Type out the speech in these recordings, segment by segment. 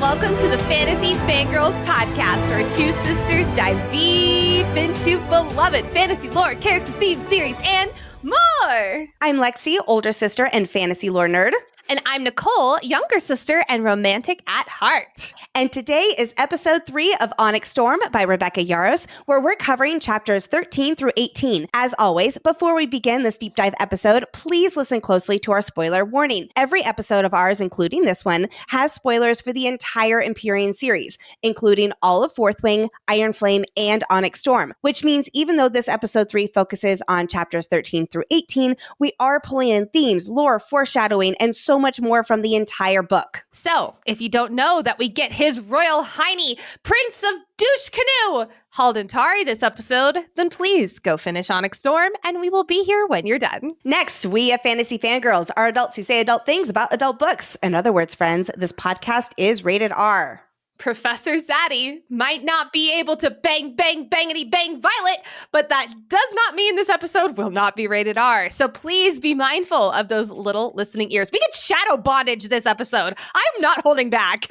welcome to the Fantasy Fangirls Podcast, where two sisters dive deep into beloved fantasy lore, characters, themes, theories, and more. I'm Lexi, older sister and fantasy lore nerd. And I'm Nicole, younger sister and romantic at heart. And today is episode 3 of Onyx Storm by Rebecca Yarros, where we're covering chapters 13 through 18. As always, before we begin this deep dive episode, please listen closely to our spoiler warning. Every episode of ours, including this one, has spoilers for the entire Empyrean series, including all of Fourth Wing, Iron Flame, and Onyx Storm, which means even though this episode 3 focuses on chapters 13 through 18, we are pulling in themes, lore, foreshadowing, and so much more from the entire book. So, if you don't know that we get His Royal Hiney, Prince of Douche Canoe, Haldentari this episode, then please go finish Onyx Storm, and we will be here when you're done. Next, we at Fantasy Fangirls are adults who say adult things about adult books. In other words, friends, this podcast is rated R. Professor Zaddy might not be able to bang, bang, bangity, bang Violet, but that does not mean this episode will not be rated R. So please be mindful of those little listening ears. We get shadow bondage this episode. I'm not holding back.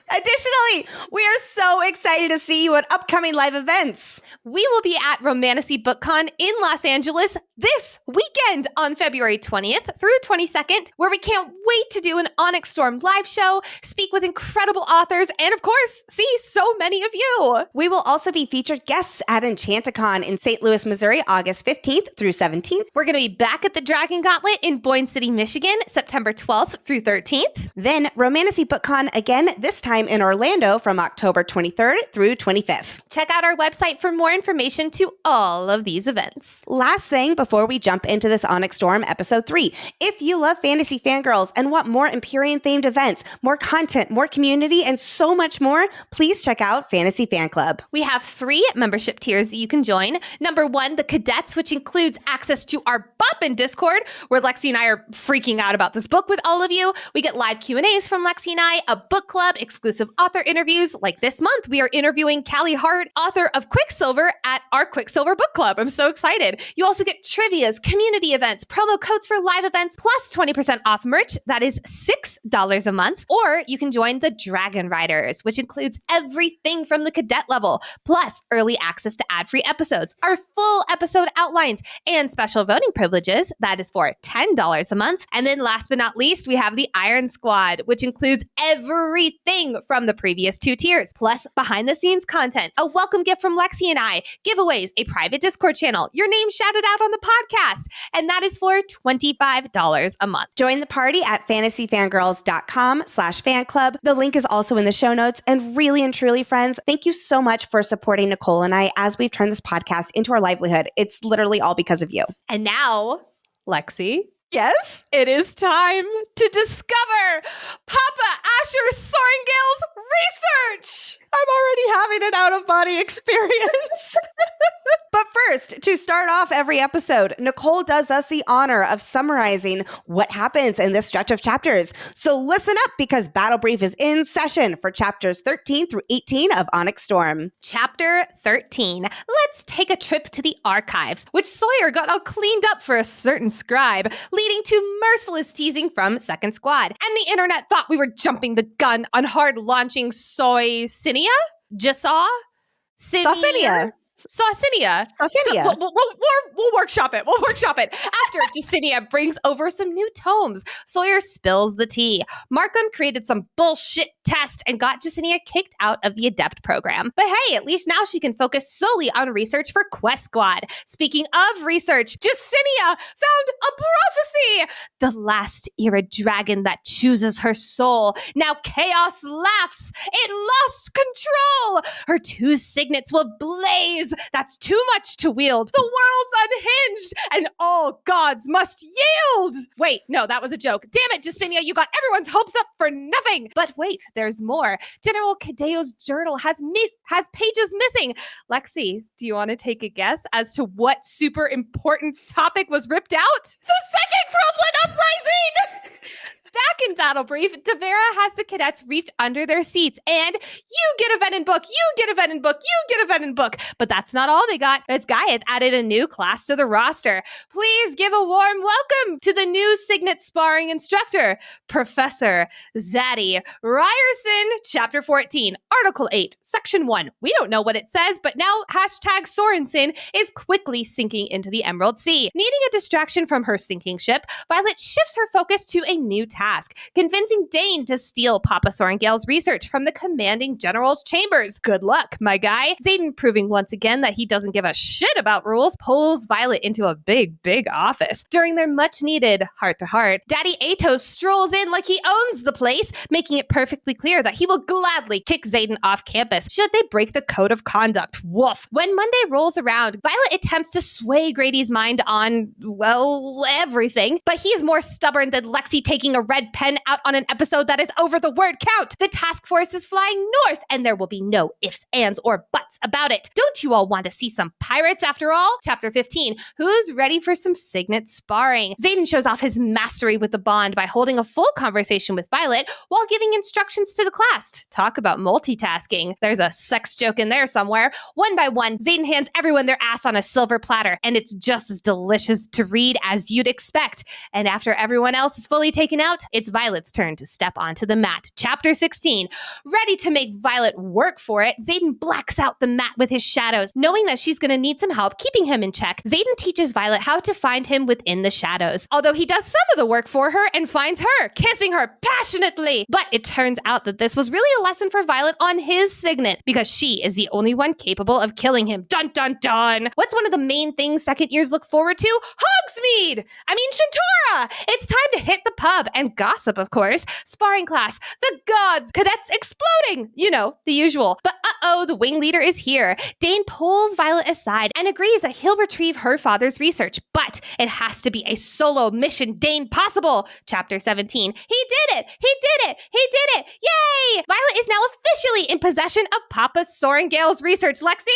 Additionally, we are so excited to see you at upcoming live events. We will be at Romantasy BookCon in Los Angeles this weekend on February 20th through 22nd, where we can't wait to do an Onyx Storm live show, speak with incredible authors, and of course, see so many of you. We will also be featured guests at Enchanticon in St. Louis, Missouri, August 15th through 17th. We're going to be back at the Dragon Gauntlet in Boyne City, Michigan, September 12th through 13th. Then Romantasy BookCon again, this time in Orlando from October 23rd through 25th. Check out our website for more information to all of these events. Last thing before we jump into this Onyx Storm episode 3, if you love Fantasy Fangirls and want more Empyrean themed events, more content, more community, and so much more, please check out Fantasy Fan Club. We have 3 membership tiers that you can join. Number 1, the Cadets, which includes access to our Boppin' Discord, where Lexi and I are freaking out about this book with all of you. We get live Q&As from Lexi and I, a book club, exclusive author interviews. Like this month, we are interviewing Callie Hart, author of Quicksilver, at our Quicksilver book club. I'm so excited. You also get trivias, community events, promo codes for live events, plus 20% off merch. That is $6 a month. Or you can join the Dragon Riders, which includes everything from the cadet level, plus early access to ad-free episodes, our full episode outlines, and special voting privileges. That is for $10 a month. And then last but not least, we have the Iron Squad, which includes everything from the previous 2 tiers, plus behind the scenes content, a welcome gift from Lexi and I, giveaways, a private Discord channel, your name shouted out on the podcast, and that is for $25 a month. Join the party at fantasyfangirls.com/fan club. The link is also in the show notes. And really and truly, friends, thank you so much for supporting Nicole and I as we've turned this podcast into our livelihood. It's literally all because of you. And now, Lexi, Yes? it is time to discover Papa Asher Soringale's research. I'm already having an out-of-body experience. But first, to start off every episode, Nicole does us the honor of summarizing what happens in this stretch of chapters. So listen up, because Battle Brief is in session for chapters 13 through 18 of Onyx Storm. Chapter 13. Let's take a trip to the archives, which Sawyer got all cleaned up for a certain scribe, leading to merciless teasing from Second Squad. And the internet thought we were jumping the gun on hard-launching Cinia? Jasaw? Saucinia. Saucinia. Saucinia. So we'll workshop it. We'll workshop it. After Jacinia brings over some new tomes, Sawyer spills the tea. Markham created some bullshit test and got Jacinia kicked out of the Adept program. But hey, at least now she can focus solely on research for Quest Squad. Speaking of research, Jacinia found a prophecy! The last era dragon that chooses her soul. Now chaos laughs. It lost control. Her 2 signets will blaze. That's too much to wield. The world's unhinged and all gods must yield. Wait, no, that was a joke. Damn it, Jacinia, you got everyone's hopes up for nothing. But wait, there's more. General Cadeo's journal has pages missing. Lexi, do you want to take a guess as to what super important topic was ripped out? The second Groveland uprising! Back in Battle Brief, Devera has the cadets reach under their seats and you get a Venin book, you get a Venin book, you get a Venin book. But that's not all they got, as Gaiath added a new class to the roster. Please give a warm welcome to the new Signet sparring instructor, Professor Zaden Ryerson, Chapter 14, Article 8, Section 1. We don't know what it says, but now hashtag Sorensen is quickly sinking into the Emerald Sea. Needing a distraction from her sinking ship, Violet shifts her focus to a new task, convincing Dane to steal Papa Sorengale's research from the commanding general's chambers. Good luck, my guy. Zaden, proving once again that he doesn't give a shit about rules, pulls Violet into a big office. During their much-needed heart-to-heart, Daddy Atos strolls in like he owns the place, making it perfectly clear that he will gladly kick Zaden off campus should they break the code of conduct. Woof. When Monday rolls around, Violet attempts to sway Grady's mind on, well, everything, but he's more stubborn than Lexi taking a red pen out on an episode that is over the word count. The task force is flying north, and there will be no ifs, ands, or buts about it. Don't you all want to see some pirates after all? Chapter 15, who's ready for some Signet sparring? Zaden shows off his mastery with the bond by holding a full conversation with Violet while giving instructions to the class. Talk about multitasking. There's a sex joke in there somewhere. One by one, Zaden hands everyone their ass on a silver platter, and it's just as delicious to read as you'd expect. And after everyone else is fully taken out, it's Violet's turn to step onto the mat. Chapter 16. Ready to make Violet work for it, Zaden blacks out the mat with his shadows. Knowing that she's going to need some help keeping him in check, Zaden teaches Violet how to find him within the shadows. Although he does some of the work for her and finds her, kissing her passionately. But it turns out that this was really a lesson for Violet on his Signet, because she is the only one capable of killing him. Dun dun dun! What's one of the main things second years look forward to? Hogsmeade! Shintora! It's time to hit the pub and gossip, of course. Sparring class, the gods, cadets exploding! You know, the usual. But the wing leader is here. Dane pulls Violet aside and agrees that he'll retrieve her father's research, but it has to be a solo mission Dane possible. Chapter 17. He did it! He did it! He did it! Yay! Violet is now officially in possession of Papa Sorengale's research. Lexi?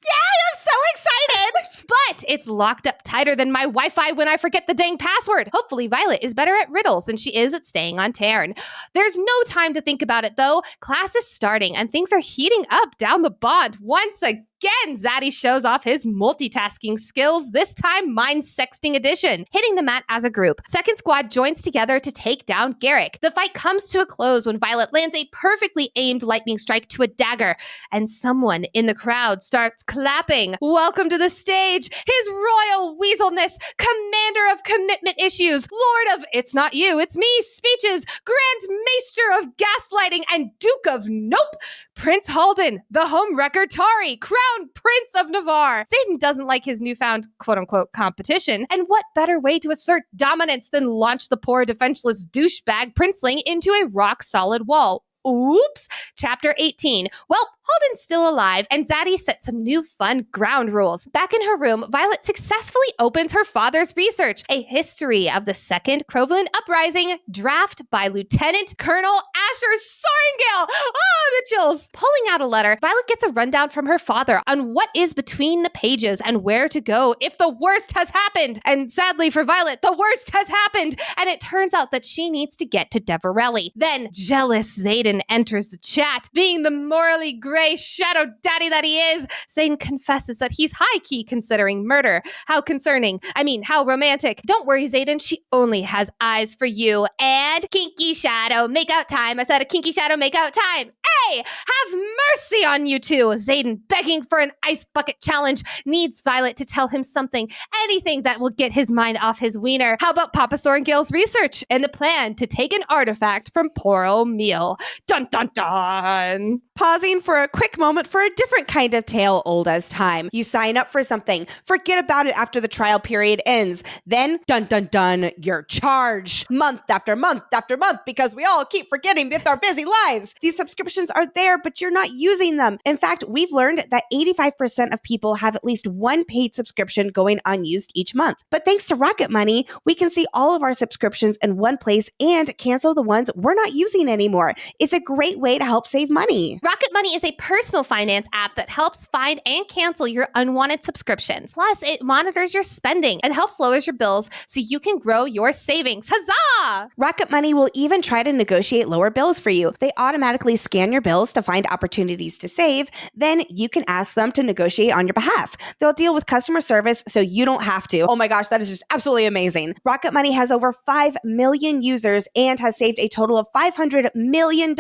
Yay, I'm so excited! But it's locked up tighter than my Wi-Fi when I forget the dang password. Hopefully Violet is better at riddles than she is at staying on Tarn. There's no time to think about it though. Class is starting and things are heating up down the bond once again. Zaddy shows off his multitasking skills, this time mind sexting edition, hitting the mat as a group. Second squad joins together to take down Garrick. The fight comes to a close when Violet lands a perfectly aimed lightning strike to a dagger, and someone in the crowd starts clapping. Welcome to the stage, His Royal Weaselness, Commander of Commitment Issues, Lord of It's Not You, It's Me speeches, Grand Maester of Gaslighting, and Duke of Nope, Prince Halden, the homewrecker Tari, Crown Prince of Navarre. Zaden doesn't like his newfound quote-unquote competition, and what better way to assert dominance than launch the poor defenseless douchebag princeling into a rock-solid wall? Oops. Chapter 18. Well, Halden's still alive, and Zaddy set some new fun ground rules. Back in her room, Violet successfully opens her father's research, a history of the Second Croveland Uprising, draft by Lieutenant Colonel Asher Sorengale. The chills. Pulling out a letter, Violet gets a rundown from her father on what is between the pages and where to go if the worst has happened. And sadly for Violet, the worst has happened, and it turns out that she needs to get to Deverelli. Then, jealous Zaden enters the chat. Being the morally gray shadow daddy that he is, Zaden confesses that he's high-key considering murder. How concerning. How romantic. Don't worry, Zaden, she only has eyes for you. And kinky shadow makeout time. I said a kinky shadow makeout time. Hey, have mercy on you two. Zaden, begging for an ice bucket challenge, needs Violet to tell him something, anything that will get his mind off his wiener. How about Papa Sorengale's research and the plan to take an artifact from poor old Meal? Dun dun dun! Pausing for a quick moment for a different kind of tale old as time. You sign up for something, forget about it after the trial period ends. Then, dun dun dun, you're charged. Month after month after month, because we all keep forgetting with our busy lives. These subscriptions are there, but you're not using them. In fact, we've learned that 85% of people have at least one paid subscription going unused each month. But thanks to Rocket Money, we can see all of our subscriptions in one place and cancel the ones we're not using anymore. It's a great way to help save money. Rocket Money is a a personal finance app that helps find and cancel your unwanted subscriptions. Plus, it monitors your spending and helps lower your bills so you can grow your savings. Huzzah! Rocket Money will even try to negotiate lower bills for you. They automatically scan your bills to find opportunities to save. Then you can ask them to negotiate on your behalf. They'll deal with customer service so you don't have to. Oh my gosh, that is just absolutely amazing. Rocket Money has over 5 million users and has saved a total of $500 million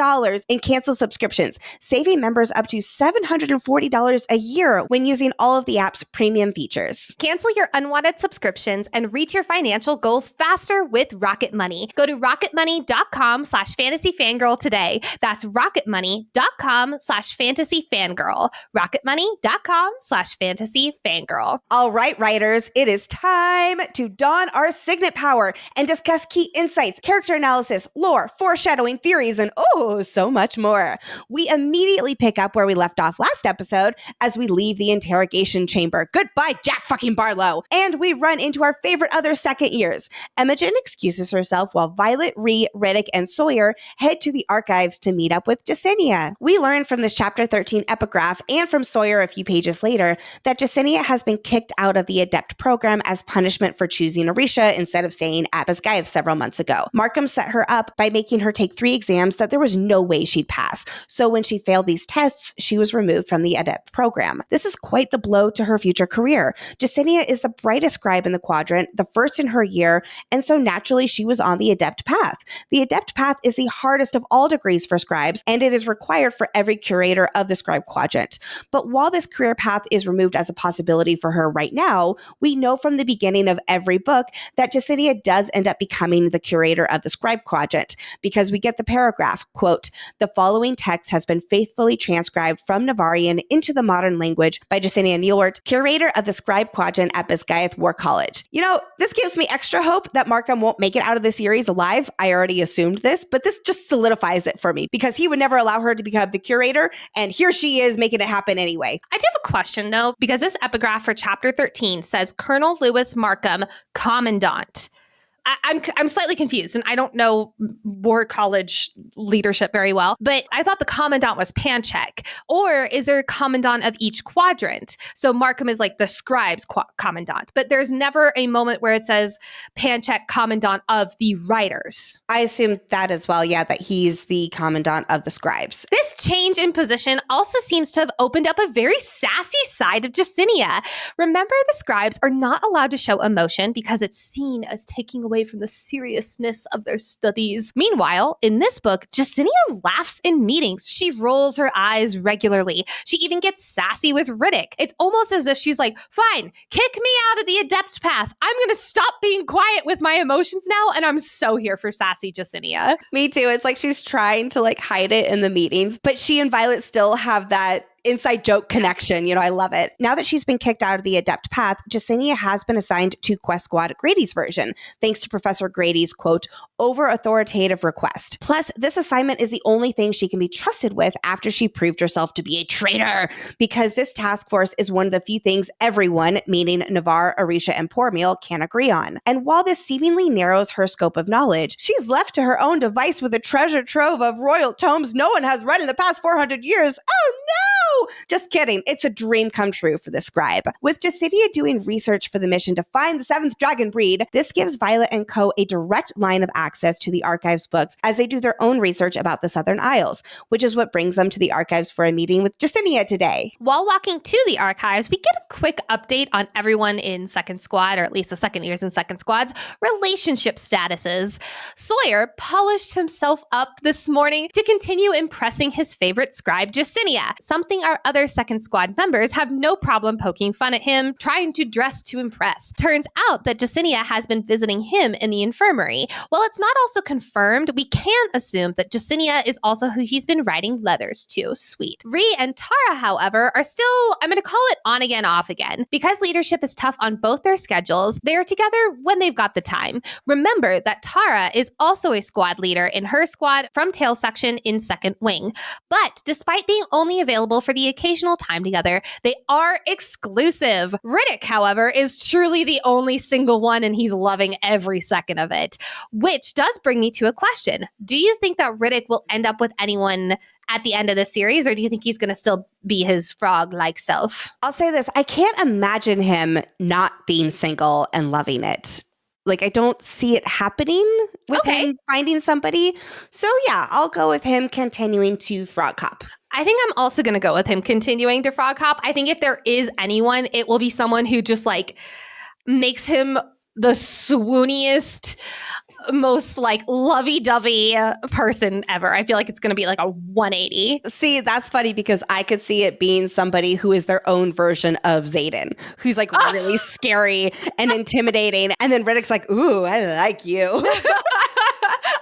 in canceled subscriptions, saving members up to $740 a year when using all of the app's premium features. Cancel your unwanted subscriptions and reach your financial goals faster with Rocket Money. Go to rocketmoney.com/fantasyfangirl today. That's rocketmoney.com/fantasyfangirl. rocketmoney.com/fantasyfangirl. All right, writers, it is time to don our Signet power and discuss key insights, character analysis, lore, foreshadowing, theories, and so much more. We immediately pick up where we left off last episode as we leave the interrogation chamber. Goodbye, Jack fucking Barlow. And we run into our favorite other second years. Imogen excuses herself while Violet, Rhee, Riddick, and Sawyer head to the archives to meet up with Jesinia. We learn from this chapter 13 epigraph and from Sawyer a few pages later that Jesinia has been kicked out of the Adept program as punishment for choosing Orisha instead of staying at Basgaith several months ago. Markham set her up by making her take 3 exams that there was no way she'd pass. So when she failed these tests, she was removed from the Adept program. This is quite the blow to her future career. Jesinia is the brightest scribe in the quadrant, the first in her year, and so naturally she was on the Adept path. The Adept path is the hardest of all degrees for scribes, and it is required for every curator of the scribe quadrant. But while this career path is removed as a possibility for her right now, we know from the beginning of every book that Jesinia does end up becoming the curator of the scribe quadrant, because we get the paragraph, quote, "The following text has been faithfully transcribed from Navarian into the modern language by Jesinia Nielwart, curator of the scribe quadrant at Basgaith War College." You know, this gives me extra hope that Markham won't make it out of the series alive. I already assumed this, but this just solidifies it for me because he would never allow her to become the curator, and here she is making it happen anyway. I do have a question, though, because this epigraph for chapter 13 says Colonel Lewis Markham, Commandant. I'm slightly confused, and I don't know War College leadership very well, but I thought the Commandant was Panchek. Or is there a Commandant of each quadrant? So Markham is like the scribe's Commandant, but there's never a moment where it says Panchek, Commandant of the writers. I assume that as well, yeah, that he's the Commandant of the scribes. This change in position also seems to have opened up a very sassy side of Jesinia. Remember, the scribes are not allowed to show emotion because it's seen as taking away from the seriousness of their studies. Meanwhile, in this book, Jesinia laughs in meetings. She rolls her eyes regularly. She even gets sassy with Riddick. It's almost as if she's like, fine, kick me out of the Adept path. I'm going to stop being quiet with my emotions now, and I'm so here for sassy Jesinia. Me too. It's like she's trying to hide it in the meetings, but she and Violet still have that inside joke connection. You know, I love it. Now that she's been kicked out of the Adept path, Jesinia has been assigned to Quest Squad Grady's version, thanks to Professor Grady's, quote, over-authoritative request. Plus, this assignment is the only thing she can be trusted with after she proved herself to be a traitor, because this task force is one of the few things everyone, meaning Navarre, Orisha, and Pormeal, can agree on. And while this seemingly narrows her scope of knowledge, she's left to her own device with a treasure trove of royal tomes no one has read in the past 400 years. Oh no! Just kidding. It's a dream come true for the scribe. With Jesinia doing research for the mission to find the 7th dragon breed, this gives Violet and co. a direct line of access to the archives books as they do their own research about the Southern Isles, which is what brings them to the archives for a meeting with Jesinia today. While walking to the archives, we get a quick update on everyone in Second Squad, or at least the second years in Second Squad's relationship statuses. Sawyer polished himself up this morning to continue impressing his favorite scribe, Jesinia, something our other Second Squad members have no problem poking fun at him, trying to dress to impress. Turns out that Jesinia has been visiting him in the infirmary. While it's not also confirmed, we can assume that Jesinia is also who he's been writing letters to. Sweet. Rhee and Tara, however, are still, I'm going to call it on again, off again. Because leadership is tough on both their schedules, they are together when they've got the time. Remember that Tara is also a squad leader in her squad from Tail Section in Second Wing. But despite being only available for the occasional time together, they are exclusive. Riddick, however, is truly the only single one, and he's loving every second of it. Which does bring me to a question. Do you think that Riddick will end up with anyone at the end of the series, or do you think he's going to still be his frog-like self? I'll say this. I can't imagine him not being single and loving it. Like, I don't see it happening with him finding somebody. So, yeah, I'll go with him continuing to frog hop. I think I'm also going to go with him continuing to frog hop. I think if there is anyone, it will be someone who just like makes him the swooniest, most like lovey-dovey person ever. I feel like it's going to be like a 180. See, that's funny because I could see it being somebody who is their own version of Zaden, who's like really scary and intimidating. And then Riddick's like, ooh, I like you.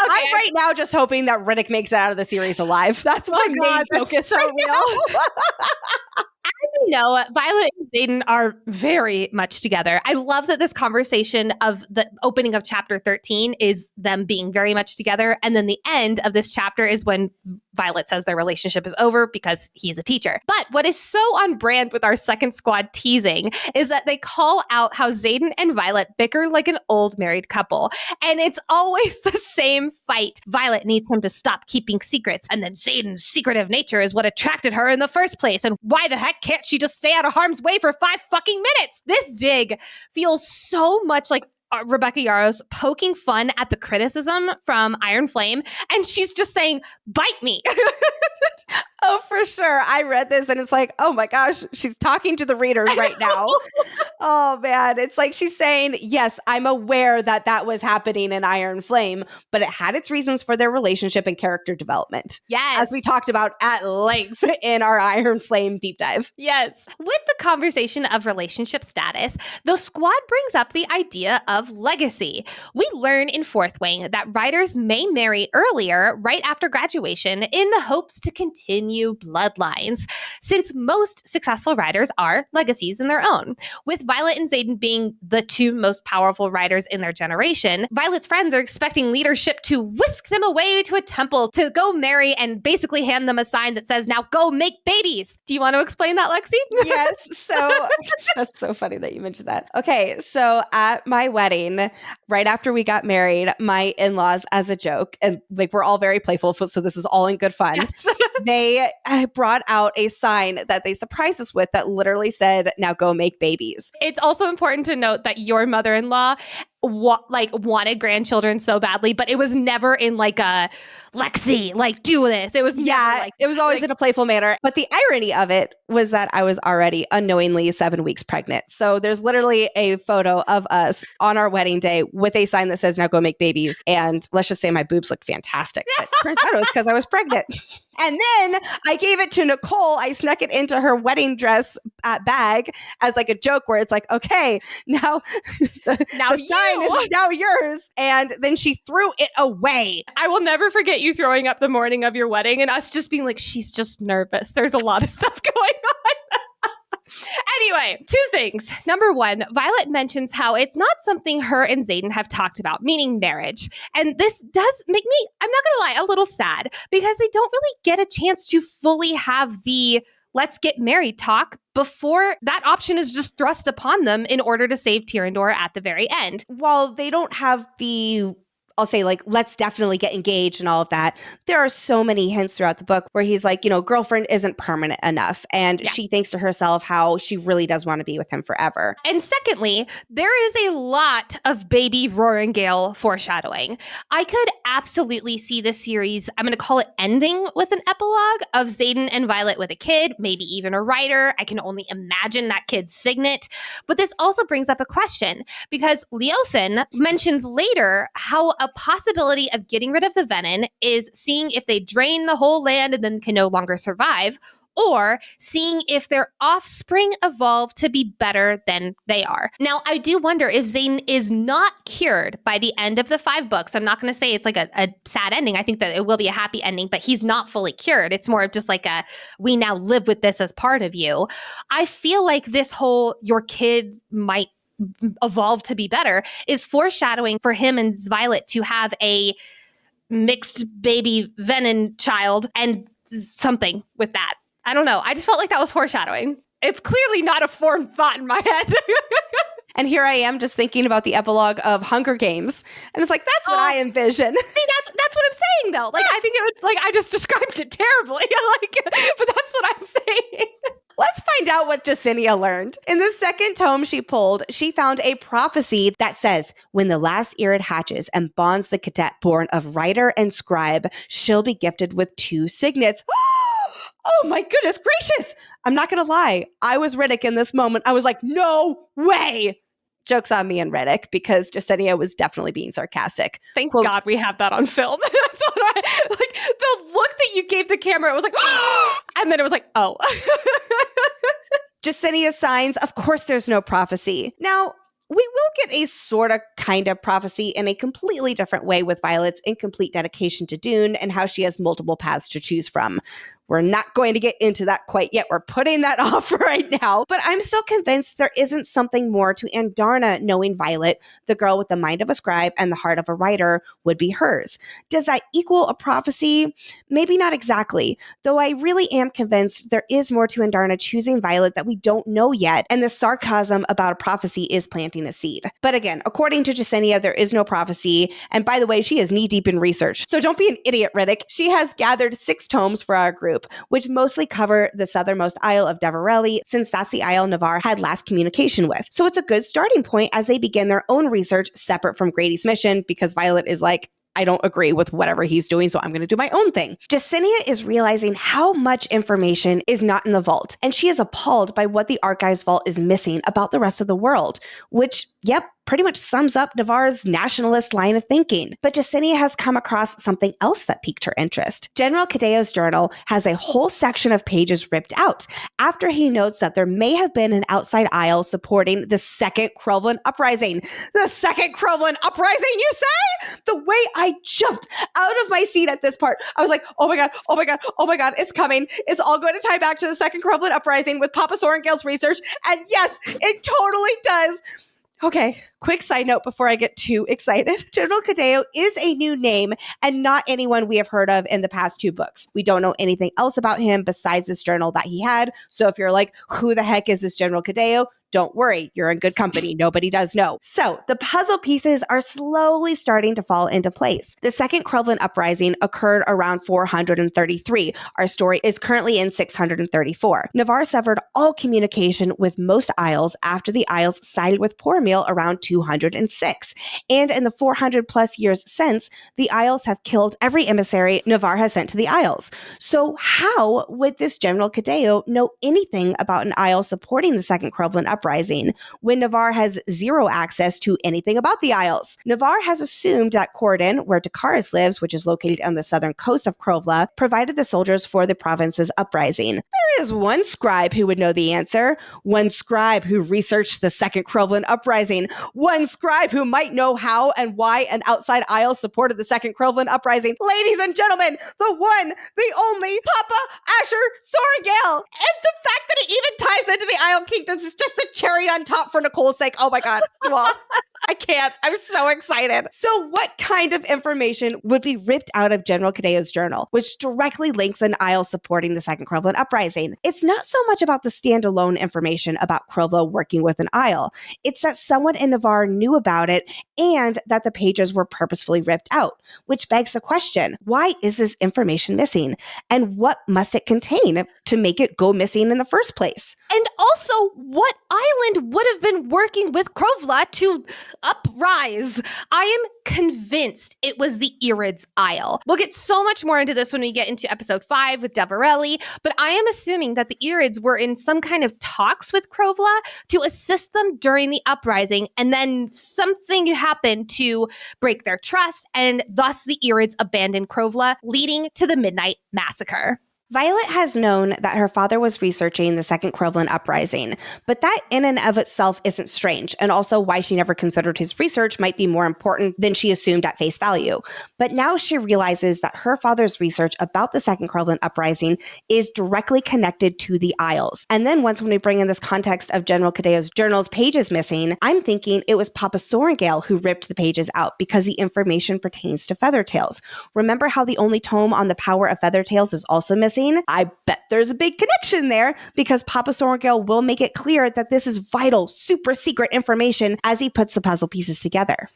I'm right now just hoping that Riddick makes it out of the series alive. That's my main focus. So real. As we know, Violet and Zaden are very much together. I love that this conversation of the opening of chapter 13 is them being very much together. And then the end of this chapter is when Violet says their relationship is over because he's a teacher. But what is so on brand with our second squad teasing is that they call out how Zaden and Violet bicker like an old married couple. And it's always the same fight. Violet needs him to stop keeping secrets. And then Zaden's secretive nature is what attracted her in the first place. And why the heck can't she just stay out of harm's way for 5 fucking minutes? This dig feels so much like Rebecca Yarros poking fun at the criticism from Iron Flame, and she's just saying, bite me. Oh, for sure. I read this and it's like, oh my gosh, she's talking to the readers right now. Oh man, it's like she's saying, yes, I'm aware that that was happening in Iron Flame, but it had its reasons for their relationship and character development. Yes. As we talked about at length in our Iron Flame deep dive. Yes. With the conversation of relationship status, the squad brings up the idea of legacy. We learn in Fourth Wing that writers may marry earlier, right after graduation, in the hopes to continue bloodlines, since most successful writers are legacies in their own. With Violet and Zaden being the two most powerful writers in their generation, Violet's friends are expecting leadership to whisk them away to a temple to go marry and basically hand them a sign that says, now go make babies. Do you want to explain that, Lexi? Yes. So that's so funny that you mentioned that. Okay. So at my wedding, right after we got married, my in-laws, as a joke, and like we're all very playful, so this is all in good fun. Yes. They brought out a sign that they surprised us with that literally said, now go make babies. It's also important to note that your mother-in-law wanted grandchildren so badly, but it was never in like a Lexi, like do this. It was it was always in a playful manner. But the irony of it was that I was already unknowingly 7 weeks pregnant. So there's literally a photo of us on our wedding day with a sign that says, now go make babies. And let's just say my boobs looked fantastic. But turns out it was because I was pregnant. And then I gave it to Nicole. I snuck it into her wedding dress bag as like a joke where it's like, okay, now the sign is now yours. And then she threw it away. I will never forget you throwing up the morning of your wedding and us just being like, she's just nervous. There's a lot of stuff going on. Anyway, 2 things. Number 1, Violet mentions how it's not something her and Zaden have talked about, meaning marriage. And this does make me, I'm not going to lie, a little sad because they don't really get a chance to fully have the let's get married talk before that option is just thrust upon them in order to save Tyrandor at the very end. While they don't have the, I'll say like, let's definitely get engaged and all of that, there are so many hints throughout the book where he's like, girlfriend isn't permanent enough. And she thinks to herself how she really does want to be with him forever. And secondly, there is a lot of baby Roaringale foreshadowing. I could absolutely see this series, I'm going to call it ending with an epilogue of Zaden and Violet with a kid, maybe even a writer. I can only imagine that kid's Signet. But this also brings up a question because Leothin mentions later how a possibility of getting rid of the Venin is seeing if they drain the whole land and then can no longer survive, or seeing if their offspring evolve to be better than they are. Now, I do wonder if Zaden is not cured by the end of the 5 books. I'm not going to say it's like a sad ending. I think that it will be a happy ending, but he's not fully cured. It's more of just like we now live with this as part of you. I feel like this whole your kid might evolve to be better is foreshadowing for him and Violet to have a mixed baby Venin child and something with that. I don't know. I just felt like that was foreshadowing. It's clearly not a formed thought in my head. And here I am just thinking about the epilogue of Hunger Games. And it's like, that's what I envision. See, that's what I'm saying, though. Like, I think it would, like, I just described it terribly. But that's what I'm saying. Let's find out what Jacinia learned. In the second tome she pulled, she found a prophecy that says, when the last Irid hatches and bonds the cadet born of writer and scribe, she'll be gifted with 2 signets. Oh my goodness gracious. I'm not going to lie. I was Riddick in this moment. I was like, no way. Joke's on me and Riddick, because Jacinia was definitely being sarcastic. Thank God we have that on film. That's what the look that you gave the camera, it was like, and then it was like, oh. Jacinia's signs, of course there's no prophecy. Now, we will get a sort of kind of prophecy in a completely different way with Violet's incomplete dedication to Dune and how she has multiple paths to choose from. We're not going to get into that quite yet. We're putting that off right now. But I'm still convinced there isn't something more to Andarna knowing Violet, the girl with the mind of a scribe and the heart of a writer, would be hers. Does that equal a prophecy? Maybe not exactly, though I really am convinced there is more to Andarna choosing Violet that we don't know yet, and the sarcasm about a prophecy is planting a seed. But again, according to Jacinia, there is no prophecy, and by the way, she is knee-deep in research, so don't be an idiot, Riddick. She has gathered 6 tomes for our group, which mostly cover the southernmost isle of Develli, since that's the isle Navarre had last communication with. So it's a good starting point as they begin their own research separate from Grady's mission, because Violet is like, I don't agree with whatever he's doing, so I'm going to do my own thing. Jacinia is realizing how much information is not in the vault, and she is appalled by what the Archives vault is missing about the rest of the world, which, yep, pretty much sums up Navarre's nationalist line of thinking. But Jacinia has come across something else that piqued her interest. General Cadeo's journal has a whole section of pages ripped out after he notes that there may have been an outside isle supporting the second Crowlin uprising. The second Crowlin uprising, you say? The way I jumped out of my seat at this part, I was like, oh my God, oh my God, oh my God, it's coming. It's all going to tie back to the second Crowlin uprising with Papa Sorengale's research. And yes, it totally does. Okay, quick side note before I get too excited. General Cadeo is a new name and not anyone we have heard of in the past 2 books. We don't know anything else about him besides this journal that he had. So if you're like, who the heck is this General Cadeo? Don't worry, you're in good company. Nobody does know. So the puzzle pieces are slowly starting to fall into place. The second Crowlin uprising occurred around 433. Our story is currently in 634. Navarre severed all communication with most isles after the isles sided with Pormil around 206. And in the 400 plus years since, the isles have killed every emissary Navarre has sent to the isles. So how would this General Cadeo know anything about an isle supporting the second Crowlin uprising when Navarre has zero access to anything about the Isles? Navarre has assumed that Corden, where Dakaris lives, which is located on the southern coast of Krovla, provided the soldiers for the province's uprising. There is one scribe who would know the answer, one scribe who researched the second Crowlin uprising, one scribe who might know how and why an outside Isle supported the second Crowlin uprising. Ladies and gentlemen, the one, the only Papa Asher Sorengale. And the fact that it even ties into the Isle Kingdoms is just the cherry on top for Nicole's sake. Oh my God. Well, I can't. I'm so excited. So what kind of information would be ripped out of General Cadeo's journal, which directly links an isle supporting the second Crowlin uprising? It's not so much about the standalone information about Krovla working with an isle. It's that someone in Navarre knew about it and that the pages were purposefully ripped out, which begs the question, why is this information missing? And what must it contain to make it go missing in the first place? And also, what island would have been working with Krovla to uprise? I am convinced it was the Irid's Isle. We'll get so much more into this when we get into episode 5 with Deverelli, but I am assuming that the Irids were in some kind of talks with Krovla to assist them during the uprising, and then something happened to break their trust, and thus the Irids abandoned Krovla, leading to the Midnight Massacre. Violet has known that her father was researching the second Crowlin uprising, but that in and of itself isn't strange, and also why she never considered his research might be more important than she assumed at face value. But now she realizes that her father's research about the second Crowlin uprising is directly connected to the Isles. And then once when we bring in this context of General Cadeo's journal's pages missing, I'm thinking it was Papa Sorengale who ripped the pages out because the information pertains to Feathertails. Remember how the only tome on the power of Feathertails is also missing? uprising, I bet there's a big connection there because Papa Sorrengail will make it clear that this is vital, super secret information as he puts the puzzle pieces together.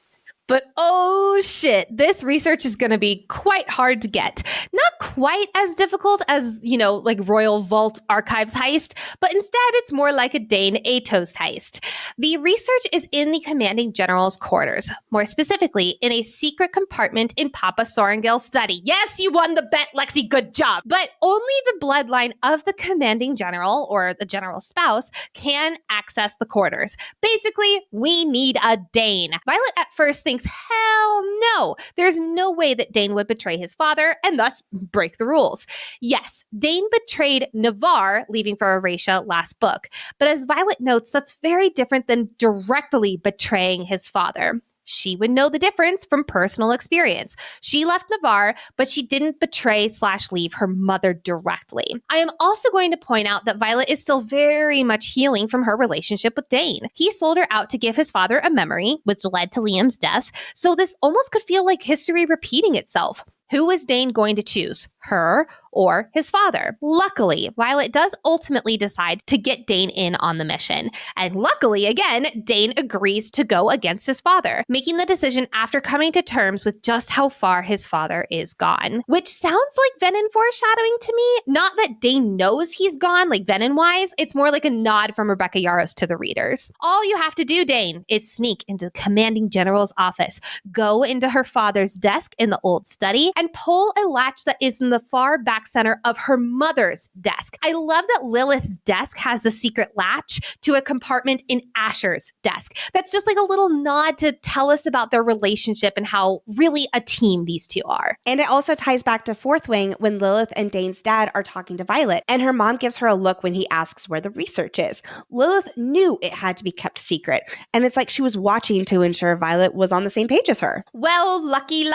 But oh shit, this research is going to be quite hard to get. Not quite as difficult as, like Royal Vault Archives heist, but instead it's more like a Dane Atos heist. The research is in the commanding general's quarters, more specifically in a secret compartment in Papa Sorrengail's study. Yes, you won the bet, Lexi, good job. But only the bloodline of the commanding general or the general's spouse can access the quarters. Basically, we need a Dane. Violet at first thinks, hell no, there's no way that Dane would betray his father and thus break the rules. Yes, Dane betrayed Navarre, leaving for Erasia last book. But as Violet notes, that's very different than directly betraying his father. She would know the difference from personal experience. She left Navarre, but she didn't betray/leave her mother directly. I am also going to point out that Violet is still very much healing from her relationship with Dane. He sold her out to give his father a memory, which led to Liam's death, so this almost could feel like history repeating itself. Who is Dane going to choose? Her or his father? Luckily, Violet does ultimately decide to get Dane in on the mission. And luckily, again, Dane agrees to go against his father, making the decision after coming to terms with just how far his father is gone. Which sounds like Venin foreshadowing to me. Not that Dane knows he's gone, like Venin-wise. It's more like a nod from Rebecca Yarros to the readers. All you have to do, Dane, is sneak into the commanding general's office, go into her father's desk in the old study, and pull a latch that is in the far back center of her mother's desk. I love that Lilith's desk has the secret latch to a compartment in Asher's desk. That's just like a little nod to tell us about their relationship and how really a team these two are. And it also ties back to Fourth Wing when Lilith and Dane's dad are talking to Violet, and her mom gives her a look when he asks where the research is. Lilith knew it had to be kept secret, and it's like she was watching to ensure Violet was on the same page as her. Well, lucky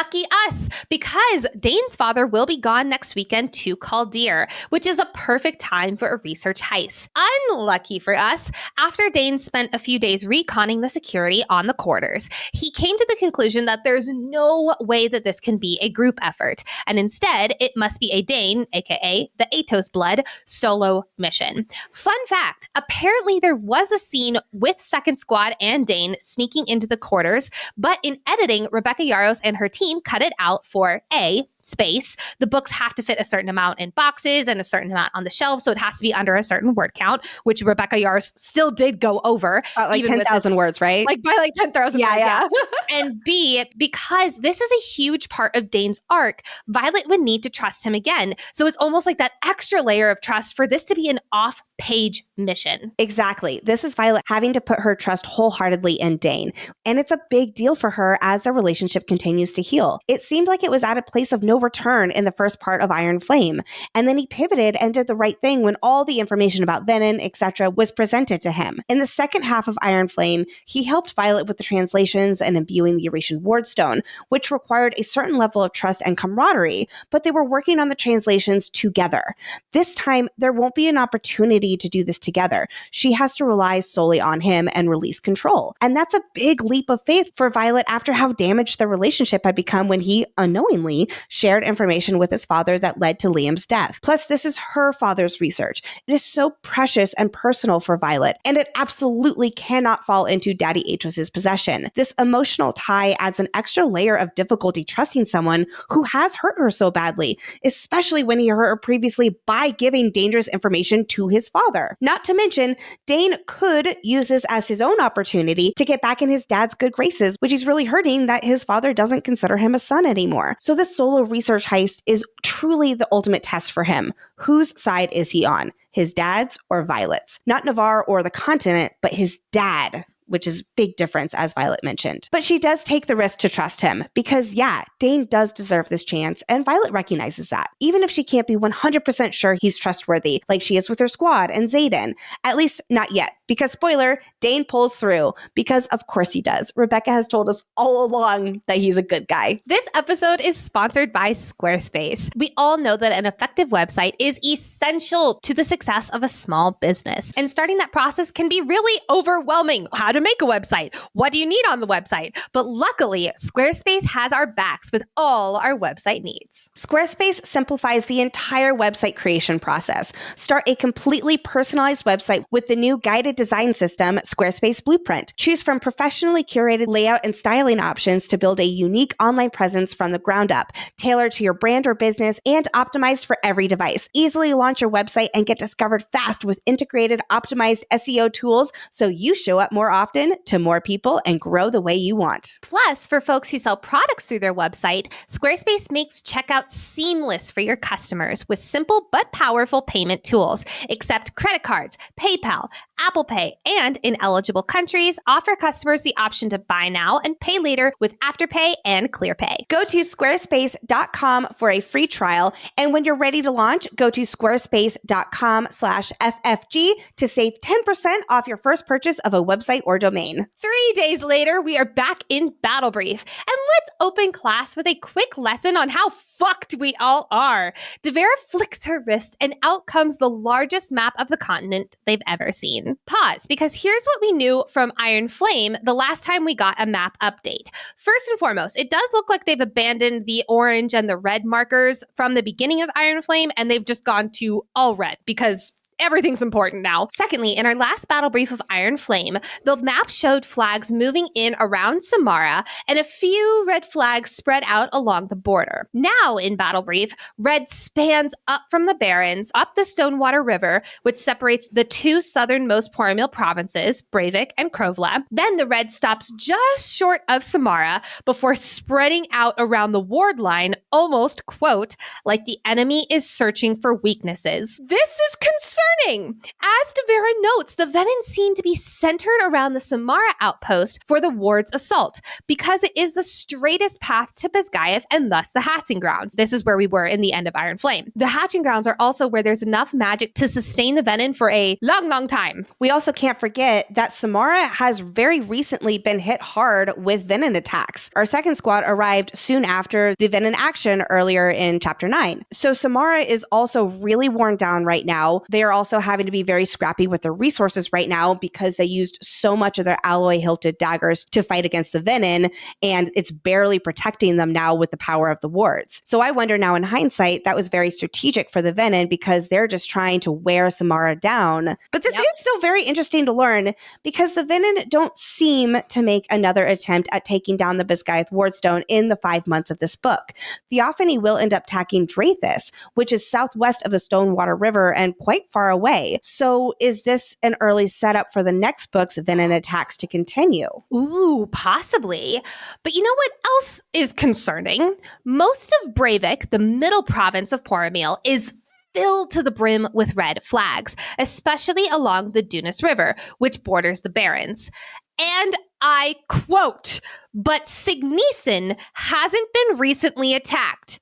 us, because Dane's father will be gone next weekend to Caldir, which is a perfect time for a research heist. Unlucky for us, after Dane spent a few days reconning the security on the quarters, he came to the conclusion that there's no way that this can be a group effort, and instead it must be a Dane, aka the Atos blood, solo mission. Fun fact, apparently there was a scene with Second Squad and Dane sneaking into the quarters, but in editing, Rebecca Yarros and her team cut it out for A, space. The books have to fit a certain amount in boxes and a certain amount on the shelf, so it has to be under a certain word count, which Rebecca Yarros still did go over. Like 10,000 words, right? Like by like 10,000 words, yeah. And B, because this is a huge part of Dane's arc, Violet would need to trust him again. So it's almost like that extra layer of trust for this to be an off-page mission. Exactly. This is Violet having to put her trust wholeheartedly in Dane. And it's a big deal for her as the relationship continues to heal. It seemed like it was at a place of no return in the first part of Iron Flame. And then he pivoted and did the right thing when all the information about Venin, etc. was presented to him. In the second half of Iron Flame, he helped Violet with the translations and imbuing the Eurasian Wardstone, which required a certain level of trust and camaraderie, but they were working on the translations together. This time, there won't be an opportunity to do this together. She has to rely solely on him and release control. And that's a big leap of faith for Violet after how damaged their relationship had become when he, unknowingly, shared information with his father that led to Liam's death. Plus, this is her father's research. It is so precious and personal for Violet, and it absolutely cannot fall into Daddy Atos's possession. This emotional tie adds an extra layer of difficulty trusting someone who has hurt her so badly, especially when he hurt her previously by giving dangerous information to his father. Not to mention, Dane could use this as his own opportunity to get back in his dad's good graces, which he's really hurting that his father doesn't consider him a son anymore. So this solo research heist is truly the ultimate test for him. Whose side is he on? His dad's or Violet's? Not Navarre or the continent, but his dad, which is big difference, as Violet mentioned. But she does take the risk to trust him because, yeah, Dane does deserve this chance, and Violet recognizes that. Even if she can't be 100% sure he's trustworthy, like she is with her squad and Zaden. At least not yet, Because spoiler, Dane pulls through because of course he does. Rebecca has told us all along that he's a good guy. This episode is sponsored by Squarespace. We all know that an effective website is essential to the success of a small business. And starting that process can be really overwhelming. How to make a website? What do you need on the website? But luckily, Squarespace has our backs with all our website needs. Squarespace simplifies the entire website creation process. Start a completely personalized website with the new guided design system, Squarespace Blueprint. Choose from professionally curated layout and styling options to build a unique online presence from the ground up, tailored to your brand or business and optimized for every device. Easily launch your website and get discovered fast with integrated, optimized SEO tools so you show up more often to more people and grow the way you want. Plus, for folks who sell products through their website, Squarespace makes checkout seamless for your customers with simple but powerful payment tools. Accept credit cards, PayPal, Apple Pay, and in eligible countries, offer customers the option to buy now and pay later with Afterpay and ClearPay. Go to squarespace.com for a free trial. And when you're ready to launch, go to squarespace.com/FFG to save 10% off your first purchase of a website or domain. 3 days later, we are back in Battle Brief. And let's open class with a quick lesson on how fucked we all are. Devera flicks her wrist and out comes the largest map of the continent they've ever seen. Pause, because here's what we knew from Iron Flame the last time we got a map update. First and foremost, it does look like they've abandoned the orange and the red markers from the beginning of Iron Flame, and they've just gone to all red because everything's important now. Secondly, in our last battle brief of Iron Flame, the map showed flags moving in around Samara and a few red flags spread out along the border. Now in battle brief, red spans up from the Barrens, up the Stonewater River, which separates the two southernmost Poromiel provinces, Breivik and Krovla. Then the red stops just short of Samara before spreading out around the ward line, almost, quote, like the enemy is searching for weaknesses. This is concerning. As Devera notes, the Venin seem to be centered around the Samara outpost for the ward's assault because it is the straightest path to Basgaev and thus the hatching grounds. This is where we were in the end of Iron Flame. The hatching grounds are also where there's enough magic to sustain the Venin for a long, long time. We also can't forget that Samara has very recently been hit hard with Venin attacks. Our second squad arrived soon after the Venin action earlier in Chapter 9. So Samara is also really worn down right now. They are also having to be very scrappy with their resources right now because they used so much of their alloy hilted daggers to fight against the Venin, and it's barely protecting them now with the power of the wards. So I wonder now in hindsight, that was very strategic for the Venin because they're just trying to wear Samara down. But this is still very interesting to learn because the Venin don't seem to make another attempt at taking down the Basgaev Wardstone in the 5 months of this book. Theophany will end up attacking Drathis, which is southwest of the Stonewater River and quite far away. So is this an early setup for the next book's Venin attacks to continue? Ooh, possibly. But you know what else is concerning? Most of Breivik, the middle province of Poromiel, is filled to the brim with red flags, especially along the Dunas River, which borders the Barrens. And I quote, but Signeson hasn't been recently attacked, ...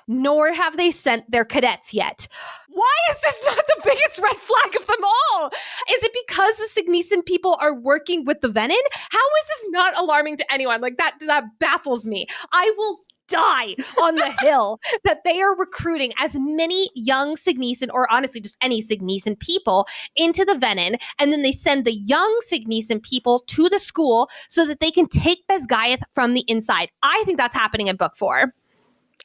nor have they sent their cadets yet. Why is this not the biggest red flag of them all? Is it because the Signeson people are working with the Venin? How is this not alarming to anyone? Like that baffles me. I will die on the hill that they are recruiting as many young Signeson, or honestly just any Signeson people, into the Venin, and then they send the young Signeson people to the school so that they can take Basgaev from the inside. I think that's happening in book 4.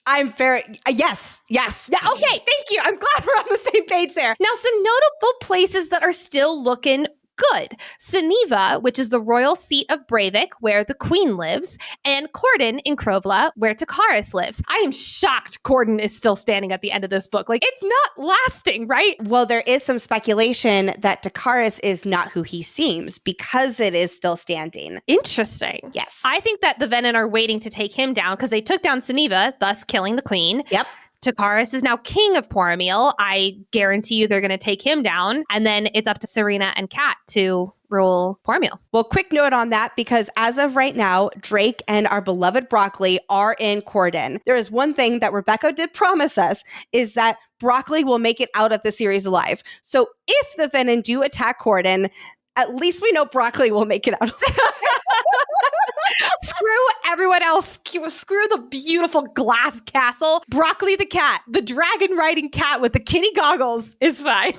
I'm very, yes. Yeah, okay, thank you. I'm glad we're on the same page there. Now, some notable places that are still looking good. Seneva, which is the royal seat of Breivik, where the queen lives, and Corden in Krovla, where Takaris lives. I am shocked Corden is still standing at the end of this book. Like, it's not lasting, right? Well, there is some speculation that Takaris is not who he seems because it is still standing. Interesting. Yes. I think that the Venin are waiting to take him down because they took down Seneva, thus killing the queen. Yep. Takaris is now king of Poromiel. I guarantee you they're going to take him down. And then it's up to Serena and Kat to rule Poromiel. Well, quick note on that, because as of right now, Drake and our beloved Broccoli are in Corden. There is one thing that Rebecca did promise us, is that Broccoli will make it out of the series alive. So if the Venin do attack Corden, At least we know broccoli will make it out. Screw everyone else. Screw the beautiful glass castle. Broccoli the cat, the dragon riding cat with the kitty goggles is fine.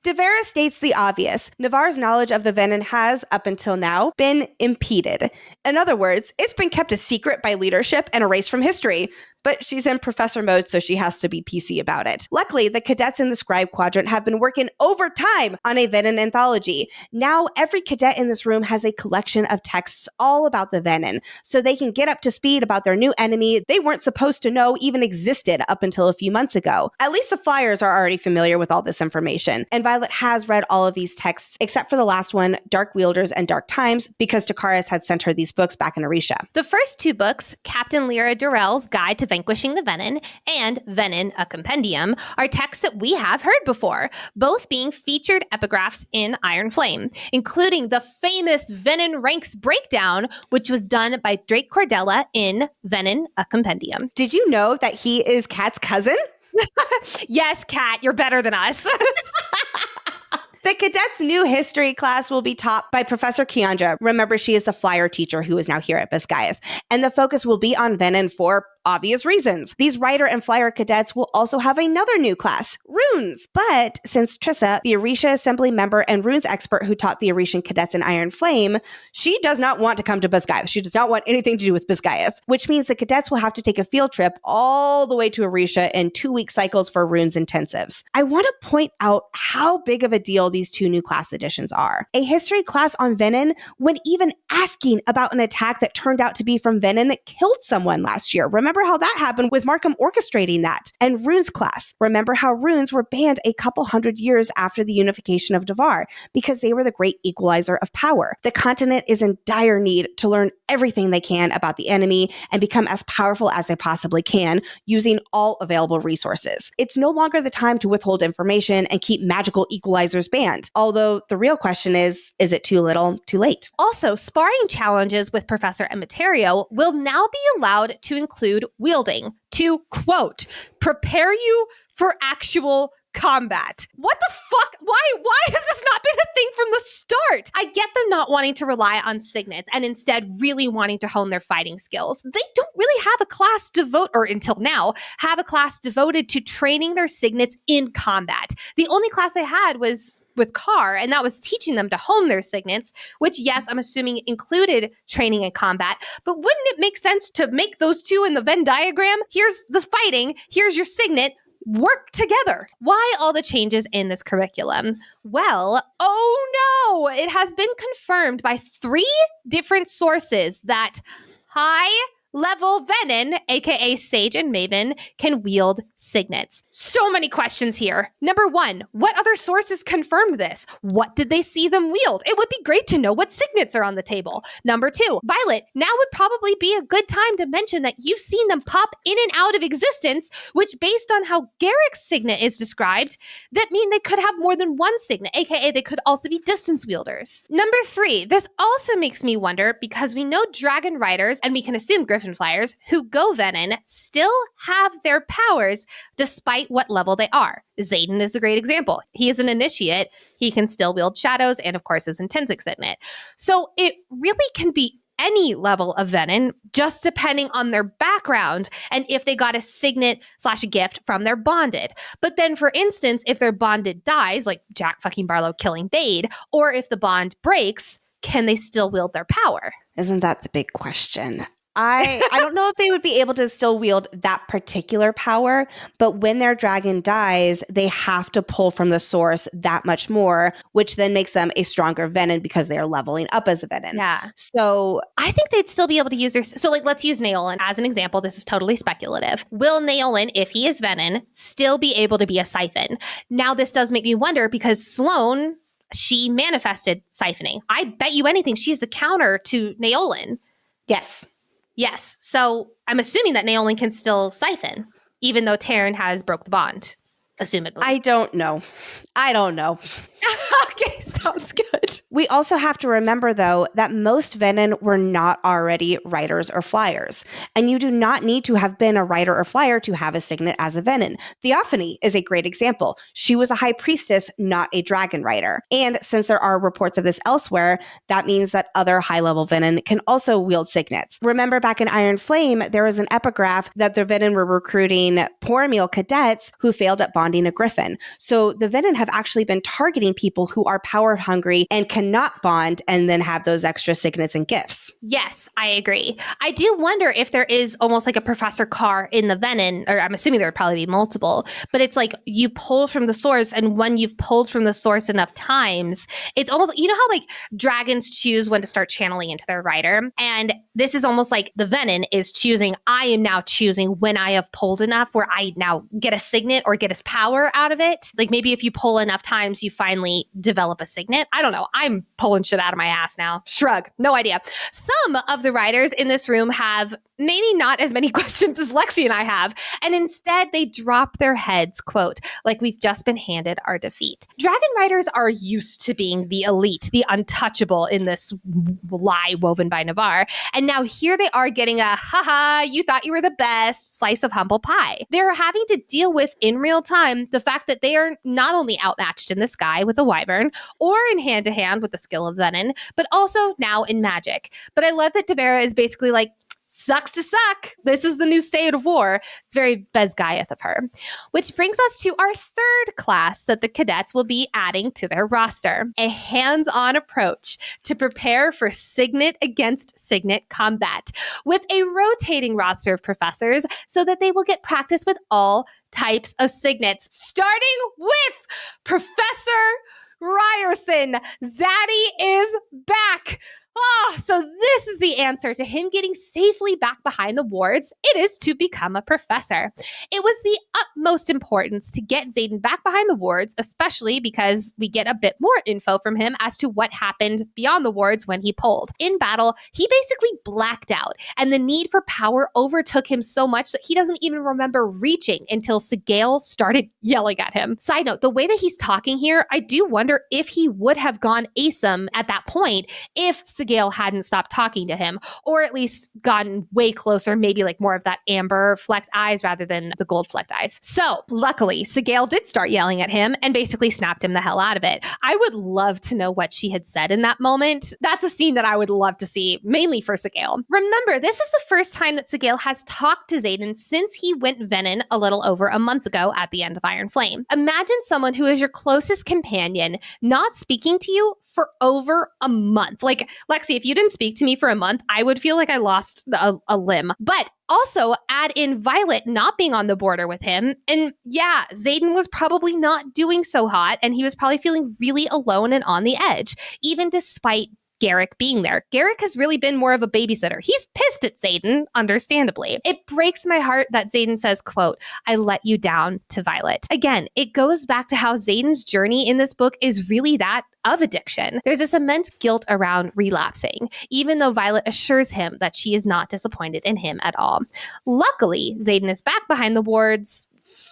Devera states the obvious. Navarre's knowledge of the Venin has, up until now, been impeded. In other words, it's been kept a secret by leadership and erased from history. But she's in professor mode, so she has to be PC about it. Luckily, the cadets in the Scribe Quadrant have been working overtime on a Venin anthology. Now, every cadet in this room has a collection of texts all about the Venin, so they can get up to speed about their new enemy they weren't supposed to know even existed up until a few months ago. At least the Flyers are already familiar with all this information, and Violet has read all of these texts, except for the last one, Dark Wielders and Dark Times, because Takaris had sent her these books back in Arisha. The first two books, Captain Lyra Durrell's Guide to Vanquishing the Venin and Venin, a Compendium, are texts that we have heard before, both being featured epigraphs in Iron Flame, including the famous Venin ranks breakdown, which was done by Drake Cordella in Venin, a Compendium. Did you know that he is Kat's cousin? Yes, Kat, you're better than us. The cadets' new history class will be taught by Professor Keandra. Remember, she is the flyer teacher who is now here at Biscaeth. And the focus will be on Venin for obvious reasons. These writer and flyer cadets will also have another new class, Runes. But since Trissa, the Arisha Assembly member and Runes expert who taught the Arishan cadets in Iron Flame, she does not want to come to Biscaeth. She does not want anything to do with Biscaeth, which means the cadets will have to take a field trip all the way to Arisha in 2-week cycles for Runes intensives. I want to point out how big of a deal these two new class additions are. A history class on Venin, when even asking about an attack that turned out to be from Venin that killed someone last year. Remember how that happened with Markham orchestrating that. And Runes class. Remember how Runes were banned a couple hundred years after the unification of Devar because they were the great equalizer of power. The continent is in dire need to learn everything they can about the enemy and become as powerful as they possibly can using all available resources. It's no longer the time to withhold information and keep magical equalizers banned. Although the real question is it too little, too late? Also, sparring challenges with Professor Emeterio will now be allowed to include wielding to, quote, prepare you for actual combat. What the fuck? Why has this not been a thing from the start? I get them not wanting to rely on signets and instead really wanting to hone their fighting skills. They don't really have a class until now, have a class devoted to training their signets in combat. The only class they had was with Carr, and that was teaching them to hone their signets, which, yes, I'm assuming included training in combat, but wouldn't it make sense to make those two in the Venn diagram? Here's the fighting, here's your signet, work together. Why all the changes in this curriculum? Well, oh no, it has been confirmed by 3 different sources that high-level Venin, aka Sage and Maven, can wield signets. So many questions here. Number 1, what other sources confirmed this? What did they see them wield? It would be great to know what signets are on the table. Number 2, Violet, now would probably be a good time to mention that you've seen them pop in and out of existence, which based on how Garrick's signet is described, that mean they could have more than one signet, aka they could also be distance wielders. Number 3, this also makes me wonder because we know dragon riders, and we can assume Griffin flyers, who go Venin still have their powers despite what level they are. Zaden is a great example. He is an initiate. He can still wield shadows and, of course, his intrinsic signet. So it really can be any level of Venin, just depending on their background and if they got a signet / a gift from their bonded. But then, for instance, if their bonded dies, like Jack fucking Barlow killing Bade, or if the bond breaks, can they still wield their power? Isn't that the big question? I don't know if they would be able to still wield that particular power, but when their dragon dies, they have to pull from the source that much more, which then makes them a stronger Venin because they are leveling up as a Venin. Yeah. So I think they'd still be able to use their... So, let's use Naolan as an example. This is totally speculative. Will Naolan, if he is Venin, still be able to be a Siphon? Now, this does make me wonder because Sloan, she manifested siphoning. I bet you anything she's the counter to Naolan. Yes. So I'm assuming that Naolan can still siphon, even though Taryn has broke the bond, assumedly. I don't know. Okay, sounds good. We also have to remember, though, that most Venin were not already riders or flyers. And you do not need to have been a rider or flyer to have a signet as a Venin. Theophany is a great example. She was a high priestess, not a dragon rider. And since there are reports of this elsewhere, that means that other high-level Venin can also wield signets. Remember back in Iron Flame, there was an epigraph that the Venin were recruiting poor meal cadets who failed at bonding a griffin. So the Venin have actually been targeting people who are power hungry and cannot bond and then have those extra signets and gifts. Yes, I agree. I do wonder if there is almost like a Professor Carr in the Venin, or I'm assuming there would probably be multiple, but it's like you pull from the source, and when you've pulled from the source enough times, it's almost, you know how like dragons choose when to start channeling into their rider? And this is almost like the Venin is choosing, I am now choosing when I have pulled enough where I now get a signet or get his power out of it. Like maybe if you pull enough times, you finally develop a signet. I don't know. I'm pulling shit out of my ass now. Shrug. No idea. Some of the writers in this room have maybe not as many questions as Lexi and I have, and instead they drop their heads, quote, like we've just been handed our defeat. Dragon riders are used to being the elite, the untouchable in this lie woven by Navarre, and now here they are getting a, haha, you thought you were the best slice of humble pie. They're having to deal with, in real time, the fact that they are not only outmatched in the sky with the wyvern, or in hand-to-hand with the skill of Venin, but also now in magic. But I love that Devera is basically like, sucks to suck. This is the new state of war. It's very Bezgaiath of her. Which brings us to our third class that the cadets will be adding to their roster. A hands-on approach to prepare for signet against signet combat with a rotating roster of professors so that they will get practice with all types of signets, starting with Professor Ryerson. Zaddy is back. So this is the answer to him getting safely back behind the wards. It is to become a professor. It was the utmost importance to get Zaden back behind the wards, especially because we get a bit more info from him as to what happened beyond the wards when he pulled. In battle, he basically blacked out, and the need for power overtook him so much that he doesn't even remember reaching until Singale started yelling at him. Side note, the way that he's talking here, I do wonder if he would have gone ASOM at that point if Singale hadn't stopped talking to him, or at least gotten way closer, maybe like more of that amber flecked eyes rather than the gold flecked eyes. So luckily, Singale did start yelling at him and basically snapped him the hell out of it. I would love to know what she had said in that moment. That's a scene that I would love to see, mainly for Singale. Remember, this is the first time that Singale has talked to Zaden since he went Venin a little over a month ago at the end of Iron Flame. Imagine someone who is your closest companion not speaking to you for over a month. Like, Lexi, if you didn't speak to me for a month, I would feel like I lost a limb. But also add in Violet not being on the border with him. And yeah, Zaden was probably not doing so hot, and he was probably feeling really alone and on the edge, even despite Garrick being there. Garrick has really been more of a babysitter. He's pissed at Zaden, understandably. It breaks my heart that Zaden says, quote, I let you down to Violet. Again, it goes back to how Zaden's journey in this book is really that of addiction. There's this immense guilt around relapsing, even though Violet assures him that she is not disappointed in him at all. Luckily, Zaden is back behind the wards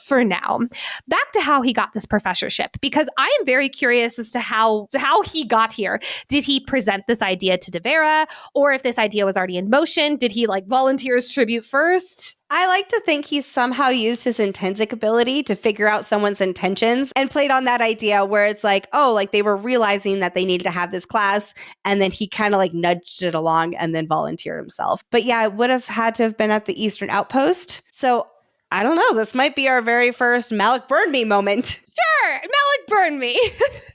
for now. Back to how he got this professorship, because I am very curious as to how he got here. Did he present this idea to Devera, or if this idea was already in motion? Did he like volunteer his tribute first? I like to think he somehow used his intrinsic ability to figure out someone's intentions and played on that idea where it's like, oh, like they were realizing that they needed to have this class, and then he kind of like nudged it along and then volunteered himself. But yeah, it would have had to have been at the Eastern Outpost. So I don't know. This might be our very first Malik burn me moment. Sure, Malik burn me.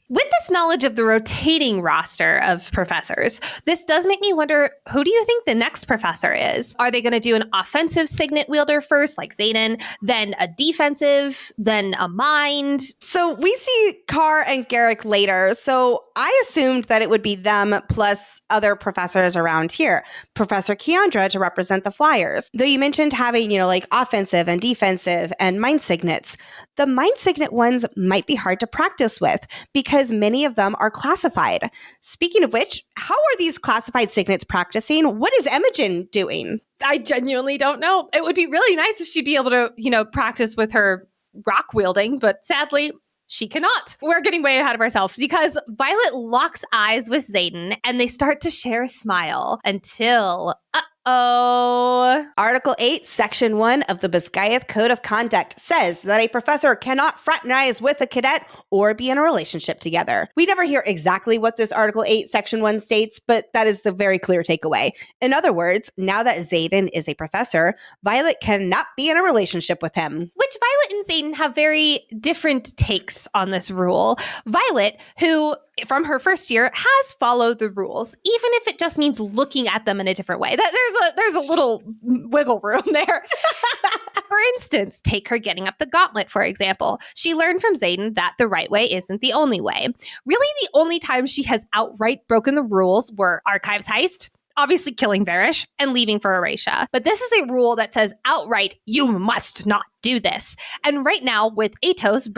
With this knowledge of the rotating roster of professors, this does make me wonder, who do you think the next professor is? Are they going to do an offensive signet wielder first, like Zaden, then a defensive, then a mind? So we see Carr and Garrick later, so I assumed that it would be them plus other professors around here. Professor Keandra to represent the Flyers. Though you mentioned having, like offensive and defensive and mind signets. The mind signet ones might be hard to practice with because many of them are classified. Speaking of which, how are these classified signets practicing? What is Imogen doing? I genuinely don't know. It would be really nice if she'd be able to, practice with her rock wielding, but sadly, she cannot. We're getting way ahead of ourselves because Violet locks eyes with Zaden and they start to share a smile until, Article 8, Section 1 of the Biscayeth Code of Conduct says that a professor cannot fraternize with a cadet or be in a relationship together. We never hear exactly what this Article 8, Section 1 states, but that is the very clear takeaway. In other words, now that Zaden is a professor, Violet cannot be in a relationship with him. Which Violet and Zaden have very different takes on this rule. Violet, who from her first year has followed the rules, even if it just means looking at them in a different way. There's a little wiggle room there. For instance, take her getting up the gauntlet, for example. She learned from Zaden that the right way isn't the only way. Really, the only time she has outright broken the rules were Archives heist, obviously killing Varish, and leaving for Erasure. But this is a rule that says outright, you must not do this. And right now, with Atos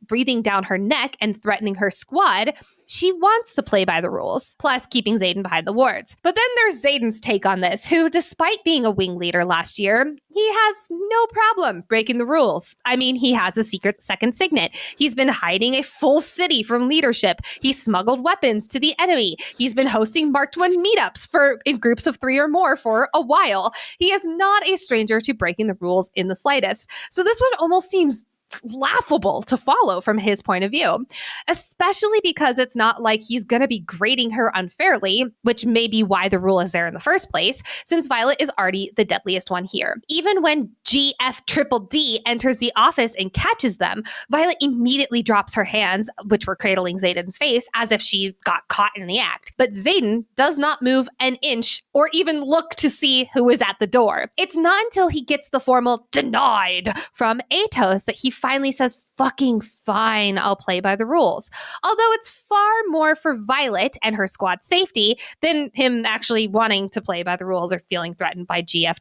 breathing down her neck and threatening her squad, she wants to play by the rules, plus keeping Zaden behind the wards. But then there's Zaden's take on this, who, despite being a wing leader last year, he has no problem breaking the rules. I mean, he has a secret second Signet. He's been hiding a full city from leadership. He smuggled weapons to the enemy. He's been hosting Marked 1 meetups in groups of 3 or more for a while. He is not a stranger to breaking the rules in the slightest. So this one almost seems laughable to follow from his point of view, especially because it's not like he's going to be grading her unfairly, which may be why the rule is there in the first place, since Violet is already the deadliest one here. Even when GF enters the office and catches them, Violet immediately drops her hands, which were cradling Zaden's face, as if she got caught in the act. But Zaden does not move an inch or even look to see who is at the door. It's not until he gets the formal denied from Atos that he finally says, fucking fine, I'll play by the rules. Although it's far more for Violet and her squad's safety than him actually wanting to play by the rules or feeling threatened by GF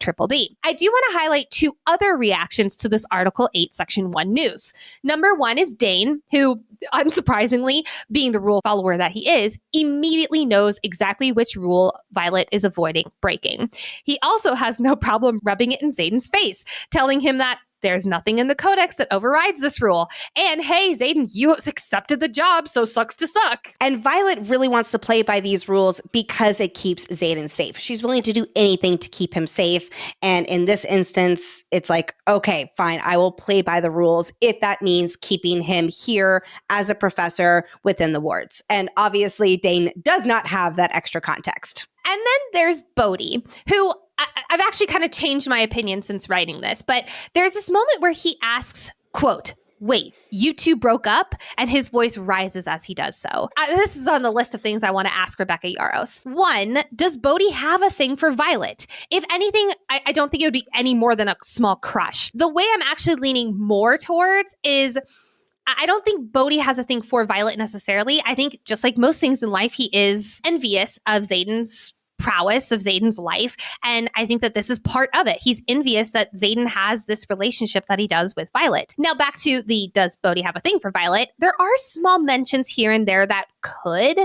I do want to highlight 2 other reactions to this Article 8, Section 1 news. Number 1 is Dane, who, unsurprisingly, being the rule follower that he is, immediately knows exactly which rule Violet is avoiding breaking. He also has no problem rubbing it in Zaden's face, telling him that there's nothing in the codex that overrides this rule. And hey, Zaden, you accepted the job, so sucks to suck. And Violet really wants to play by these rules because it keeps Zaden safe. She's willing to do anything to keep him safe. And in this instance, it's like, okay, fine, I will play by the rules if that means keeping him here as a professor within the wards. And obviously, Dane does not have that extra context. And then there's Bodhi, who I've actually kind of changed my opinion since writing this, but there's this moment where he asks, quote, wait, you two broke up? And his voice rises as he does so. This is on the list of things I want to ask Rebecca Yarros. 1, does Bodhi have a thing for Violet? If anything, I don't think it would be any more than a small crush. The way I'm actually leaning more towards is I don't think Bodhi has a thing for Violet necessarily. I think just like most things in life, he is envious of Zaden's prowess, of Zaden's life. And I think that this is part of it. He's envious that Zaden has this relationship that he does with Violet. Now back to the does Bodhi have a thing for Violet? There are small mentions here and there that could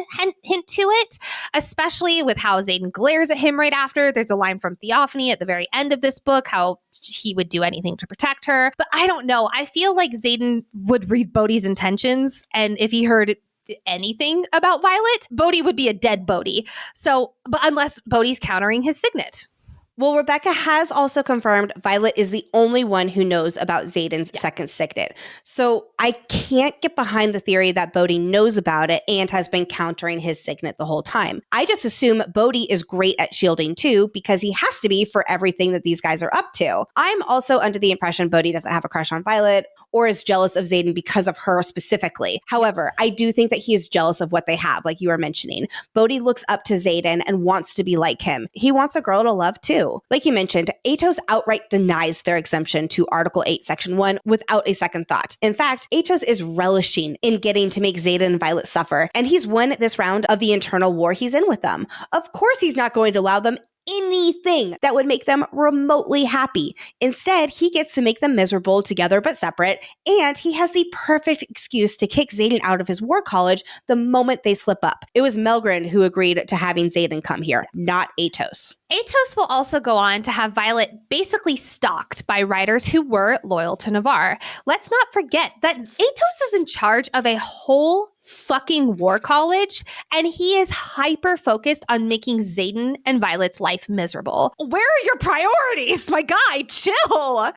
hint to it, especially with how Zaden glares at him right after. There's a line from Theophany at the very end of this book, how he would do anything to protect her. But I don't know. I feel like Zaden would read Bodhi's intentions, and if he heard anything about Violet, Bodhi would be a dead Bodhi. So, but unless Bodhi's countering his Signet. Well, Rebecca has also confirmed Violet is the only one who knows about Zaden's second Signet. So I can't get behind the theory that Bodhi knows about it and has been countering his Signet the whole time. I just assume Bodhi is great at shielding too, because he has to be for everything that these guys are up to. I'm also under the impression Bodhi doesn't have a crush on Violet or is jealous of Zaden because of her specifically. However, I do think that he is jealous of what they have, like you were mentioning. Bodhi looks up to Zaden and wants to be like him. He wants a girl to love too. Like you mentioned, Atos outright denies their exemption to Article 8, Section 1 without a second thought. In fact, Atos is relishing in getting to make Zaden and Violet suffer, and he's won this round of the internal war he's in with them. Of course he's not going to allow them anything that would make them remotely happy. Instead, he gets to make them miserable together but separate, and he has the perfect excuse to kick Zaden out of his war college the moment they slip up. It was Melgren who agreed to having Zaden come here, not Atos. Atos will also go on to have Violet basically stalked by writers who were loyal to Navarre. Let's not forget that Atos is in charge of a whole fucking war college, and he is hyper focused on making Zaden and Violet's life miserable. Where are your priorities? My guy, chill.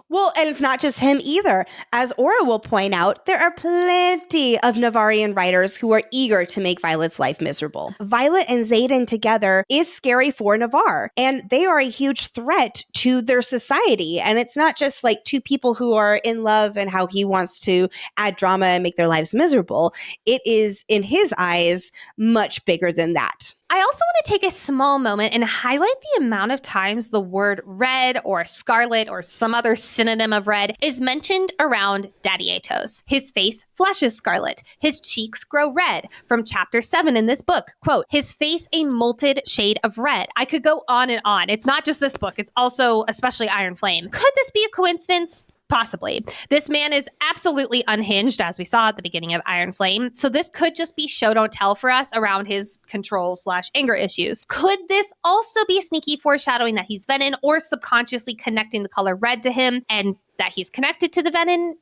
Well, and it's not just him either. As Aura will point out, there are plenty of Navarrian writers who are eager to make Violet's life miserable. Violet and Zaden together is scary for Navarre, and they are a huge threat to their society. And it's not just like two people who are in love and how he wants to add drama and make their lives miserable. It is, in his eyes, much bigger than that. I also want to take a small moment and highlight the amount of times the word red or scarlet or some other synonym of red is mentioned around Daddy Atos. His face flushes scarlet. His cheeks grow red. From chapter 7 in this book, quote, his face a molted shade of red. I could go on and on. It's not just this book. It's also especially Iron Flame. Could this be a coincidence? Possibly. This man is absolutely unhinged, as we saw at the beginning of Iron Flame. So this could just be show don't tell for us around his control/anger issues. Could this also be sneaky foreshadowing that he's Venin, or subconsciously connecting the color red to him and that he's connected to the Venin?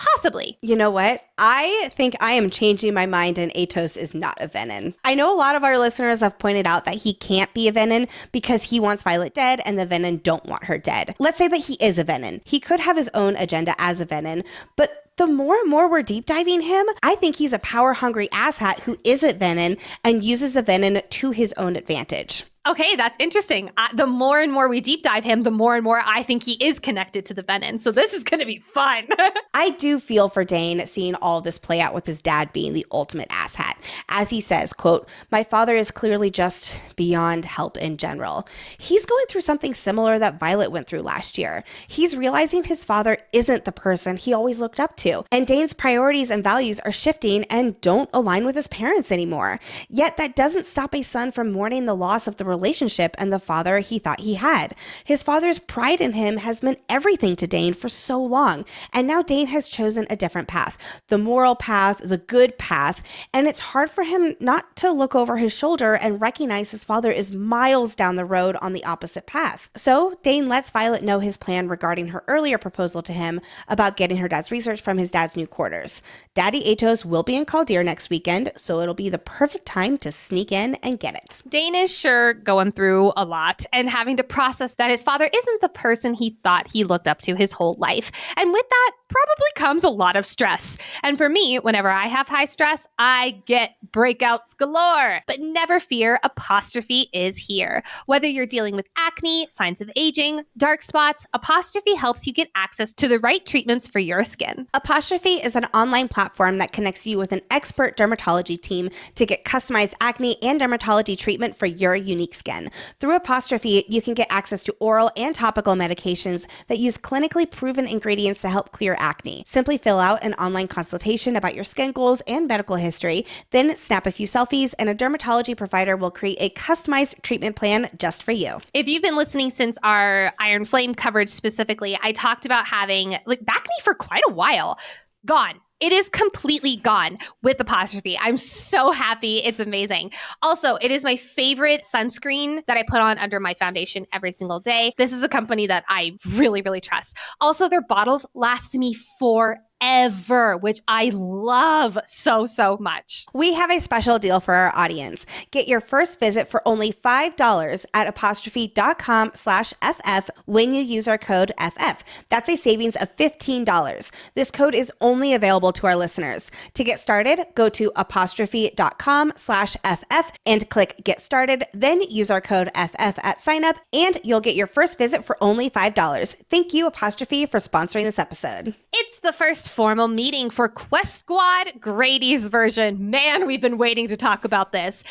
Possibly. You know what? I think I am changing my mind and Atos is not a Venin. I know a lot of our listeners have pointed out that he can't be a Venin because he wants Violet dead and the Venin don't want her dead. Let's say that he is a Venin. He could have his own agenda as a Venin, but the more and more we're deep diving him, I think he's a power-hungry asshat who isn't Venin and uses the Venin to his own advantage. Okay, that's interesting. The more and more we deep dive him, the more and more I think he is connected to the Venin. So this is going to be fun. I do feel for Dane seeing all this play out with his dad being the ultimate asshat. As he says, quote, my father is clearly just beyond help in general. He's going through something similar that Violet went through last year. He's realizing his father isn't the person he always looked up to. And Dane's priorities and values are shifting and don't align with his parents anymore. Yet that doesn't stop a son from mourning the loss of the relationship and the father he thought he had. His father's pride in him has meant everything to Dane for so long, and now Dane has chosen a different path, the moral path, the good path, and it's hard for him not to look over his shoulder and recognize his father is miles down the road on the opposite path. So Dane lets Violet know his plan regarding her earlier proposal to him about getting her dad's research from his dad's new quarters. Daddy Atos will be in Caldir next weekend, so it'll be the perfect time to sneak in and get it. Dane is sure going through a lot and having to process that his father isn't the person he thought he looked up to his whole life. And with that probably comes a lot of stress. And for me, whenever I have high stress, I get breakouts galore. But never fear, Apostrophe is here. Whether you're dealing with acne, signs of aging, dark spots, Apostrophe helps you get access to the right treatments for your skin. Apostrophe is an online platform that connects you with an expert dermatology team to get customized acne and dermatology treatment for your unique skin. Through Apostrophe, you can get access to oral and topical medications that use clinically proven ingredients to help clear acne. Simply fill out an online consultation about your skin goals and medical history, then snap a few selfies, and a dermatology provider will create a customized treatment plan just for you. If you've been listening since our Iron Flame coverage specifically, I talked about having acne for quite a while. Gone. It is completely gone with Apostrophe. I'm so happy. It's amazing. Also, it is my favorite sunscreen that I put on under my foundation every single day. This is a company that I really, really trust. Also, their bottles last me forever, which I love so, so much. We have a special deal for our audience. Get your first visit for only $5 at apostrophe.com/FF when you use our code FF. That's a savings of $15. This code is only available to our listeners. To get started, go to apostrophe.com/FF and click Get Started. Then use our code FF at sign up and you'll get your first visit for only $5. Thank you, Apostrophe, for sponsoring this episode. It's the first formal meeting for Quest Squad Grady's version. Man, we've been waiting to talk about this.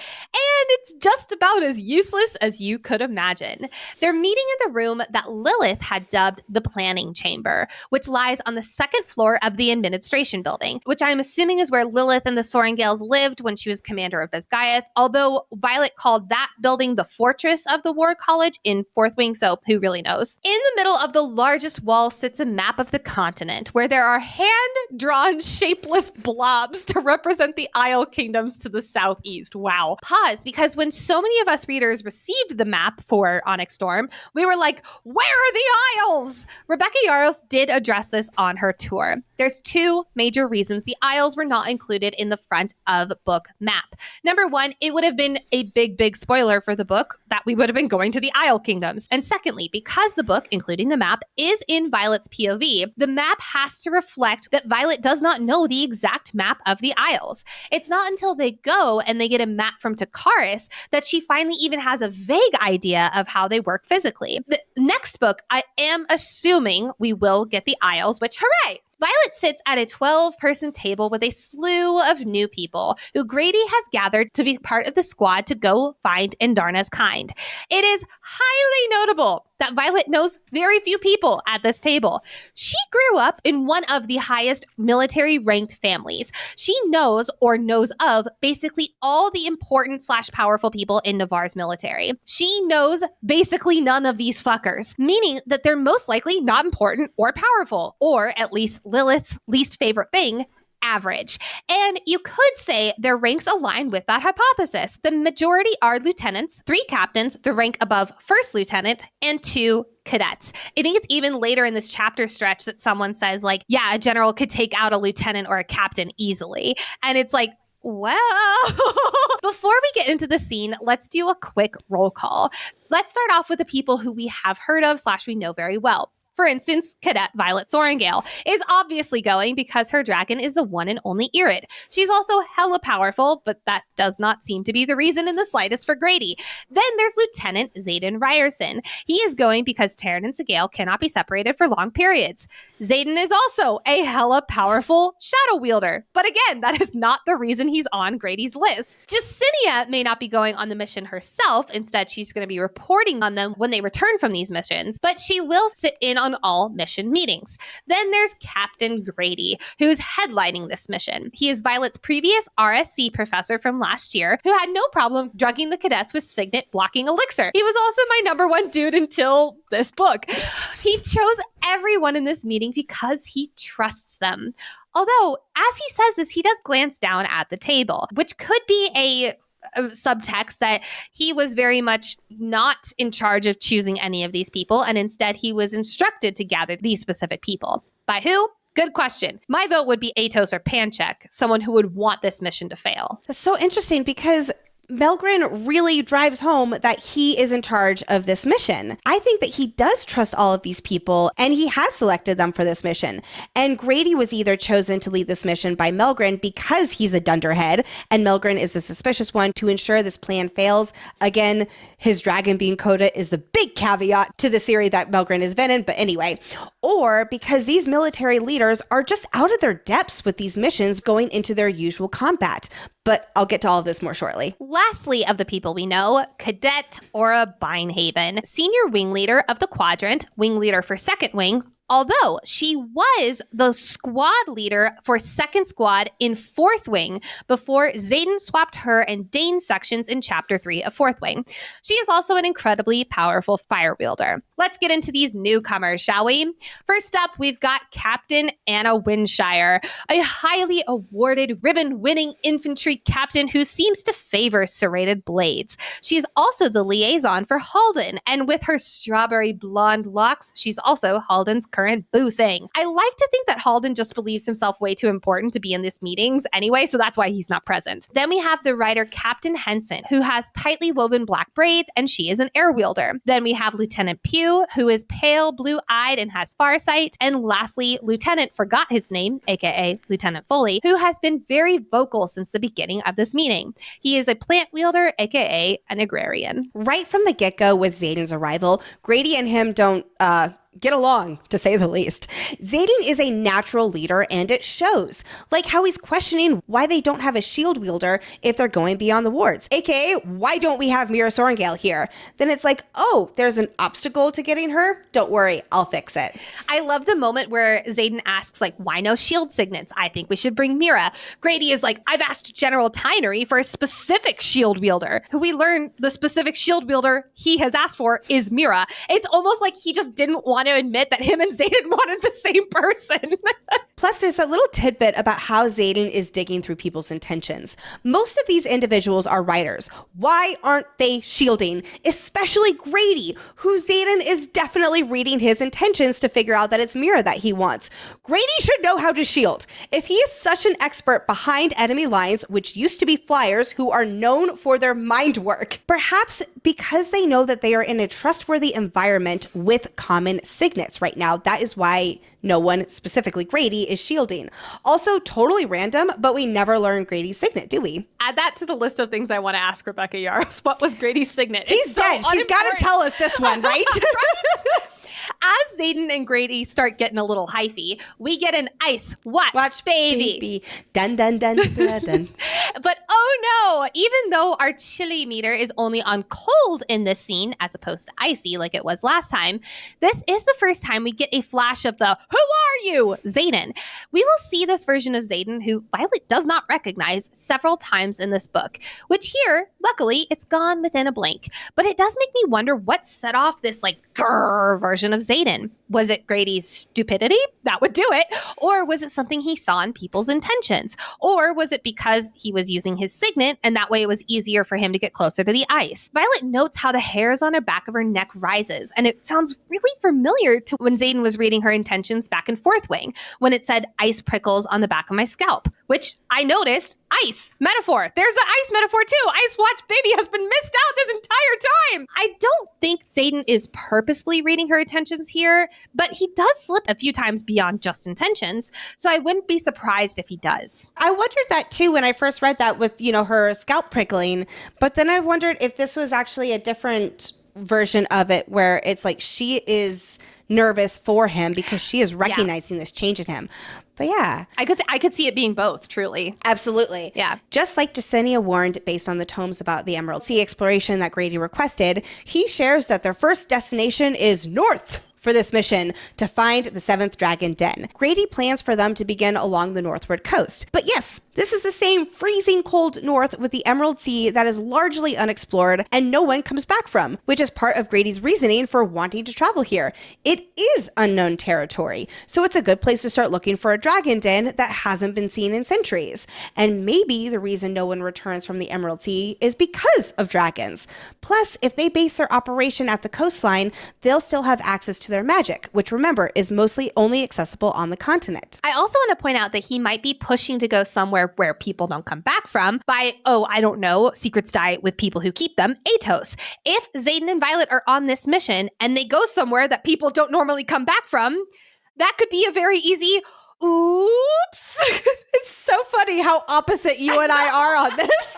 it's just about as useless as you could imagine. They're meeting in the room that Lilith had dubbed the planning chamber, which lies on the second floor of the administration building, which I'm assuming is where Lilith and the Sorrengails lived when she was commander of Basgiath, although Violet called that building the fortress of the War College in Fourth Wing, so who really knows? In the middle of the largest wall sits a map of the continent, where there are hand-drawn shapeless blobs to represent the Isle Kingdoms to the southeast. Wow. Pause, because when so many of us readers received the map for Onyx Storm, we were like, where are the Isles? Rebecca Yarros did address this on her tour. There's two major reasons the Isles were not included in the front of book map. Number one, it would have been a big spoiler for the book that we would have been going to the Isle Kingdoms. And secondly, because the book, including the map, is in Violet's POV, the map has to reflect that Violet does not know the exact map of the Isles. It's not until they go and they get a map from Takaris that she finally even has a vague idea of how they work physically. The next book, I am assuming we will get the Isles, which hooray! Violet sits at a 12-person table with a slew of new people who Grady has gathered to be part of the squad to go find Indarna's kind. It is highly notable that Violet knows very few people at this table. She grew up in one of the highest military-ranked families. She knows or knows of basically all the important / powerful people in Navarre's military. She knows basically none of these fuckers, meaning that they're most likely not important or powerful, or at least Lilith's least favorite thing, average. And you could say their ranks align with that hypothesis. The majority are lieutenants, 3 captains, the rank above first lieutenant, and 2 cadets. I think it's even later in this chapter stretch that someone says, like, yeah, a general could take out a lieutenant or a captain easily. And it's like, well, before we get into the scene, let's do a quick roll call. Let's start off with the people who we have heard of / we know very well. For instance, Cadet Violet Sorrengail is obviously going because her dragon is the one and only Irid. She's also hella powerful, but that does not seem to be the reason in the slightest for Grady. Then there's Lieutenant Zaden Ryerson. He is going because Taryn and Singale cannot be separated for long periods. Zaden is also a hella powerful shadow wielder. But again, that is not the reason he's on Grady's list. Justinia may not be going on the mission herself. Instead, she's going to be reporting on them when they return from these missions. But she will sit in on all mission meetings. Then there's Captain Grady, who's headlining this mission. He is Violet's previous RSC professor from last year, who had no problem drugging the cadets with Signet blocking elixir. He was also my number one dude until this book. He chose everyone in this meeting because he trusts them. Although, as he says this, he does glance down at the table, which could be a subtext that he was very much not in charge of choosing any of these people, and instead he was instructed to gather these specific people. By who? Good question. My vote would be Atos or Panchek, someone who would want this mission to fail. That's so interesting because Melgren really drives home that he is in charge of this mission. I think that he does trust all of these people and he has selected them for this mission. And Grady was either chosen to lead this mission by Melgren because he's a dunderhead and Melgren is the suspicious one to ensure this plan fails. Again, his dragon being Coda is the big caveat to the theory that Melgren is Venin, but anyway. Or because these military leaders are just out of their depths with these missions going into their usual combat. But I'll get to all of this more shortly. Lastly, of the people we know, Cadet Aura Bindhaven, senior wing leader of the Quadrant, wing leader for Second Wing, although she was the squad leader for Second Squad in Fourth Wing before Zaden swapped her and Dane's sections in Chapter 3 of Fourth Wing. She is also an incredibly powerful fire wielder. Let's get into these newcomers, shall we? First up, we've got Captain Anna Windshire, a highly awarded ribbon-winning infantry captain who seems to favor serrated blades. She's also the liaison for Halden, and with her strawberry blonde locks, she's also Halden's current boo thing. I like to think that Halden just believes himself way too important to be in these meetings anyway, so that's why he's not present. Then we have the writer Captain Henson, who has tightly woven black braids, and she is an air wielder. Then we have Lieutenant Pugh, who is pale, blue-eyed, and has farsight. And lastly, Lieutenant forgot his name, aka Lieutenant Foley, who has been very vocal since the beginning of this meeting. He is a plant wielder, aka an agrarian. Right from the get-go with Zaden's arrival, Grady and him don't get along, to say the least. Zaden is a natural leader, and it shows. Like how he's questioning why they don't have a shield wielder if they're going beyond the wards. AKA, why don't we have Mira Sorrengail here? Then it's like, oh, there's an obstacle to getting her? Don't worry, I'll fix it. I love the moment where Zaden asks, like, why no shield signets? I think we should bring Mira. Grady is like, I've asked General Tynery for a specific shield wielder, who we learn the specific shield wielder he has asked for is Mira. It's almost like he just didn't want to admit that him and Zaden wanted the same person. Plus, there's a little tidbit about how Zaden is digging through people's intentions. Most of these individuals are writers. Why aren't they shielding? Especially Grady, who Zaden is definitely reading his intentions to figure out that it's Mira that he wants. Grady should know how to shield. If he is such an expert behind enemy lines, which used to be flyers who are known for their mind work, perhaps because they know that they are in a trustworthy environment with common signets right now, that is why no one, specifically Grady, is shielding. Also, totally random, but we never learn Grady's signet, do we? Add that to the list of things I want to ask Rebecca Yarros. What was Grady's signet? He's dead. She's got to tell us this one, right? Right? As Zaden and Grady start getting a little hyphy, we get an ice watch baby. Dun, dun, dun, dun, dun. But oh no, even though our chili meter is only on cold in this scene, as opposed to icy like it was last time, this is the first time we get a flash of the "Who are you?" Zaden. We will see this version of Zaden, who Violet does not recognize, several times in this book, which here, luckily, it's gone within a blink. But it does make me wonder what set off this like grrr version of Zaden. Was it Grady's stupidity? That would do it. Or was it something he saw in people's intentions? Or was it because he was using his signet and that way it was easier for him to get closer to the ice? Violet notes how the hairs on the back of her neck rises, and it sounds really familiar to when Zaden was reading her intentions back in Fourth Wing, when it said ice prickles on the back of my scalp, which I noticed, ice metaphor. There's the ice metaphor too. Ice watch baby has been missed out this entire time. I don't think Zaden is purposefully reading her intentions here, but he does slip a few times beyond just intentions, so I wouldn't be surprised if he does. I wondered that too when I first read that with, her scalp prickling, but then I wondered if this was actually a different version of it where it's like she is nervous for him because she is recognizing this change in him. But yeah. I could see it being both, truly. Absolutely. Yeah. Just like Jasenia warned based on the tomes about the Emerald Sea exploration that Grady requested, he shares that their first destination is north for this mission to find the 7th Dragon Den. Grady plans for them to begin along the northward coast. But yes, this is the same freezing cold north with the Emerald Sea that is largely unexplored and no one comes back from, which is part of Grady's reasoning for wanting to travel here. It is unknown territory, so it's a good place to start looking for a dragon den that hasn't been seen in centuries. And maybe the reason no one returns from the Emerald Sea is because of dragons. Plus, if they base their operation at the coastline, they'll still have access to their magic, which remember is mostly only accessible on the continent. I also want to point out that he might be pushing to go somewhere where people don't come back from by, I don't know, secrets die with people who keep them, Atos. If Zaden and Violet are on this mission and they go somewhere that people don't normally come back from, that could be a very easy oops. It's so funny how opposite you and I are on this.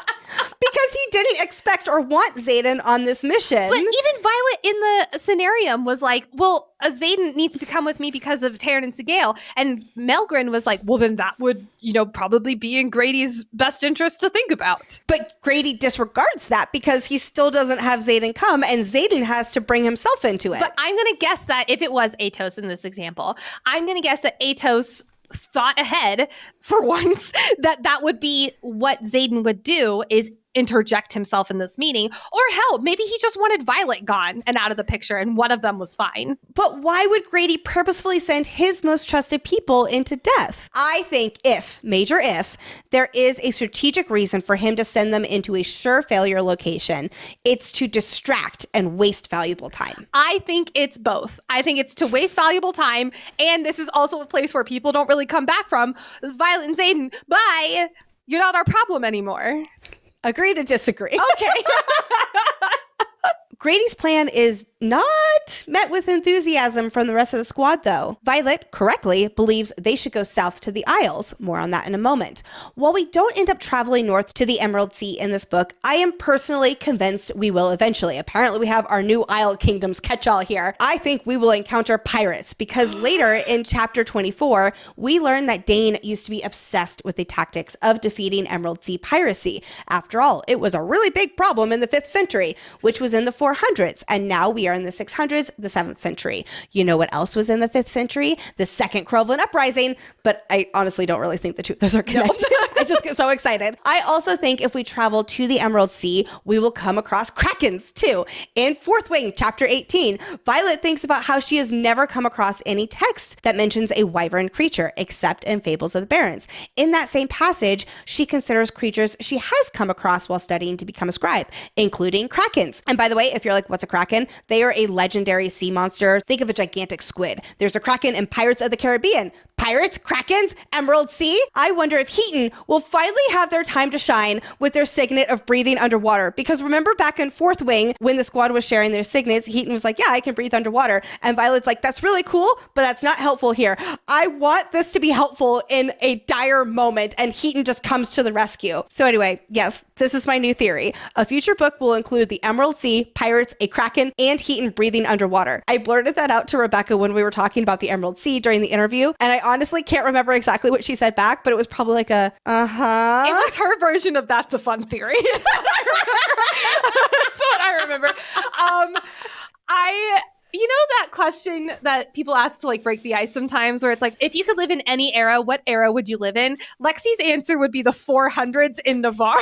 Because he didn't expect or want Zaden on this mission. But even Violet in the scenarium was like, well, Zaden needs to come with me because of Taryn and Singale. And Melgren was like, well, then that would, probably be in Grady's best interest to think about. But Grady disregards that because he still doesn't have Zaden come and Zaden has to bring himself into it. But I'm going to guess that if it was Atos in this example, I'm going to guess that Atos thought ahead for once that would be what Zaden would do, is interject himself in this meeting. Or hell, maybe he just wanted Violet gone and out of the picture and one of them was fine. But why would Grady purposefully send his most trusted people into death? I think major if, there is a strategic reason for him to send them into a sure failure location. It's to distract and waste valuable time. I think it's both. I think it's to waste valuable time, and this is also a place where people don't really come back from. Violet and Zaden, bye! You're not our problem anymore. Agree to disagree. Okay. Grady's plan is not met with enthusiasm from the rest of the squad, though. Violet, correctly, believes they should go south to the Isles. More on that in a moment. While we don't end up traveling north to the Emerald Sea in this book, I am personally convinced we will eventually. Apparently, we have our new Isle Kingdoms catch-all here. I think we will encounter pirates, because later in chapter 24, we learn that Dane used to be obsessed with the tactics of defeating Emerald Sea piracy. After all, it was a really big problem in the 5th century, which was in the 400s, and now we are in the 600s, the 7th century. You know what else was in the 5th century? The Second Crowland Uprising, but I honestly don't really think the two of those are connected. No. I just get so excited. I also think if we travel to the Emerald Sea, we will come across Krakens too. In Fourth Wing, chapter 18, Violet thinks about how she has never come across any text that mentions a wyvern creature, except in Fables of the Barons. In that same passage, she considers creatures she has come across while studying to become a scribe, including Krakens. And by the way, if you're like, what's a Kraken? They are a legendary sea monster. Think of a gigantic squid. There's a Kraken in Pirates of the Caribbean. Pirates, Krakens, Emerald Sea. I wonder if Heaton will finally have their time to shine with their signet of breathing underwater. Because remember back in Fourth Wing, when the squad was sharing their signets, Heaton was like, yeah, I can breathe underwater. And Violet's like, that's really cool, but that's not helpful here. I want this to be helpful in a dire moment. And Heaton just comes to the rescue. So anyway, yes, this is my new theory. A future book will include the Emerald Sea, pirates, a Kraken, and Heaton breathing underwater. I blurted that out to Rebecca when we were talking about the Emerald Sea during the interview. And I honestly can't remember exactly what she said back, but it was probably like a, uh-huh. It was her version of that's a fun theory. That's what I remember. You know that question that people ask to like break the ice sometimes where it's like, if you could live in any era, what era would you live in? Lexi's answer would be the 400s in Navarre.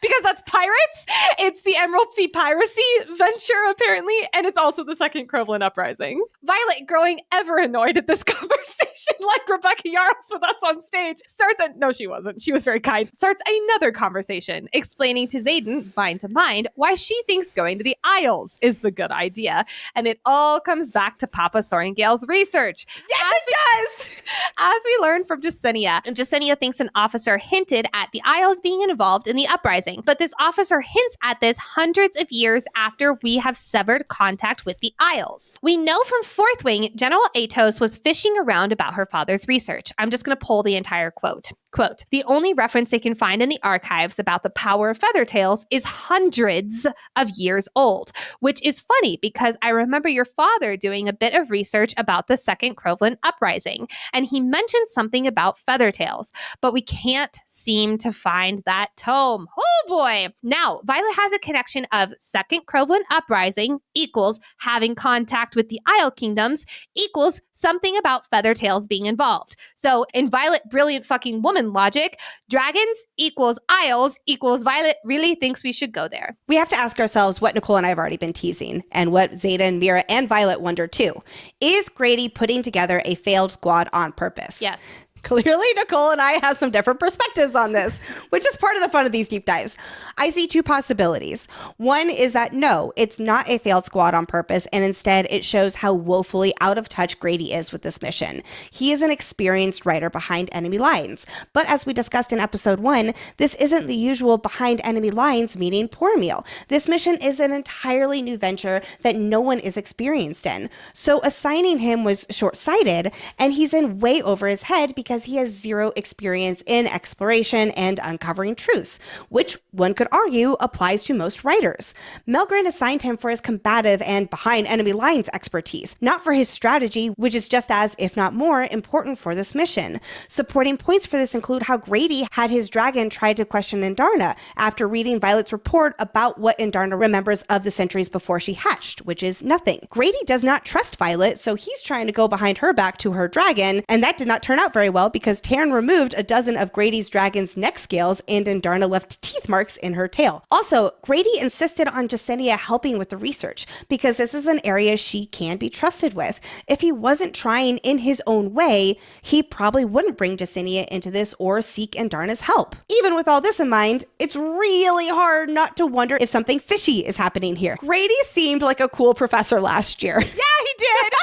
Because that's pirates. It's the Emerald Sea piracy venture, apparently. And it's also the Second Crowland Uprising. Violet, growing ever annoyed at this conversation, like Rebecca Yarros with us on stage, no, she wasn't. She was very kind. Starts another conversation, explaining to Zaden, mind to mind, why she thinks going to the Isles is the good idea. And it all comes back to Papa Sorrengail's research. Yes, it does! As we learn from Jasenia thinks an officer hinted at the Isles being involved in the uprising. But this officer hints at this hundreds of years after we have severed contact with the Isles. We know from Fourth Wing, General Atos was fishing around about her father's research. I'm just going to pull the entire quote. Quote, the only reference they can find in the archives about the power of feathertails is hundreds of years old, which is funny because I remember your father doing a bit of research about the Second Crowland Uprising, and he mentioned something about feathertails, but we can't seem to find that tome. Oh boy. Now, Violet has a connection of Second Crowland Uprising equals having contact with the Isle Kingdoms equals something about feathertails being involved. So in Violet brilliant fucking woman logic, dragons equals Isles equals Violet really thinks we should go there. We have to ask ourselves what Nicole and I have already been teasing, and what Zaden, Mira, and Violet wonder too. Is Grady putting together a failed squad on purpose? Yes. Clearly, Nicole and I have some different perspectives on this, which is part of the fun of these deep dives. I see two possibilities. One is that no, it's not a failed squad on purpose, and instead it shows how woefully out of touch Grady is with this mission. He is an experienced writer behind enemy lines, but as we discussed in episode 1, this isn't the usual behind enemy lines meaning poor meal. This mission is an entirely new venture that no one is experienced in. So assigning him was short-sighted, and he's in way over his head because he has zero experience in exploration and uncovering truths, which one could argue applies to most writers. Melgren assigned him for his combative and behind enemy lines expertise, not for his strategy, which is just as, if not more, important for this mission. Supporting points for this include how Grady had his dragon try to question Indarna after reading Violet's report about what Indarna remembers of the centuries before she hatched, which is nothing. Grady does not trust Violet, so he's trying to go behind her back to her dragon, and that did not turn out very well because Taryn removed a dozen of Grady's dragon's neck scales and Indarna left teeth marks in her tail. Also, Grady insisted on Jasenia helping with the research because this is an area she can be trusted with. If he wasn't trying in his own way, he probably wouldn't bring Jasenia into this or seek Indarna's help. Even with all this in mind, it's really hard not to wonder if something fishy is happening here. Grady seemed like a cool professor last year. Yeah, he did.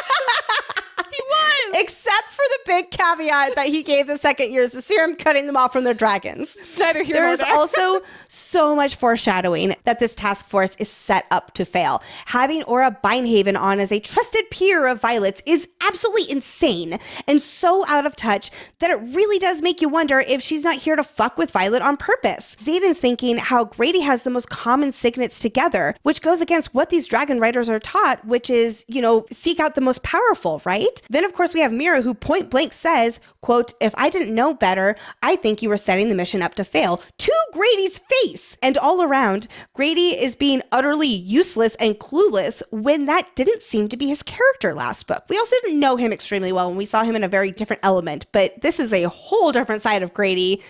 He was. Except for the big caveat that he gave the second years the serum, cutting them off from their dragons. Neither here There nor is there. also so much foreshadowing that this task force is set up to fail. Having Aura Bindhaven on as a trusted peer of Violet's is absolutely insane and so out of touch that it really does make you wonder if she's not here to fuck with Violet on purpose. Zaden's thinking how Grady has the most common signets together, which goes against what these dragon riders are taught, which is, seek out the most powerful, right? Then, of course, we have Mira, who point blank says, quote, "If I didn't know better, I think you were setting the mission up to fail," to Grady's face. And all around, Grady is being utterly useless and clueless when that didn't seem to be his character last book. We also didn't know him extremely well when we saw him in a very different element, but this is a whole different side of Grady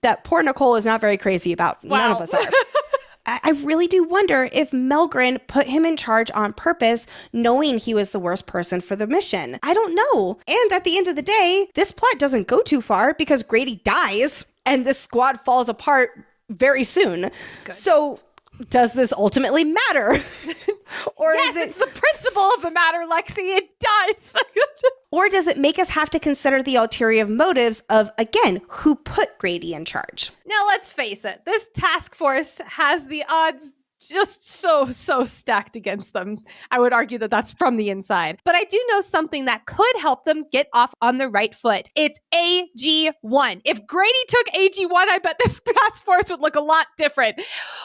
that poor Nicole is not very crazy about. Wow. None of us are. I really do wonder if Melgren put him in charge on purpose, knowing he was the worst person for the mission. I don't know. And at the end of the day, this plot doesn't go too far because Grady dies and this squad falls apart very soon. Good. So does this ultimately matter? Or yes, it's the principle of the matter, Lexi. It does. Or does it make us have to consider the ulterior motives of, again, who put Grady in charge? Now, let's face it. This task force has the odds just so stacked against them. I would argue that that's from the inside. But I do know something that could help them get off on the right foot. It's AG1. If Grady took AG1, I bet this task force would look a lot different.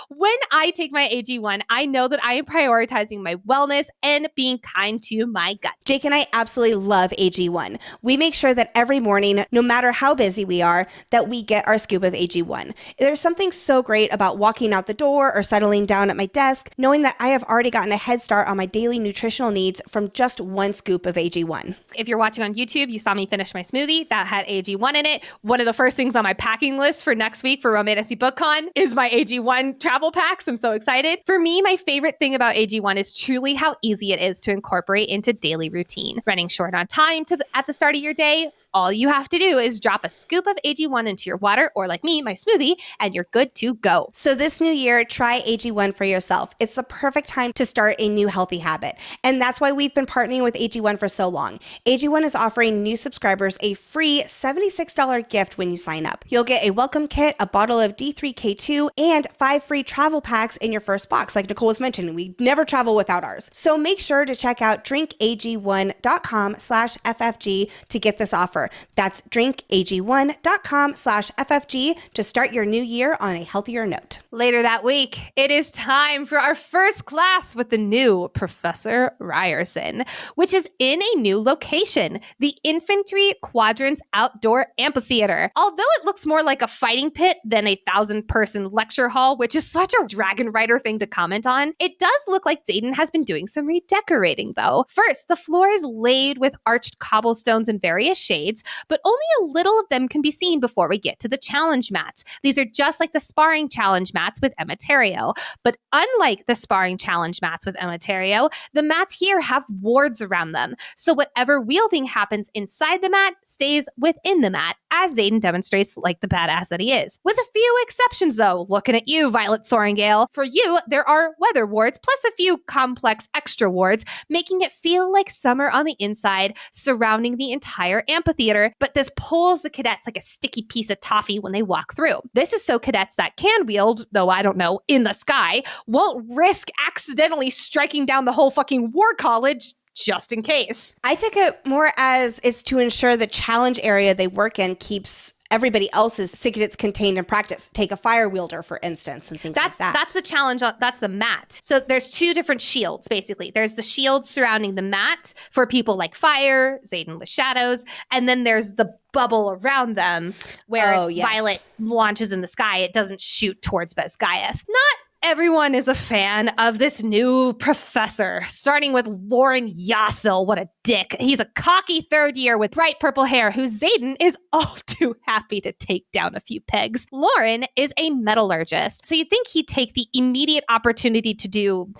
When I take my AG1, I know that I am prioritizing my wellness and being kind to my gut. Jake and I absolutely love AG1. We make sure that every morning, no matter how busy we are, that we get our scoop of AG1. There's something so great about walking out the door or settling down at my desk, knowing that I have already gotten a head start on my daily nutritional needs from just one scoop of AG1. If you're watching on YouTube, you saw me finish my smoothie that had AG1 in it. One of the first things on my packing list for next week for Romantasy BookCon is my AG1 travel packs. I'm so excited. For me, my favorite thing about AG1 is truly how easy it is to incorporate into daily routine. Running short on time at the start of your day, all you have to do is drop a scoop of AG1 into your water, or like me, my smoothie, and you're good to go. So this new year, try AG1 for yourself. It's the perfect time to start a new healthy habit. And that's why we've been partnering with AG1 for so long. AG1 is offering new subscribers a free $76 gift when you sign up. You'll get a welcome kit, a bottle of D3K2, and 5 free travel packs in your first box. Like Nicole was mentioning, we never travel without ours. So make sure to check out drinkag1.com/FFG to get this offer. That's drinkag1.com/FFG to start your new year on a healthier note. Later that week, it is time for our first class with the new Professor Ryerson, which is in a new location, the Infantry Quadrants Outdoor Amphitheater. Although it looks more like a fighting pit than a 1,000-person lecture hall, which is such a dragon rider thing to comment on, it does look like Zaden has been doing some redecorating, though. First, the floor is laid with arched cobblestones in various shades, but only a little of them can be seen before we get to the challenge mats. These are just like the sparring challenge mats with Emetario. But unlike the sparring challenge mats with Emetario, the mats here have wards around them. So whatever wielding happens inside the mat stays within the mat, as Zaden demonstrates like the badass that he is. With a few exceptions, though. Looking at you, Violet Soaringale. For you, there are weather wards, plus a few complex extra wards, making it feel like summer on the inside, surrounding the entire amphitheater, but this pulls the cadets like a sticky piece of toffee when they walk through. This is so cadets that can wield, though I don't know, in the sky, won't risk accidentally striking down the whole fucking war college just in case. I take it more as it's to ensure the challenge area they work in keeps everybody else's signets contained in practice. Take a fire wielder, for instance, and things like that. That's the challenge. That's the mat. So there's two different shields, basically. There's the shield surrounding the mat for people like Fire, Zaden with Shadows, and then there's the bubble around them where Violet launches in the sky, it doesn't shoot towards Bezgaeth. Not everyone is a fan of this new professor, starting with Lauren Yassel. What a dick. He's a cocky third year with bright purple hair who Zaden is all too happy to take down a few pegs. Lauren is a metallurgist, so you'd think he'd take the immediate opportunity to do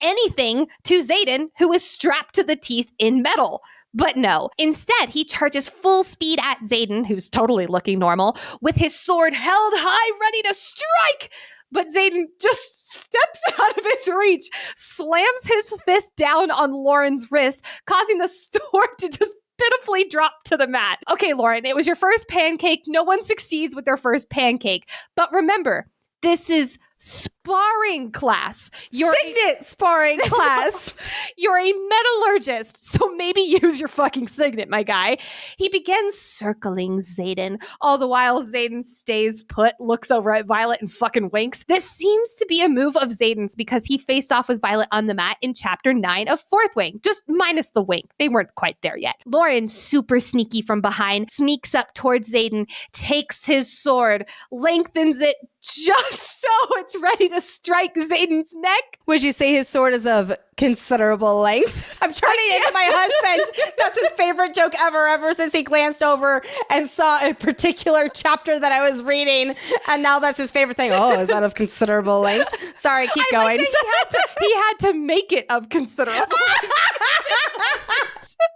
anything to Zaden, who is strapped to the teeth in metal. But no, instead, he charges full speed at Zaden, who's totally looking normal, with his sword held high, ready to strike. But Zaden just steps out of his his reach, slams his fist down on Lauren's wrist, causing the storm to just pitifully drop to the mat. Okay, Lauren, it was your first pancake. No one succeeds with their first pancake. But remember, this is sparring class. Signet sparring class. You're a metallurgist, so maybe use your fucking Signet, my guy. He begins circling Zaden. All the while, Zaden stays put, looks over at Violet, and fucking winks. This seems to be a move of Zaden's because he faced off with Violet on the mat in Chapter 9 of Fourth Wing, just minus the wink. They weren't quite there yet. Lauren, super sneaky from behind, sneaks up towards Zaden, takes his sword, lengthens it just so it's ready to strike Zaden's neck. Would you say his sword is of considerable length? I'm turning into my husband. That's his favorite joke ever since he glanced over and saw a particular chapter that I was reading. And now that's his favorite thing. Oh, is that of considerable length? Sorry, keep going. Like he had to make it of considerable length.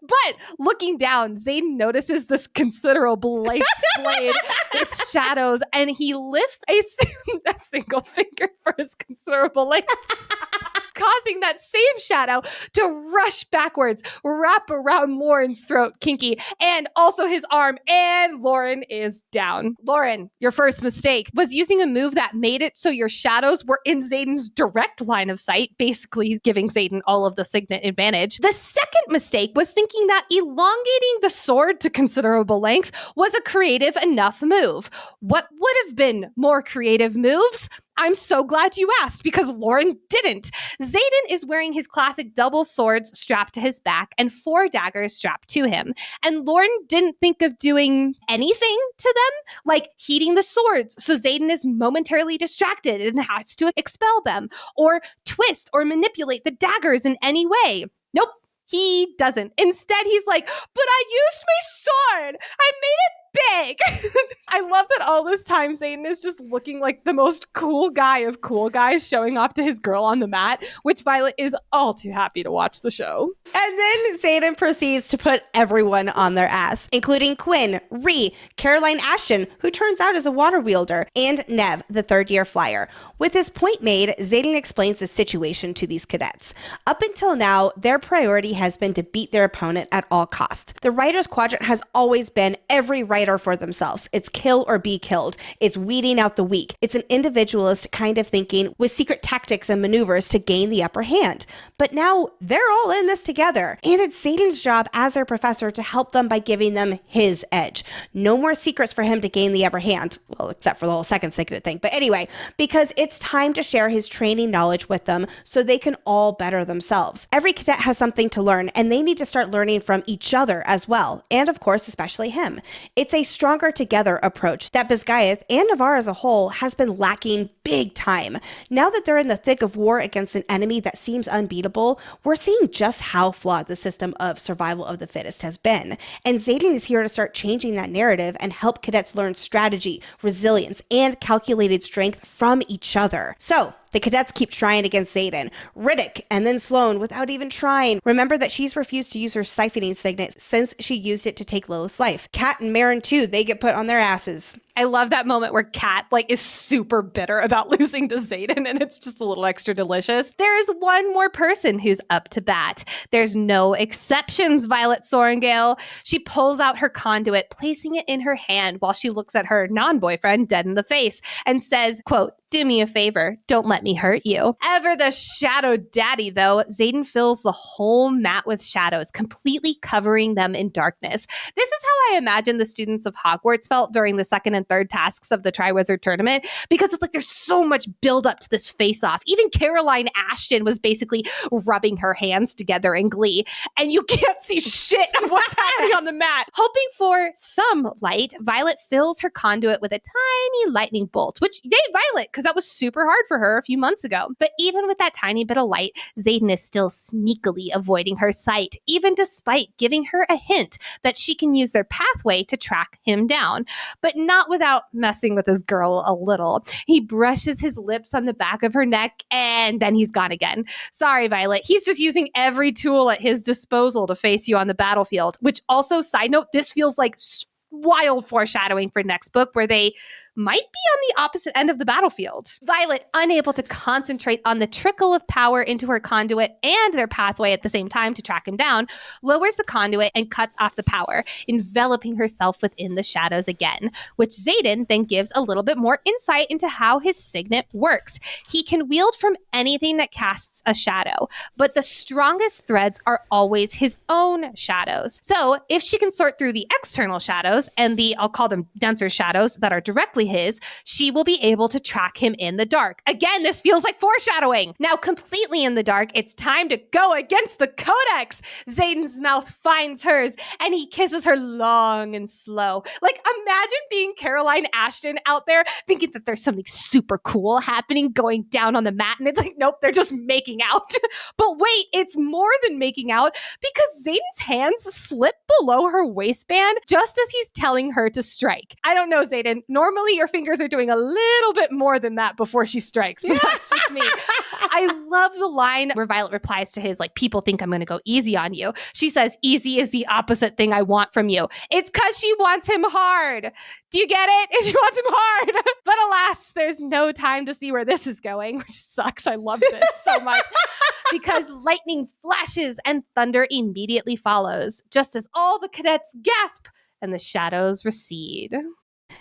But looking down, Zaden notices this considerable length blade, its shadows, and he lifts a single finger for his considerable length, causing that same shadow to rush backwards, wrap around Lauren's throat, kinky, and also his arm, and Lauren is down. Lauren, your first mistake was using a move that made it so your shadows were in Zaden's direct line of sight, basically giving Zaden all of the Signet advantage. The second mistake was thinking that elongating the sword to considerable length was a creative enough move. What would have been more creative moves? I'm so glad you asked, because Lauren didn't. Zaden is wearing his classic double swords strapped to his back and 4 daggers strapped to him. And Lauren didn't think of doing anything to them, like heating the swords, so Zaden is momentarily distracted and has to expel them, or twist or manipulate the daggers in any way. Nope, he doesn't. Instead, he's like, but I used my sword! I made it big. I love that all this time Zaden is just looking like the most cool guy of cool guys, showing off to his girl on the mat, which Violet is all too happy to watch the show. And then Zaden proceeds to put everyone on their ass, including Quinn, Rhee, Caroline Ashton, who turns out is a water wielder, and Nev, the third-year flyer. With his point made, Zaden explains the situation to these cadets. Up until now, their priority has been to beat their opponent at all costs. The writer's quadrant has always been every writer for themselves. It's kill or be killed. It's weeding out the weak. It's an individualist kind of thinking with secret tactics and maneuvers to gain the upper hand. But now they're all in this together. And it's Zaden's job as their professor to help them by giving them his edge. No more secrets for him to gain the upper hand. Well, except for the whole second Signet thing. But anyway, because it's time to share his training knowledge with them so they can all better themselves. Every cadet has something to learn, and they need to start learning from each other as well. And of course, especially him. It's a stronger together approach that Bisgayeth and Navarre as a whole has been lacking big time. Now that they're in the thick of war against an enemy that seems unbeatable, we're seeing just how flawed the system of survival of the fittest has been. And Zaden is here to start changing that narrative and help cadets learn strategy, resilience, and calculated strength from each other. So, the cadets keep trying against Zaden, Riddick, and then Sloan without even trying. Remember that she's refused to use her siphoning signet since she used it to take Lilith's life. Kat and Marin too, they get put on their asses. I love that moment where Kat is super bitter about losing to Zaden, and it's just a little extra delicious. There is one more person who's up to bat. There's no exceptions, Violet Sorrengail. She pulls out her conduit, placing it in her hand while she looks at her non-boyfriend dead in the face and says, quote, "Do me a favor, don't let me hurt you." Ever the shadow daddy, though, Zaden fills the whole mat with shadows, completely covering them in darkness. This is how I imagine the students of Hogwarts felt during the second and third tasks of the Triwizard Tournament, because it's like there's so much build up to this face-off. Even Caroline Ashton was basically rubbing her hands together in glee, and you can't see shit of what's happening on the mat. Hoping for some light, Violet fills her conduit with a tiny lightning bolt, which yay, Violet, because that was super hard for her a few months ago. But even with that tiny bit of light, Zaden is still sneakily avoiding her sight, even despite giving her a hint that she can use their pathway to track him down, but not without messing with his girl a little. He brushes his lips on the back of her neck, and then he's gone again. Sorry, Violet. He's just using every tool at his disposal to face you on the battlefield, which also, side note, this feels like wild foreshadowing for next book, where they might be on the opposite end of the battlefield. Violet, unable to concentrate on the trickle of power into her conduit and their pathway at the same time to track him down, lowers the conduit and cuts off the power, enveloping herself within the shadows again, which Zaden then gives a little bit more insight into how his signet works. He can wield from anything that casts a shadow, but the strongest threads are always his own shadows. So if she can sort through the external shadows and the, I'll call them denser shadows that are directly his, she will be able to track him in the dark. Again, this feels like foreshadowing. Now, completely in the dark, it's time to go against the Codex. Zaden's mouth finds hers and he kisses her long and slow. Like, imagine being Caroline Ashton out there thinking that there's something super cool happening going down on the mat, and it's like, nope, they're just making out. But wait, it's more than making out, because Zaden's hands slip below her waistband just as he's telling her to strike. I don't know, Zaden. Normally your fingers are doing a little bit more than that before she strikes, but that's just me. I love the line where Violet replies to his, like, people think I'm going to go easy on you. She says, easy is the opposite thing I want from you. It's because she wants him hard. Do you get it? She wants him hard. But alas, there's no time to see where this is going, which sucks. I love this so much. Because lightning flashes and thunder immediately follows, just as all the cadets gasp and the shadows recede.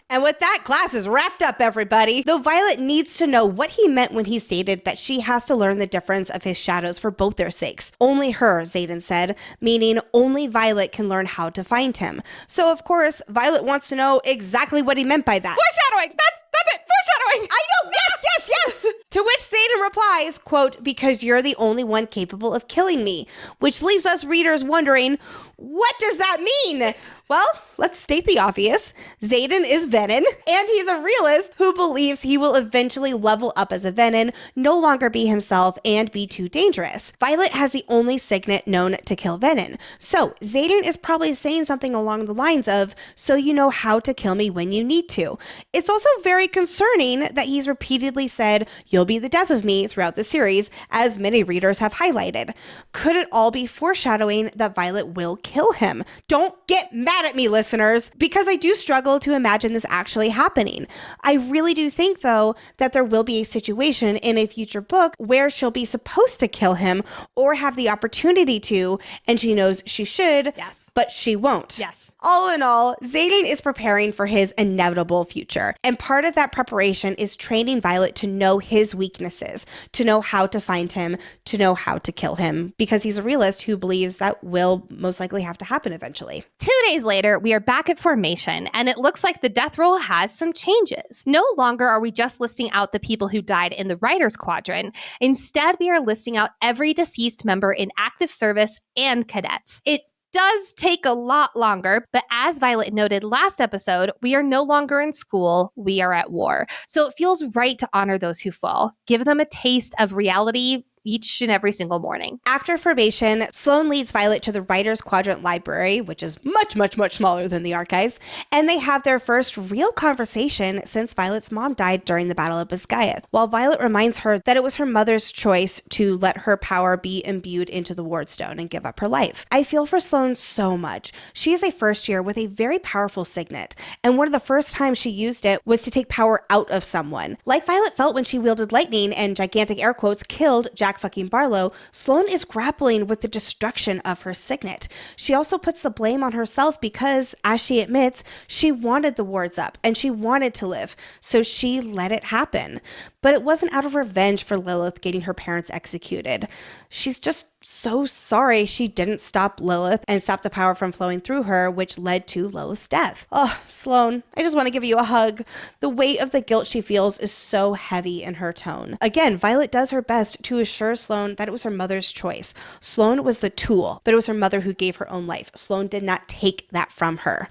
And with that, class is wrapped up, everybody. Though Violet needs to know what he meant when he stated that she has to learn the difference of his shadows for both their sakes. Only her, Zaden said, meaning only Violet can learn how to find him. So, of course, Violet wants to know exactly what he meant by that. Foreshadowing! That's it! Foreshadowing! I know! Yes! To which Zaden replies, quote, because you're the only one capable of killing me. Which leaves us readers wondering, what does that mean? Well, let's state the obvious. Zaden is Venin, and he's a realist who believes he will eventually level up as a Venin, no longer be himself, and be too dangerous. Violet has the only signet known to kill Venin. So Zaden is probably saying something along the lines of, so you know how to kill me when you need to. It's also very concerning that he's repeatedly said, you'll be the death of me throughout the series, as many readers have highlighted. Could it all be foreshadowing that Violet will kill him? Don't get mad at me, listeners, because I do struggle to imagine this actually happening. I really do think, though, that there will be a situation in a future book where she'll be supposed to kill him or have the opportunity to, and she knows she should, Yes. but she won't. Yes. All in all, Zaden is preparing for his inevitable future. And part of that preparation is training Violet to know his weaknesses, to know how to find him, to know how to kill him, because he's a realist who believes that will most likely have to happen eventually. 2 days later, we are back at formation, and it looks like the death roll has some changes. No longer are we just listing out the people who died in the writer's quadrant. Instead, we are listing out every deceased member in active service and cadets. It does take a lot longer, but as Violet noted last episode, we are no longer in school, we are at war. So it feels right to honor those who fall, give them a taste of reality each and every single morning. After formation, Sloan leads Violet to the Writer's Quadrant Library, which is much smaller than the archives, and they have their first real conversation since Violet's mom died during the Battle of Biscayeth, while Violet reminds her that it was her mother's choice to let her power be imbued into the Wardstone and give up her life. I feel for Sloan so much. She is a first year with a very powerful signet, and one of the first times she used it was to take power out of someone. Like Violet felt when she wielded lightning and gigantic air quotes killed Jack fucking Barlow, Sloan is grappling with the destruction of her signet. She also puts the blame on herself because, as she admits, she wanted the wards up and she wanted to live, so she let it happen. But it wasn't out of revenge for Lilith getting her parents executed. She's just so sorry she didn't stop Lilith and stop the power from flowing through her, which led to Lilith's death. Oh, Sloan, I just want to give you a hug. The weight of the guilt she feels is so heavy in her tone. Again, Violet does her best to assure Sloan that it was her mother's choice. Sloan was the tool, but it was her mother who gave her own life. Sloan did not take that from her.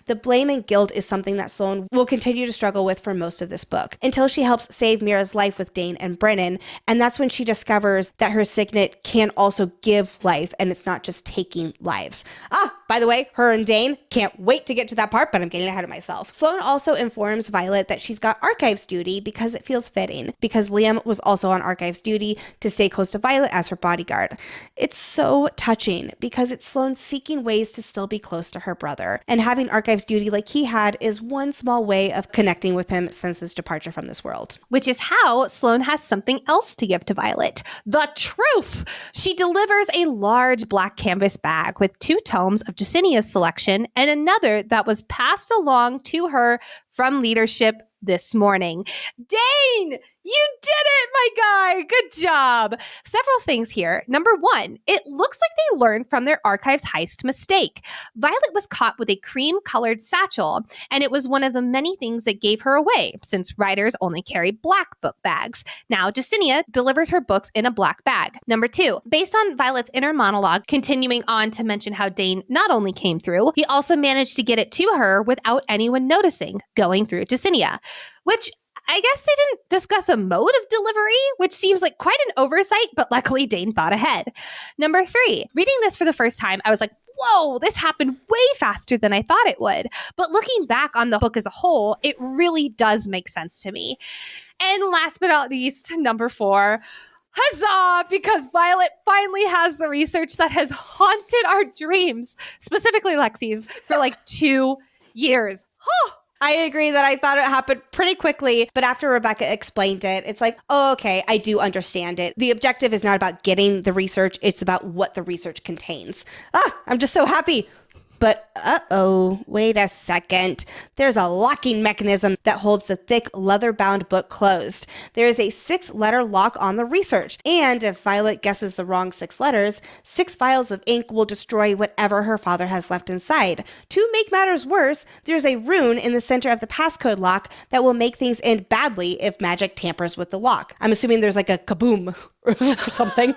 The blame and guilt is something that Sloan will continue to struggle with for most of this book, until she helps save Mira's life with Dane and Brennan, and that's when she discovers that her signet can also also give life, and it's not just taking lives. By the way, her and Dane, can't wait to get to that part, but I'm getting ahead of myself. Sloan also informs Violet that she's got archives duty because it feels fitting, because Liam was also on archives duty to stay close to Violet as her bodyguard. It's so touching because it's Sloan seeking ways to still be close to her brother, and having archives duty like he had is one small way of connecting with him since his departure from this world. Which is how Sloan has something else to give to Violet. The truth! She delivers a large black canvas bag with 2 tomes of Jasinia's selection and another that was passed along to her from leadership this morning. Dane, you did it, my guy. Good job. Several things here. Number 1, it looks like they learned from their archives heist mistake. Violet was caught with a cream-colored satchel, and it was one of the many things that gave her away, since writers only carry black book bags. Now, Jasinia delivers her books in a black bag. Number 2, based on Violet's inner monologue, continuing on to mention how Dane not only came through, he also managed to get it to her without anyone noticing, going through Jasinia. Which I guess they didn't discuss a mode of delivery, which seems like quite an oversight, but luckily Dane thought ahead. Number 3, reading this for the first time, I was like, whoa, this happened way faster than I thought it would. But looking back on the book as a whole, it really does make sense to me. And last but not least, number 4, huzzah, because Violet finally has the research that has haunted our dreams, specifically Lexi's, for like 2 years. I agree that I thought it happened pretty quickly, but after Rebecca explained it, it's like, oh, okay, I do understand it. The objective is not about getting the research, it's about what the research contains. I'm just so happy. But wait a second. There's a locking mechanism that holds the thick leather-bound book closed. There is a 6-letter lock on the research. And if Violet guesses the wrong 6 letters, 6 vials of ink will destroy whatever her father has left inside. To make matters worse, there's a rune in the center of the passcode lock that will make things end badly if magic tampers with the lock. I'm assuming there's like a kaboom or something.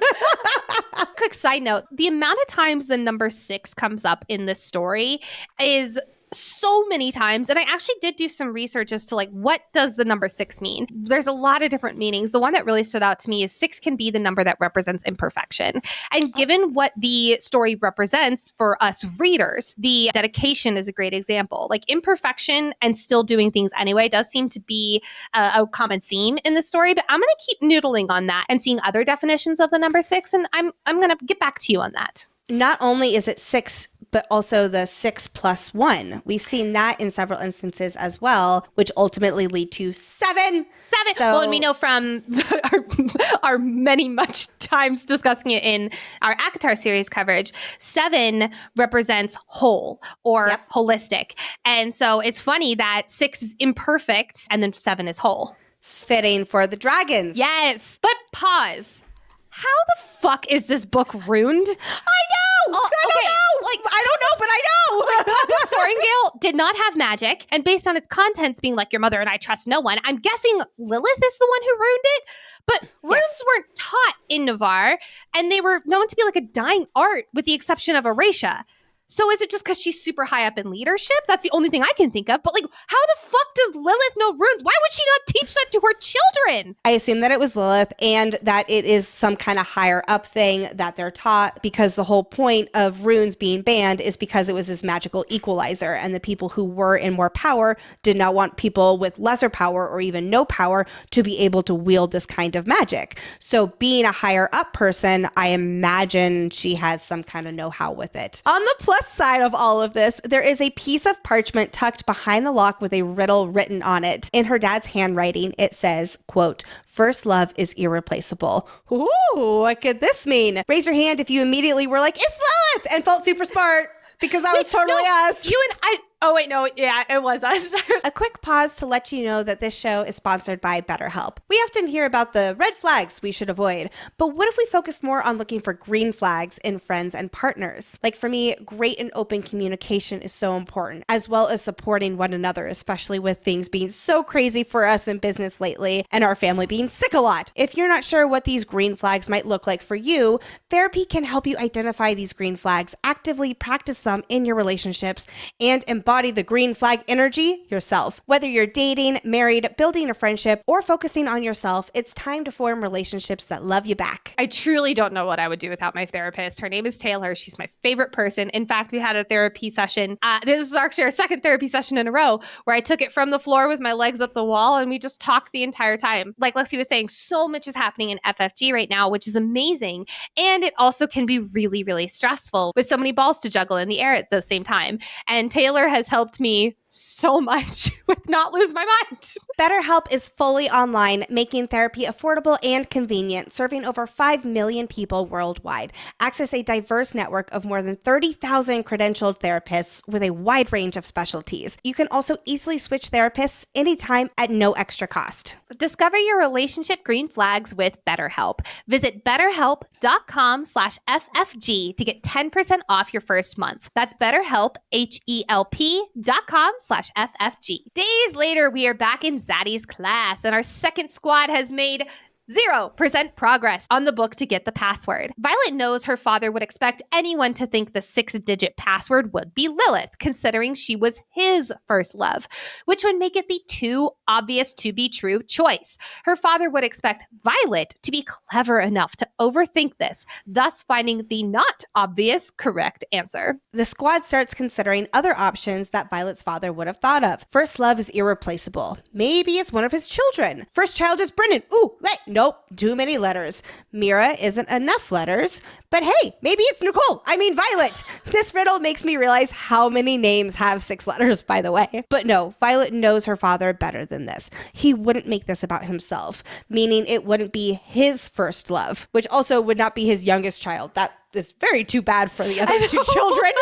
Quick side note, the amount of times the number 6 comes up in this story is so many times. And I actually did do some research as to like, what does the number 6 mean? There's a lot of different meanings. The one that really stood out to me is 6 can be the number that represents imperfection. And given what the story represents for us readers, the dedication is a great example. Like imperfection and still doing things anyway does seem to be a common theme in the story, but I'm going to keep noodling on that and seeing other definitions of the number 6. And I'm going to get back to you on that. Not only is it 6, but also the 6 plus 1. We've seen that in several instances as well, which ultimately lead to 7. Well, and we know from our many much times discussing it in our ACOTAR series coverage, 7 represents whole or holistic. And so it's funny that 6 is imperfect and then 7 is whole. Fitting for the dragons. Yes. But pause. How the fuck is this book ruined? I know! I don't know! Like, I don't know, but I know! Papa Sorrengail did not have magic, and based on its contents being like, your mother and I trust no one, I'm guessing Lilith is the one who ruined it. But runes weren't taught in Navarre, and they were known to be like a dying art, with the exception of Eratia. So is it just because she's super high up in leadership? That's the only thing I can think of. But like, how the fuck does Lilith know runes? Why would she not teach that to her children? I assume that it was Lilith and that it is some kind of higher up thing that they're taught, because the whole point of runes being banned is because it was this magical equalizer, and the people who were in more power did not want people with lesser power or even no power to be able to wield this kind of magic. So being a higher up person, I imagine she has some kind of know-how with it. On the plus side of all of this, there is a piece of parchment tucked behind the lock with a riddle written on it. In her dad's handwriting, it says, quote, "First love is irreplaceable." Ooh, what could this mean? Raise your hand if you immediately were like, "It's Lilith," and felt super smart, because that was totally us. You and I. Oh, wait, no. Yeah, it was us. A quick pause to let you know that this show is sponsored by BetterHelp. We often hear about the red flags we should avoid, but what if we focused more on looking for green flags in friends and partners? Like for me, great and open communication is so important, as well as supporting one another, especially with things being so crazy for us in business lately and our family being sick a lot. If you're not sure what these green flags might look like for you, therapy can help you identify these green flags, actively practice them in your relationships, and embody embody the green flag energy yourself. Whether you're dating, married, building a friendship, or focusing on yourself, it's time to form relationships that love you back. I truly don't know what I would do without my therapist. Her name is Taylor. She's my favorite person. In fact, we had a therapy session. This is actually our second therapy session in a row where I took it from the floor with my legs up the wall and we just talked the entire time. Like Lexi was saying, so much is happening in FFG right now, which is amazing. And it also can be really, really stressful with so many balls to juggle in the air at the same time. And Taylor has helped me so much with not lose my mind. BetterHelp is fully online, making therapy affordable and convenient, serving over 5 million people worldwide. Access a diverse network of more than 30,000 credentialed therapists with a wide range of specialties. You can also easily switch therapists anytime at no extra cost. Discover your relationship green flags with BetterHelp. Visit betterhelp.com/FFG to get 10% off your first month. That's BetterHelp, HELP.com/FFG. Days later, we are back in Zaddy's class, and our second squad has made 0% progress on the book to get the password. Violet knows her father would expect anyone to think the 6-digit password would be Lilith, considering she was his first love, which would make it the too obvious to be true choice. Her father would expect Violet to be clever enough to overthink this, thus finding the not obvious correct answer. The squad starts considering other options that Violet's father would have thought of. First love is irreplaceable. Maybe it's one of his children. First child is Brennan. Ooh, wait. Nope, too many letters. Mira isn't enough letters. But hey, maybe it's Violet. This riddle makes me realize how many names have 6 letters, by the way. But no, Violet knows her father better than this. He wouldn't make this about himself, meaning it wouldn't be his first love, which also would not be his youngest child. That is very too bad for the other 2 children.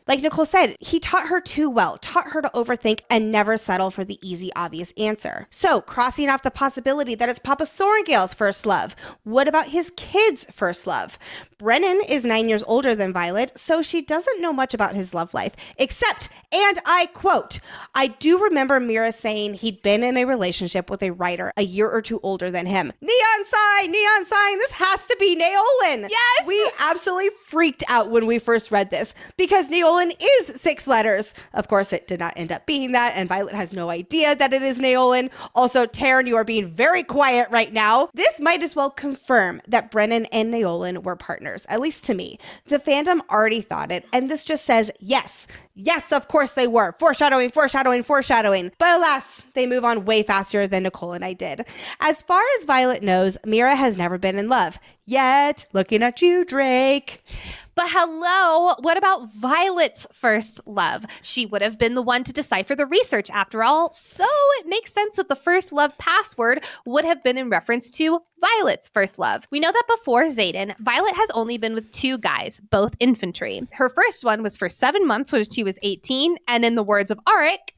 Like Nicole said, he taught her too well, taught her to overthink and never settle for the easy, obvious answer. So, crossing off the possibility that it's Papa Sorrengail's first love. What about his kid's first love? Brennan is 9 years older than Violet, so she doesn't know much about his love life, except, and I quote, I do remember Mira saying he'd been in a relationship with a writer a year or 2 older than him. Neon sign, this has to be Naolan. Yes! We absolutely freaked out when we first read this, because Naolan is 6 letters. Of course, it did not end up being that, and Violet has no idea that it is Naolan. Also, Taryn, you are being very quiet right now. This might as well confirm that Brennan and Naolan were partners, at least to me. The fandom already thought it, and this just says yes. Yes, of course they were. Foreshadowing. But alas, they move on way faster than Nicole and I did. As far as Violet knows, Mira has never been in love. Yet, looking at you, Drake. But hello, what about Violet's first love? She would have been the one to decipher the research after all, so it makes sense that the first love password would have been in reference to Violet's first love. We know that before Zaden, Violet has only been with 2 guys, both infantry. Her first one was for 7 months when she was 18, and in the words of Auric,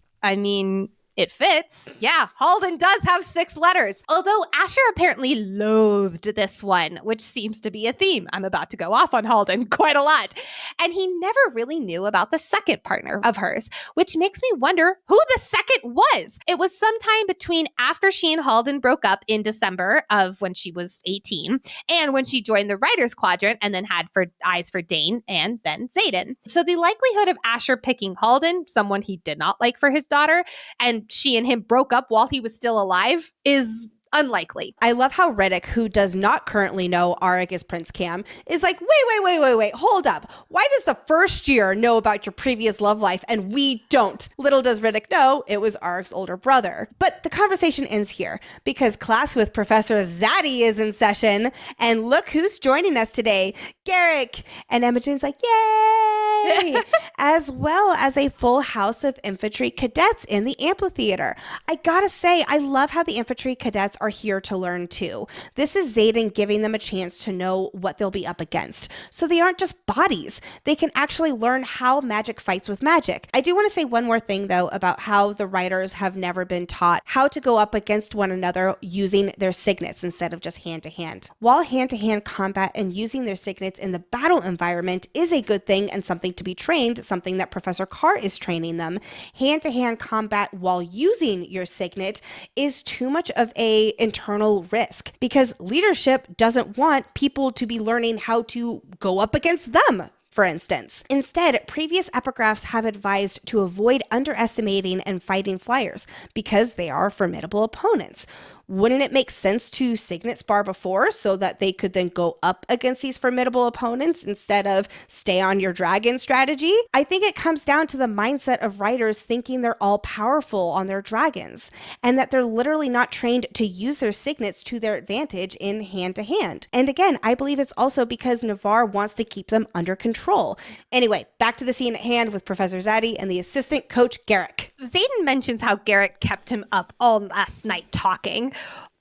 it fits. Yeah, Halen does have 6 letters. Although Asher apparently loathed this one, which seems to be a theme. I'm about to go off on Halen quite a lot. And he never really knew about the second partner of hers, which makes me wonder who the second was. It was sometime between after she and Halen broke up in December of when she was 18 and when she joined the Writers Quadrant and then had eyes for Dane and then Zaden. So the likelihood of Asher picking Halen, someone he did not like for his daughter, and she and him broke up while he was still alive is unlikely. I love how Riddick, who does not currently know Auric is Prince Cam, is like, wait, hold up. Why does the first year know about your previous love life and we don't? Little does Riddick know it was Auric's older brother. But the conversation ends here because class with Professor Zaddy is in session, and look who's joining us today, Garrick. And Imogen's like, yay! As well as a full house of infantry cadets in the amphitheater. I gotta say, I love how the infantry cadets are here to learn too. This is Zaden giving them a chance to know what they'll be up against. So they aren't just bodies. They can actually learn how magic fights with magic. I do want to say one more thing though about how the writers have never been taught how to go up against one another using their signets instead of just hand-to-hand. While hand-to-hand combat and using their signets in the battle environment is a good thing and something to be trained, something that Professor Carr is training them, hand-to-hand combat while using your signet is too much of a internal risk because leadership doesn't want people to be learning how to go up against them for instance. Instead, previous epigraphs have advised to avoid underestimating and fighting flyers because they are formidable opponents. Wouldn't it make sense to Signet spar before so that they could then go up against these formidable opponents instead of stay on your dragon strategy? I think it comes down to the mindset of writers thinking they're all powerful on their dragons and that they're literally not trained to use their signets to their advantage in hand to hand. And again, I believe it's also because Navarre wants to keep them under control. Anyway, back to the scene at hand with Professor Zaden and the assistant coach Garrick. Zaden mentions how Garrick kept him up all last night talking.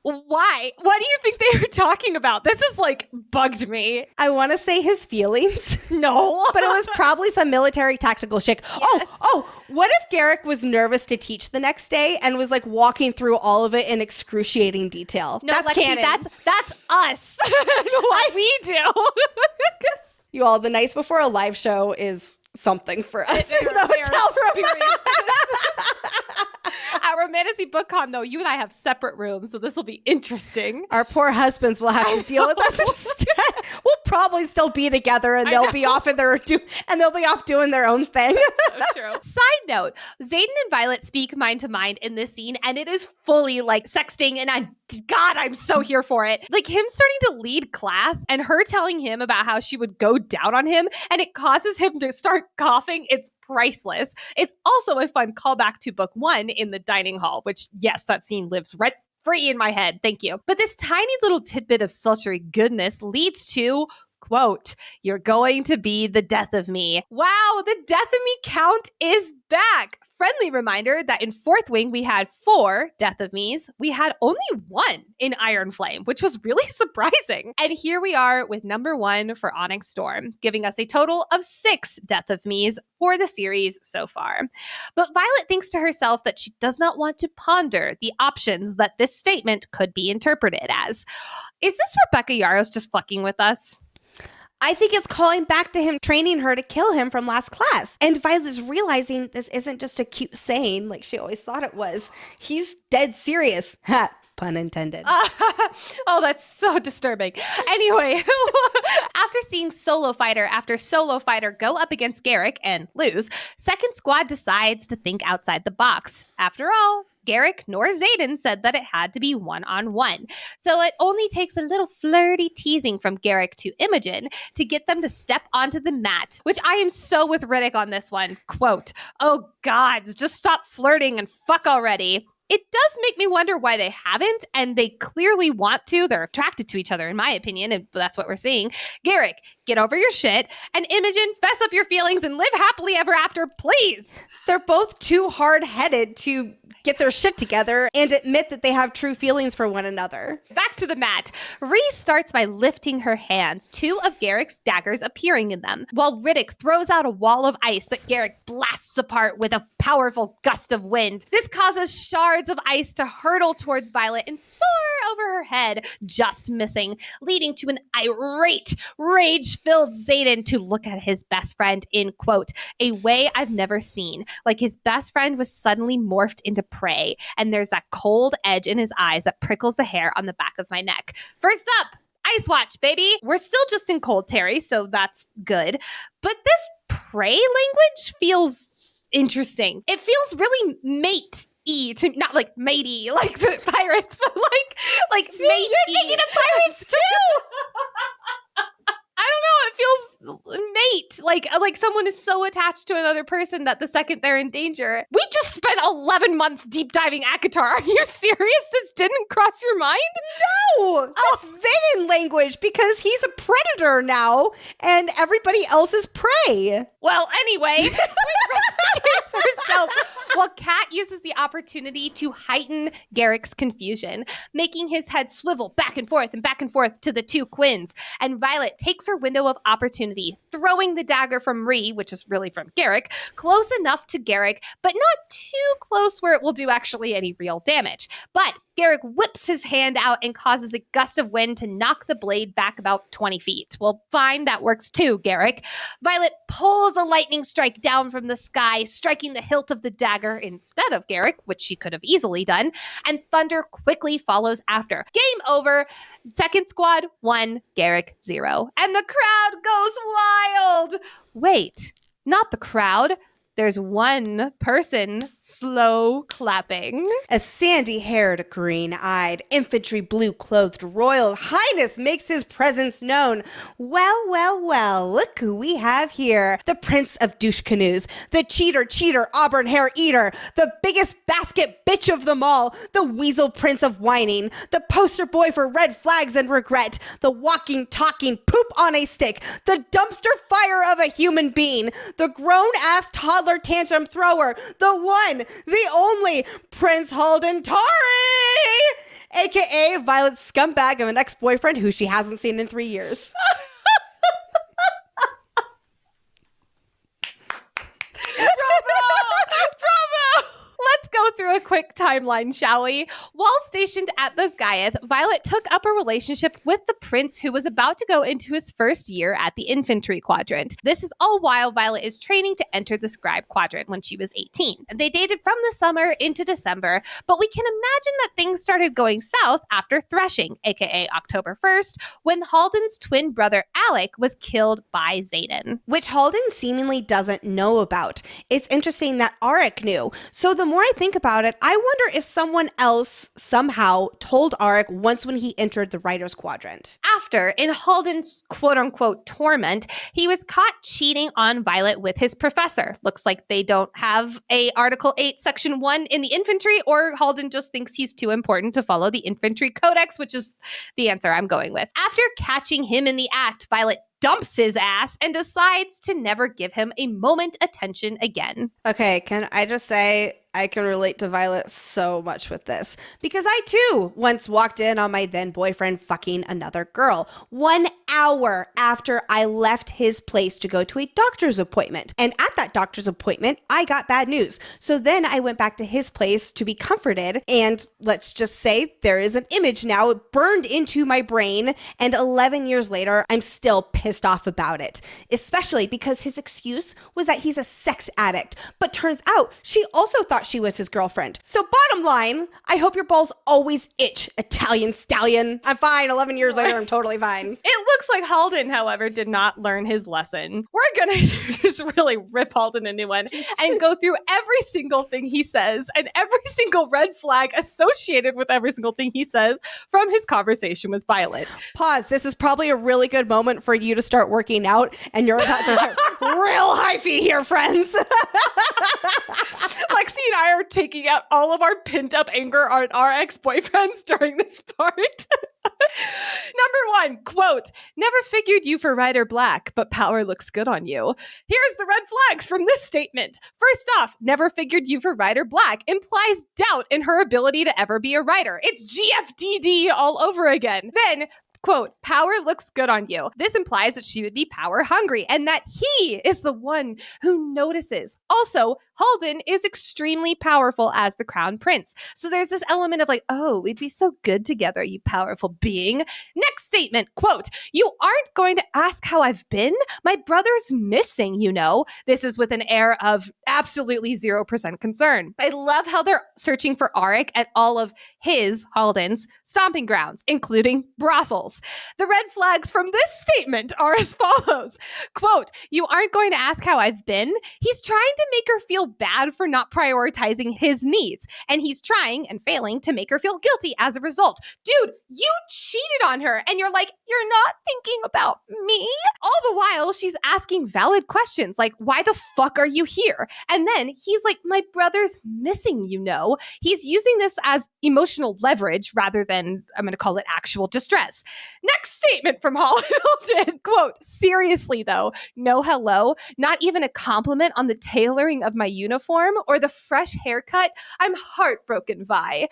Why? What do you think they were talking about? This is like bugged me. I want to say his feelings. No. But it was probably some military tactical shit. Yes. What if Garrick was nervous to teach the next day and was like walking through all of it in excruciating detail? No, that's Lexi, canon. That's us. What we do. You all, the nights before a live show is something for us in the hotel room. At Romantasy Book Con, though, you and I have separate rooms, so this will be interesting. Our poor husbands will have to deal with us instead. We'll probably still be together, and they'll be off doing their own thing. So true. Side note: Zaden and Violet speak mind to mind in this scene, and it is fully like sexting, and I'm so here for it. Like him starting to lead class, and her telling him about how she would go down on him, and it causes him to start coughing. It's priceless. It's also a fun callback to book 1 in the dining hall, which, yes, that scene lives rent free in my head. Thank you. But this tiny little tidbit of sultry goodness leads to, quote, "You're going to be the death of me." Wow, the death of me count is back. Friendly reminder that in Fourth Wing, we had 4 death of me's. We had only 1 in Iron Flame, which was really surprising. And here we are with number 1 for Onyx Storm, giving us a total of 6 death of me's for the series so far. But Violet thinks to herself that she does not want to ponder the options that this statement could be interpreted as. Is this Rebecca Yarros just fucking with us? I think it's calling back to him training her to kill him from last class. And Violet's realizing this isn't just a cute saying like she always thought it was. He's dead serious. Ha, pun intended. Oh, that's so disturbing. Anyway, after seeing solo fighter after solo fighter go up against Garrick and lose, Second Squad decides to think outside the box. After all, Garrick nor Zaden said that it had to be one-on-one. So it only takes a little flirty teasing from Garrick to Imogen to get them to step onto the mat, which I am so with Riddick on this one. Quote, "Oh gods, just stop flirting and fuck already." It does make me wonder why they haven't, and they clearly want to. They're attracted to each other, in my opinion, and that's what we're seeing. Garrick, get over your shit, and Imogen, fess up your feelings and live happily ever after, please. They're both too hard-headed to get their shit together and admit that they have true feelings for one another. Back to the mat. Rhys starts by lifting her hands, 2 of Garrick's daggers appearing in them, while Riddick throws out a wall of ice that Garrick blasts apart with a powerful gust of wind. This causes shards of ice to hurtle towards Violet and soar over her head, just missing, leading to an irate, rage-filled Zaden to look at his best friend in, quote, "a way I've never seen. Like his best friend was suddenly morphed into prey, and there's that cold edge in his eyes that prickles the hair on the back of my neck. First up, Ice Watch, baby." We're still just in Cold Terry, so that's good. But this prey language feels interesting. It feels really mate-y, to not like matey like the pirates, but like See, matey. you're thinking of pirates too! I don't know. It feels mate, like someone is so attached to another person that the second they're in danger. We just spent 11 months deep diving Akatar. Are you serious? This didn't cross your mind? No, that's Venin language because he's a predator now and everybody else is prey. Well, anyway, herself. Well, Kat uses the opportunity to heighten Garrick's confusion, making his head swivel back and forth to the 2 Quins. And Violet takes her window of opportunity, throwing the dagger from Rhys, which is really from Garrick, close enough to Garrick, but not too close where it will do actually any real damage. But Garrick whips his hand out and causes a gust of wind to knock the blade back about 20 20 feet. Well, fine, that works too, Garrick. Violet pulls a lightning strike down from the sky, striking the hilt of the dagger instead of Garrick, which she could have easily done, and thunder quickly follows after. Game over. Second squad 1, Garrick 0. And the crowd goes wild. Wait, not the crowd. There's one person slow clapping. A sandy-haired, green-eyed, infantry blue-clothed royal highness makes his presence known. Well, well, well, look who we have here. The prince of douche canoes, the cheater, auburn hair eater, the biggest basket bitch of them all, the weasel prince of whining, the poster boy for red flags and regret, the walking, talking poop on a stick, the dumpster fire of a human being, the grown-ass toddler tantrum thrower, the one, the only Prince Halden Tari, aka Violet's scumbag of an ex-boyfriend who she hasn't seen in 3 years. Bravo! Let's go through a quick timeline, shall we? While stationed at Basgiath, Violet took up a relationship with the prince who was about to go into his first year at the infantry quadrant. This is all while Violet is training to enter the Scribe quadrant when she was 18. They dated from the summer into December, but we can imagine that things started going south after Threshing, aka October 1st, when Halden's twin brother Alec was killed by Zaden. Which Halden seemingly doesn't know about. It's interesting that Arik knew. So the more I think about it, I wonder if someone else somehow told Arik once when he entered the Writer's Quadrant. After, in Halden's quote-unquote torment, he was caught cheating on Violet with his professor. Looks like they don't have a Article 8, Section 1 in the infantry, or Halden just thinks he's too important to follow the infantry codex, which is the answer I'm going with. After catching him in the act, Violet dumps his ass and decides to never give him a moment attention again. Okay, can I just say I can relate to Violet so much with this, because I too once walked in on my then boyfriend fucking another girl 1 hour after I left his place to go to a doctor's appointment. And at that doctor's appointment, I got bad news. So then I went back to his place to be comforted. And let's just say there is an image now burned into my brain. And 11 years later, I'm still pissed off about it, especially because his excuse was that he's a sex addict. But turns out she also thought she was his girlfriend. So bottom line, I hope your balls always itch, Italian stallion. I'm fine. 11 years later, I'm totally fine. It looks like Halden, however, did not learn his lesson. We're going to just really rip Halden a new one and go through every single thing he says and every single red flag associated with every single thing he says from his conversation with Violet. Pause. This is probably a really good moment for you to start working out, and you're about to get real hyphy here, friends. Lexi and I are taking out all of our pent-up anger on our ex-boyfriends during this part. Number 1, quote, "Never figured you for Rider Black, but power looks good on you." Here's the red flags from this statement. First off, "never figured you for Rider Black" implies doubt in her ability to ever be a writer. It's GFDD all over again. Then, quote, "power looks good on you." This implies that she would be power hungry and that he is the one who notices. Also, Halden is extremely powerful as the crown prince. So there's this element of like, oh, we'd be so good together, you powerful being. Next statement, quote, "you aren't going to ask how I've been? My brother's missing, you know." This is with an air of absolutely 0% concern. I love how they're searching for Arik at all of his, Halden's, stomping grounds, including brothels. The red flags from this statement are as follows. Quote, "you aren't going to ask how I've been?" He's trying to make her feel bad for not prioritizing his needs, and he's trying and failing to make her feel guilty as a result. Dude, you cheated on her, and you're like, you're not thinking about me? All the while, she's asking valid questions like, why the fuck are you here? And then he's like, my brother's missing, you know? He's using this as emotional leverage rather than, I'm going to call it actual distress. Next statement from Halden, quote, "seriously though, no hello, not even a compliment on the tailoring of my uniform or the fresh haircut. I'm heartbroken, Vi."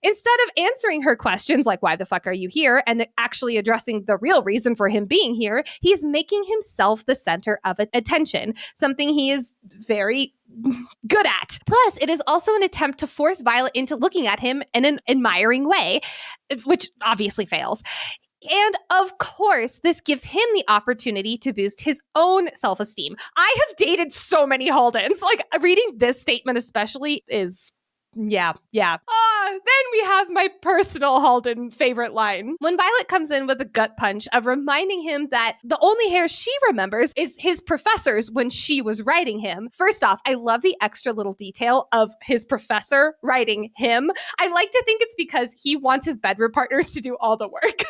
Instead of answering her questions like, why the fuck are you here? And actually addressing the real reason for him being here, he's making himself the center of attention, something he is very good at. Plus, it is also an attempt to force Violet into looking at him in an admiring way, which obviously fails. And of course, this gives him the opportunity to boost his own self-esteem. I have dated so many Haldens. Like, reading this statement especially is... Yeah. Then we have my personal Halden favorite line. When Violet comes in with a gut punch of reminding him that the only hair she remembers is his professor's when she was writing him. First off, I love the extra little detail of his professor writing him. I like to think it's because he wants his bedroom partners to do all the work.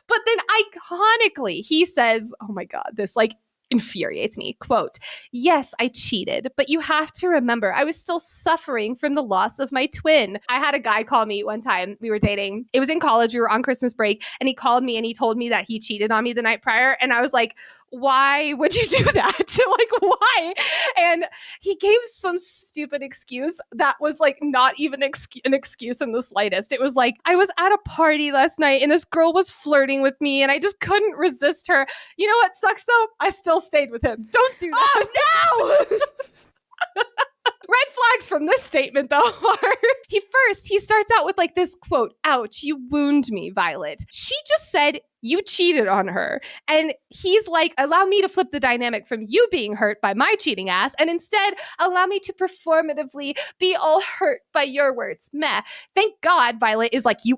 But then iconically, he says, oh my God, this like infuriates me. Quote, yes, I cheated, but you have to remember I was still suffering from the loss of my twin. I had a guy call me one time. We were dating. It was in college. We were on Christmas break and he called me and he told me that he cheated on me the night prior. And I was like, why would you do that? Like, why? And he gave some stupid excuse that was like not even an excuse in the slightest. It was like, I was at a party last night and this girl was flirting with me and I just couldn't resist her. You know what sucks though? I still stayed with him. Don't do that. Oh no! Red flags from this statement, though, are he starts out with like this quote, ouch, you wound me, Violet. She just said you cheated on her. And he's like, allow me to flip the dynamic from you being hurt by my cheating ass and instead allow me to performatively be all hurt by your words. Meh. Thank God Violet is like, you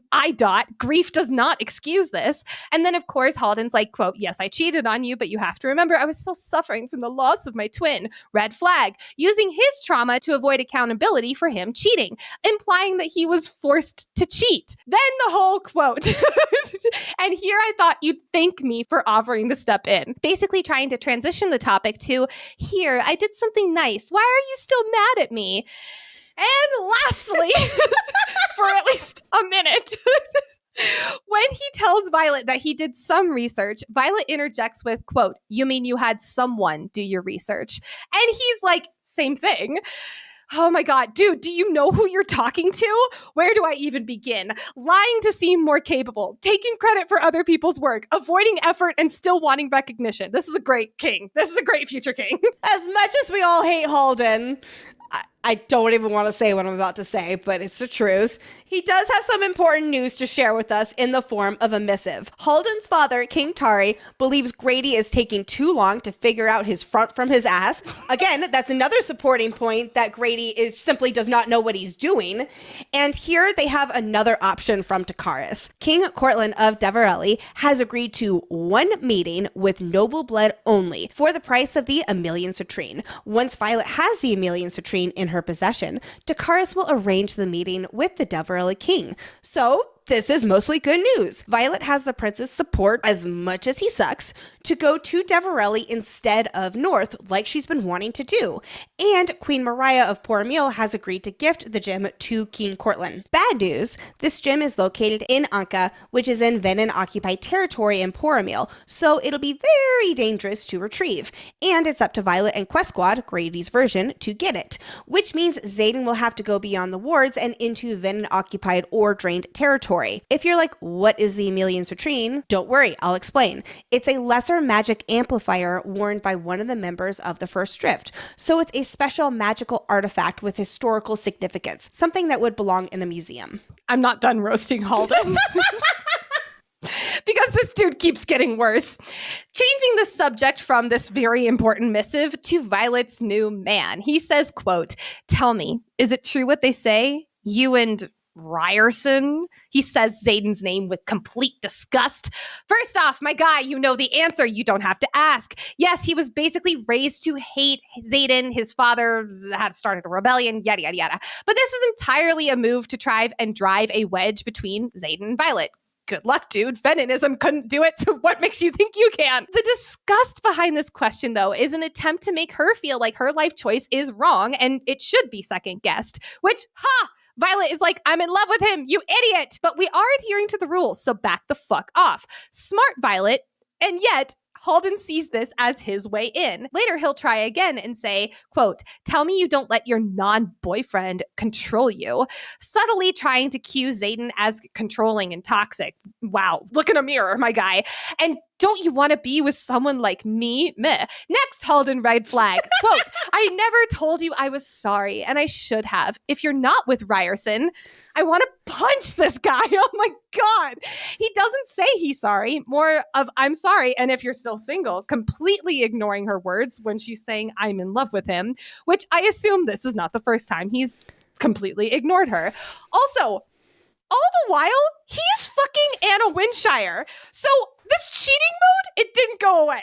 grief does not excuse this. And then of course Halden's like, quote, yes, I cheated on you, but you have to remember I was still suffering from the loss of my twin. Red flag. Using his trauma to avoid accountability for him cheating, implying that he was forced to cheat. Then the whole quote. And here I thought you'd thank me for offering to step in. Basically trying to transition the topic to, here, I did something nice. Why are you still mad at me? And lastly, for at least a minute, when he tells Violet that he did some research, Violet interjects with, quote, you mean you had someone do your research? And he's like, same thing. Oh my God, dude, do you know who you're talking to? Where do I even begin? Lying to seem more capable, taking credit for other people's work, avoiding effort, and still wanting recognition. This is a great king. This is a great future king. As much as we all hate Halden, I don't even want to say what I'm about to say, but it's the truth. He does have some important news to share with us in the form of a missive. Halden's father, King Tari, believes Grady is taking too long to figure out his front from his ass. Again, that's another supporting point that Grady simply does not know what he's doing. And here they have another option from Takaris. King Cortland of Develli has agreed to one meeting with noble blood only for the price of the Emilian citrine. Once Violet has the Emilian citrine in her possession, Takaris will arrange the meeting with the Develli king. So this is mostly good news. Violet has the prince's support, as much as he sucks, to go to Develli instead of north, like she's been wanting to do. And Queen Mariah of Poor Emil has agreed to gift the gem to King Cortland. Bad news, this gem is located in Anka, which is in Venin-occupied territory in Poor Emil, so it'll be very dangerous to retrieve. And it's up to Violet and Quest Squad, Grady's version, to get it, which means Zaden will have to go beyond the wards and into Venin-occupied or drained territory. If you're like, what is the Emilian citrine? Don't worry, I'll explain. It's a lesser magic amplifier worn by one of the members of the First Drift. So it's a special magical artifact with historical significance, something that would belong in a museum. I'm not done roasting Halden. Because this dude keeps getting worse. Changing the subject from this very important missive to Violet's new man. He says, quote, tell me, is it true what they say? You and Ryerson? He says Zaden's name with complete disgust. First off, my guy, you know the answer. You don't have to ask. Yes, he was basically raised to hate Zaden. His father had started a rebellion, yada, yada, yada. But this is entirely a move to try and drive a wedge between Zaden and Violet. Good luck, dude. Veninism couldn't do it, so what makes you think you can? The disgust behind this question, though, is an attempt to make her feel like her life choice is wrong and it should be second-guessed, which, Violet is like, I'm in love with him, you idiot! But we are adhering to the rules, so back the fuck off. Smart Violet, and yet Halden sees this as his way in. Later, he'll try again and say, quote, tell me you don't let your non-boyfriend control you. Subtly trying to cue Zaden as controlling and toxic. Wow, look in a mirror, my guy. And Don't you want to be with someone like me? Meh. Next, Halden red flag. Quote, I never told you I was sorry, and I should have. If you're not with Ryerson, I want to punch this guy. Oh my God. He doesn't say he's sorry, more of I'm sorry. And if you're still single, completely ignoring her words when she's saying I'm in love with him, which I assume this is not the first time he's completely ignored her. Also, all the while, he's fucking Anna Winshire. So this cheating mode, it didn't go away.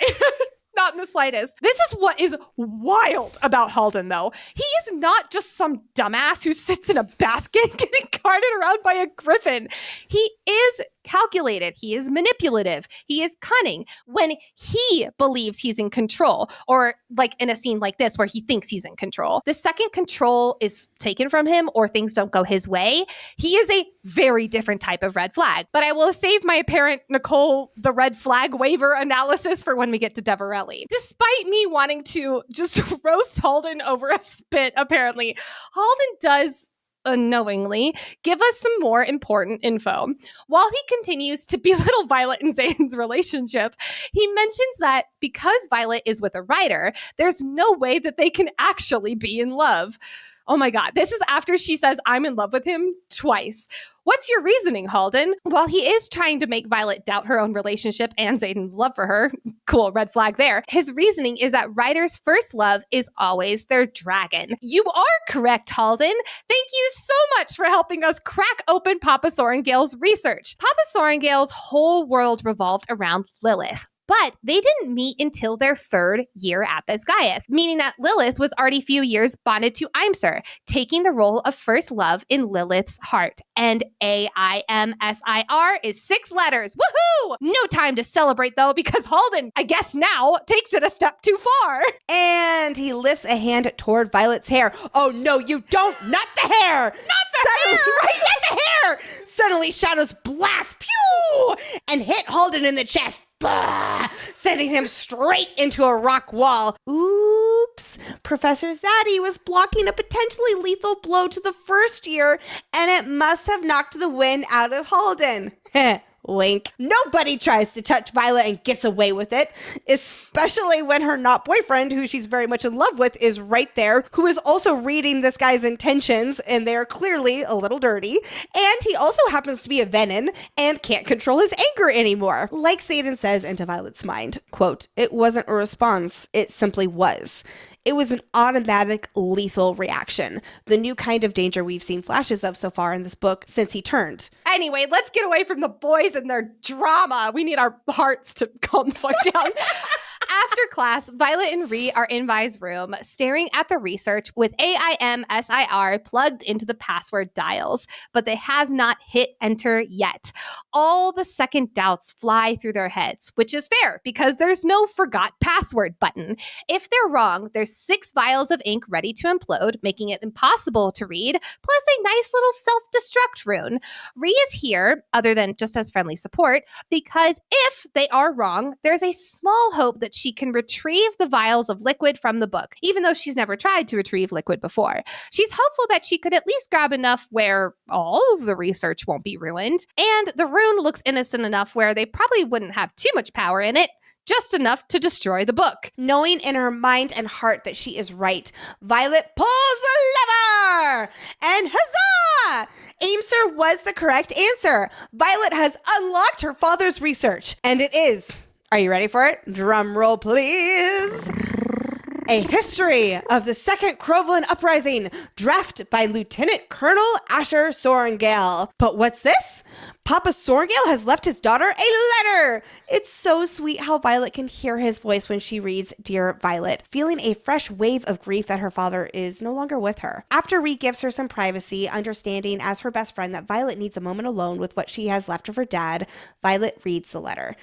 Not in the slightest. This is what is wild about Halden, though. He is not just some dumbass who sits in a basket getting carted around by a griffin. He is calculated. He is manipulative. He is cunning when he believes he's in control, or like in a scene like this where he thinks he's in control. The second control is taken from him or things don't go his way, he is a very different type of red flag. But I will save my apparent Nicole the red flag waiver analysis for when we get to Deverelli. Despite me wanting to just roast Halden over a spit, apparently, Halden does unknowingly give us some more important info. While he continues to belittle Violet and Zaden's relationship, he mentions that because Violet is with a writer, there's no way that they can actually be in love. Oh my God, this is after she says, I'm in love with him twice. What's your reasoning, Halden? While he is trying to make Violet doubt her own relationship and Zaden's love for her, cool, red flag there, his reasoning is that writers' first love is always their dragon. You are correct, Halden. Thank you so much for helping us crack open Papa Sorengale's research. Papa Sorengale's whole world revolved around Lilith. But they didn't meet until their third year at Besgaiath, meaning that Lilith was already a few years bonded to Imsir, taking the role of first love in Lilith's heart. And AIMSIR is 6 letters. Woohoo! No time to celebrate, though, because Halden, I guess now, takes it a step too far. And he lifts a hand toward Violet's hair. Oh, no, you don't. Not the hair. Not the hair. Right, not the hair. Suddenly, shadows blast, pew, and hit Halden in the chest. Bah! Sending him straight into a rock wall. Oops. Professor Zaddy was blocking a potentially lethal blow to the first year, and it must have knocked the wind out of Halden. Wink. Nobody tries to touch Violet and gets away with it, especially when her not boyfriend, who she's very much in love with, is right there, who is also reading this guy's intentions, and they're clearly a little dirty. And he also happens to be a Venin and can't control his anger anymore. Like Zaden says into Violet's mind, quote, it wasn't a response, it simply was. It was an automatic, lethal reaction, the new kind of danger we've seen flashes of so far in this book since he turned. Anyway, let's get away from the boys and their drama. We need our hearts to calm the fuck down. After class, Violet and Ree are in Vi's room, staring at the research with AIMSIR plugged into the password dials, but they have not hit enter yet. All the second doubts fly through their heads, which is fair because there's no forgot password button. If they're wrong, there's 6 vials of ink ready to implode, making it impossible to read, plus a nice little self-destruct rune. Ree is here, other than just as friendly support, because if they are wrong, there's a small hope that she can retrieve the vials of liquid from the book, even though she's never tried to retrieve liquid before. She's hopeful that she could at least grab enough where all of the research won't be ruined, and the rune looks innocent enough where they probably wouldn't have too much power in it, just enough to destroy the book. Knowing in her mind and heart that she is right, Violet pulls a lever! And huzzah! Aimser was the correct answer. Violet has unlocked her father's research, and it is... Are you ready for it? Drum roll, please. A history of the Second Crovelin Uprising, draft by Lieutenant Colonel Asher Sorengale. But what's this? Papa Sorengale has left his daughter a letter. It's so sweet how Violet can hear his voice when she reads Dear Violet, feeling a fresh wave of grief that her father is no longer with her. After Ree gives her some privacy, understanding as her best friend that Violet needs a moment alone with what she has left of her dad, Violet reads the letter.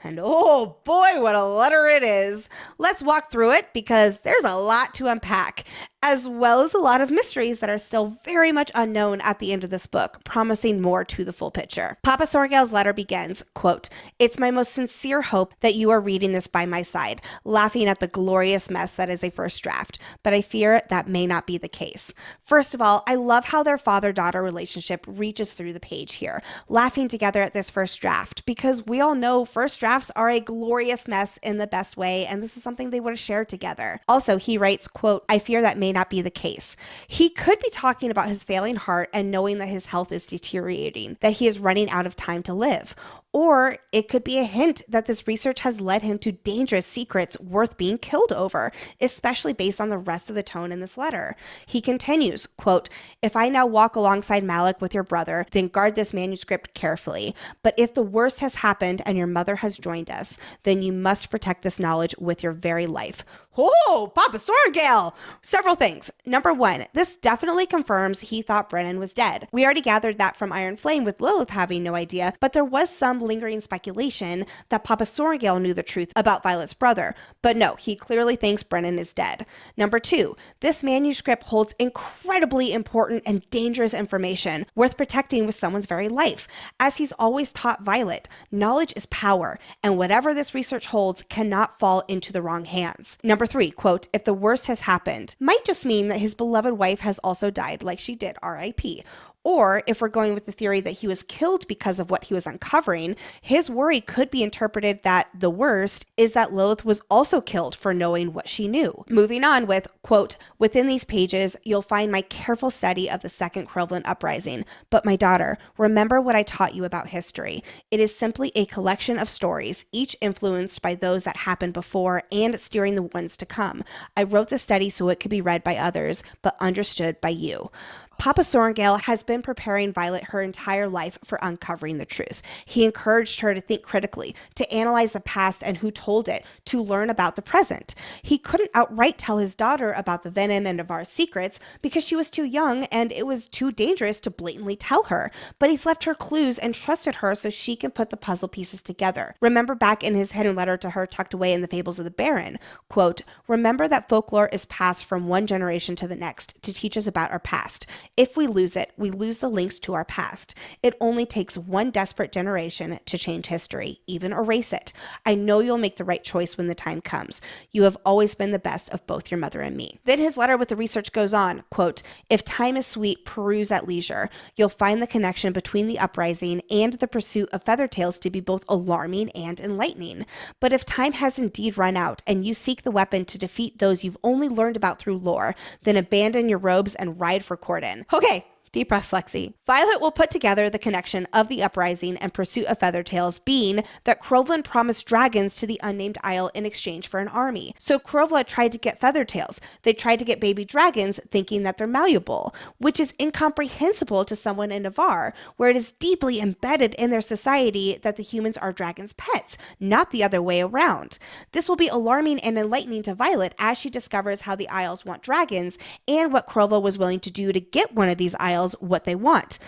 And oh boy, what a letter it is. Let's walk through it because there's a lot to unpack. as well as a lot of mysteries that are still very much unknown at the end of this book, promising more to the full picture. Papa Sorgale's letter begins, quote, "It's my most sincere hope that you are reading this by my side, laughing at the glorious mess that is a first draft, but I fear that may not be the case." First of all, I love how their father-daughter relationship reaches through the page here, laughing together at this first draft, because we all know first drafts are a glorious mess in the best way, and this is something they would have shared together. Also, he writes, quote, "I fear that may not be the case." He could be talking about his failing heart and knowing that his health is deteriorating, that he is running out of time to live. Or it could be a hint that this research has led him to dangerous secrets worth being killed over, especially based on the rest of the tone in this letter. He continues, quote, "If I now walk alongside Malik with your brother, then guard this manuscript carefully. But if the worst has happened and your mother has joined us, then you must protect this knowledge with your very life." Oh, Papa Sorgale! Several things. Number one, this definitely confirms he thought Brennan was dead. We already gathered that from Iron Flame with Lilith having no idea, but there was some lingering speculation that Papa Sorgale knew the truth about Violet's brother. But no, he clearly thinks Brennan is dead. Number two, this manuscript holds incredibly important and dangerous information worth protecting with someone's very life. As he's always taught Violet, knowledge is power, and whatever this research holds cannot fall into the wrong hands. Number three, quote, "If the worst has happened," might just mean that his beloved wife has also died like she did, R.I.P. Or if we're going with the theory that he was killed because of what he was uncovering, his worry could be interpreted that the worst is that Lilith was also killed for knowing what she knew. Moving on with, quote, "Within these pages, you'll find my careful study of the Second Crowland uprising. But my daughter, remember what I taught you about history. It is simply a collection of stories, each influenced by those that happened before and steering the ones to come. I wrote the study so it could be read by others, but understood by you." Papa Sorgale has been preparing Violet her entire life for uncovering the truth. He encouraged her to think critically, to analyze the past and who told it, to learn about the present. He couldn't outright tell his daughter about the Venin and Navarre's secrets because she was too young and it was too dangerous to blatantly tell her, but he's left her clues and trusted her so she can put the puzzle pieces together. Remember back in his hidden letter to her tucked away in the Fables of the Baron, quote, "Remember that folklore is passed from one generation to the next to teach us about our past. If we lose it, we lose the links to our past. It only takes one desperate generation to change history, even erase it. I know you'll make the right choice when the time comes. You have always been the best of both your mother and me." Then his letter with the research goes on, quote, "If time is sweet, peruse at leisure. You'll find the connection between the uprising and the pursuit of Feathertails to be both alarming and enlightening. But if time has indeed run out and you seek the weapon to defeat those you've only learned about through lore, then abandon your robes and ride for Corden." Okay. Deep breaths, Lexi. Violet will put together the connection of the uprising and pursuit of Feathertails being that Crowland promised dragons to the unnamed isle in exchange for an army. So Crowland tried to get Feathertails. They tried to get baby dragons thinking that they're malleable, which is incomprehensible to someone in Navarre, where it is deeply embedded in their society that the humans are dragons' pets, not the other way around. This will be alarming and enlightening to Violet as she discovers how the Isles want dragons and what Crowland was willing to do to get one of these Isles what they want.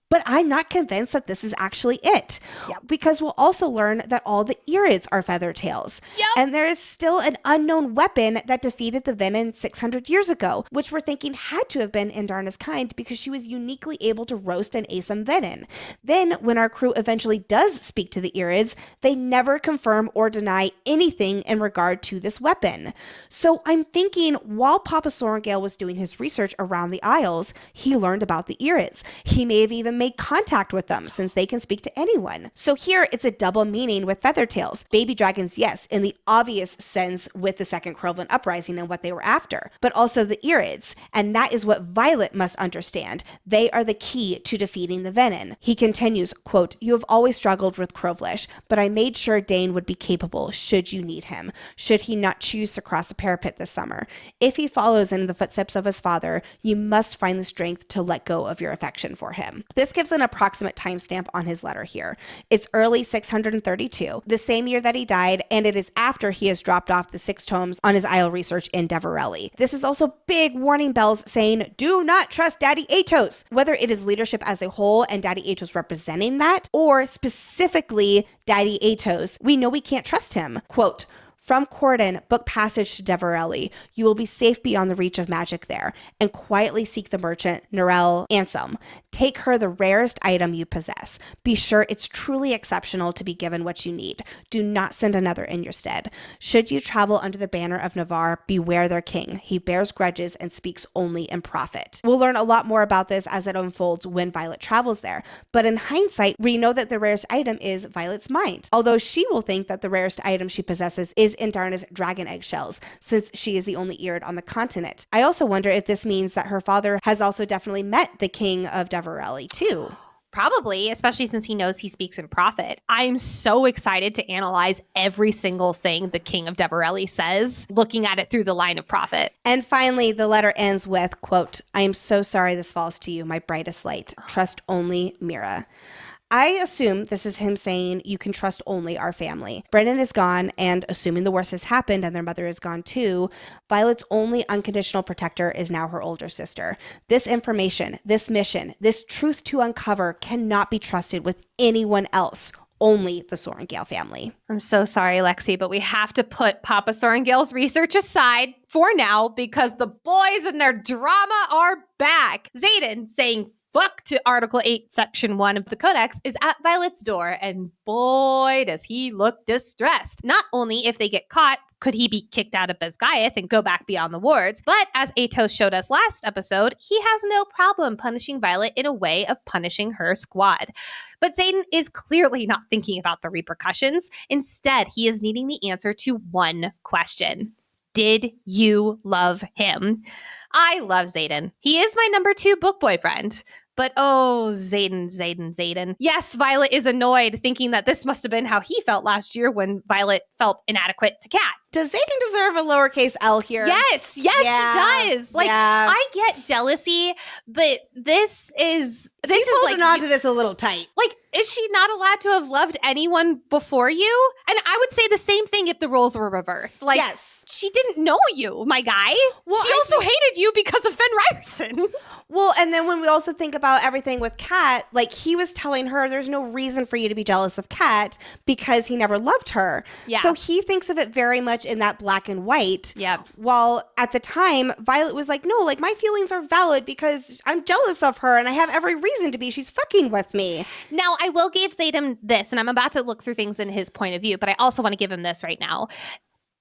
But I'm not convinced that this is actually it. Yep. Because we'll also learn that all the Irids are Feathertails. Yep. And there is still an unknown weapon that defeated the Venin 600 years ago, which we're thinking had to have been Indarna's kind because she was uniquely able to roast and ace some Venin. Then, when our crew eventually does speak to the Irids, they never confirm or deny anything in regard to this weapon. So I'm thinking while Papa Sorgale was doing his research around the Isles, he learned about the Irids. He may have even make contact with them since they can speak to anyone. So here it's a double meaning with Feathertails. Baby dragons, yes, in the obvious sense with the Second Crowland uprising and what they were after, but also the Irids, and that is what Violet must understand. They are the key to defeating the Venin. He continues, quote, "You have always struggled with Crowlish, but I made sure Dane would be capable should you need him, should he not choose to cross the parapet this summer. If he follows in the footsteps of his father, you must find the strength to let go of your affection for him." This gives an approximate timestamp on his letter here. It's early 632, the same year that he died, and it is after he has dropped off the 6 tomes on his Isle research in Develli. This is also big warning bells saying, do not trust Daddy Atos, whether it is leadership as a whole and Daddy Atos representing that, or specifically Daddy Atos. We know we can't trust him. Quote, From Corden, book passage to Deverelli. You will be safe beyond the reach of magic there, and quietly seek the merchant, Narelle Ansem. Take her the rarest item you possess. Be sure it's truly exceptional to be given what you need. Do not send another in your stead. Should you travel under the banner of Navarre, beware their king. He bears grudges and speaks only in profit. We'll learn a lot more about this as it unfolds when Violet travels there. But in hindsight, we know that the rarest item is Violet's mind, although she will think that the rarest item she possesses is Indarna's dragon eggshells, since she is the only Erid on the continent. I also wonder if this means that her father has also definitely met the king of Deverelli too. Probably, especially since he knows he speaks in profit. I'm so excited to analyze every single thing the King of Deverelli says, looking at it through the line of profit. And finally, the letter ends with, quote, I am so sorry this falls to you, my brightest light. Trust only Mira. I assume this is him saying you can trust only our family. Brennan is gone, and assuming the worst has happened and their mother is gone too, Violet's only unconditional protector is now her older sister. This information, this mission, this truth to uncover cannot be trusted with anyone else. Only the Sorrengail family. I'm so sorry, Lexi, but we have to put Papa Sorrengail's research aside for now because the boys and their drama are back. Zaden saying fuck to Article 8, Section 1 of the Codex is at Violet's door, and boy, does he look distressed. Not only if they get caught, could he be kicked out of Basgaeth and go back beyond the wards, but as Atos showed us last episode, he has no problem punishing Violet in a way of punishing her squad. But Zaden is clearly not thinking about the repercussions. Instead, he is needing the answer to one question. Did you love him? I love Zaden. He is my number 2 book boyfriend. But oh, Zaden. Yes, Violet is annoyed, thinking that this must have been how he felt last year when Violet felt inadequate to Kat. Does Zaden deserve a lowercase L here? Yes, he does. I get jealousy, but this is He's holding on to this a little tight. Is she not allowed to have loved anyone before you? And I would say the same thing if the roles were reversed. Yes. She didn't know you, my guy. Well, she also hated you because of Fen Ryerson. Well, and then when we also think about everything with Kat, he was telling her there's no reason for you to be jealous of Kat because he never loved her. Yeah. So he thinks of it very much in that black and white. Yeah. While at the time, Violet was like, no, my feelings are valid because I'm jealous of her and I have every reason to be. She's fucking with me. Now, I will give Zaden this, and I'm about to look through things in his point of view, but I also want to give him this right now.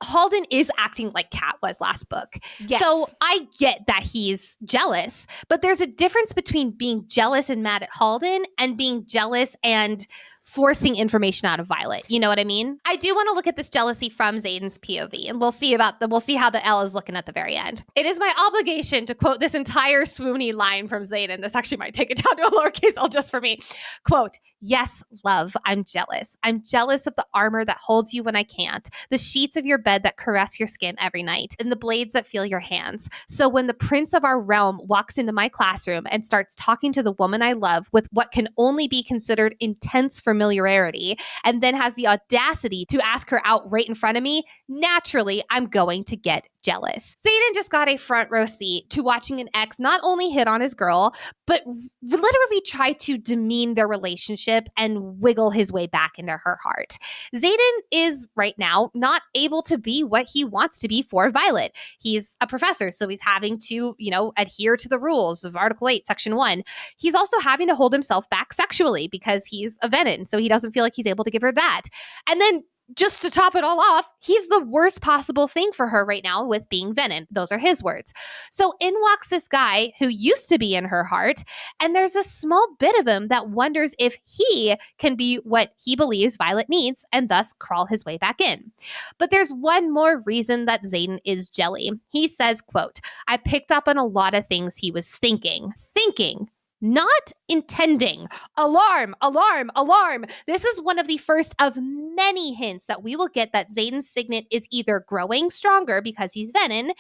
Halden is acting like Kat was last book. Yes. So I get that he's jealous, but there's a difference between being jealous and mad at Halden and being jealous and forcing information out of Violet. You know what I mean? I do want to look at this jealousy from Zaden's POV, and we'll see how the L is looking at the very end. It is my obligation to quote this entire swoony line from Zaden. This actually might take it down to a lowercase L just for me. Quote, yes, love, I'm jealous. I'm jealous of the armor that holds you when I can't, the sheets of your bed that caress your skin every night, and the blades that feel your hands. So when the prince of our realm walks into my classroom and starts talking to the woman I love with what can only be considered intense familiarity, and then has the audacity to ask her out right in front of me, naturally, I'm going to get jealous. Zaden just got a front row seat to watching an ex not only hit on his girl, but literally try to demean their relationship and wiggle his way back into her heart. Zaden is right now not able to be what he wants to be for Violet. He's a professor, so he's having to, adhere to the rules of Article 8, Section 1. He's also having to hold himself back sexually because he's a Venin, so he doesn't feel like he's able to give her that. And then just to top it all off, he's the worst possible thing for her right now with being Venin. Those are his words. So in walks this guy who used to be in her heart, and there's a small bit of him that wonders if he can be what he believes Violet needs and thus crawl his way back in. But there's one more reason that Zaden is jelly. He says, quote, I picked up on a lot of things he was thinking, not intending. Alarm, alarm, alarm. This is one of the first of many hints that we will get that Zaden's Signet is either growing stronger because he's Venin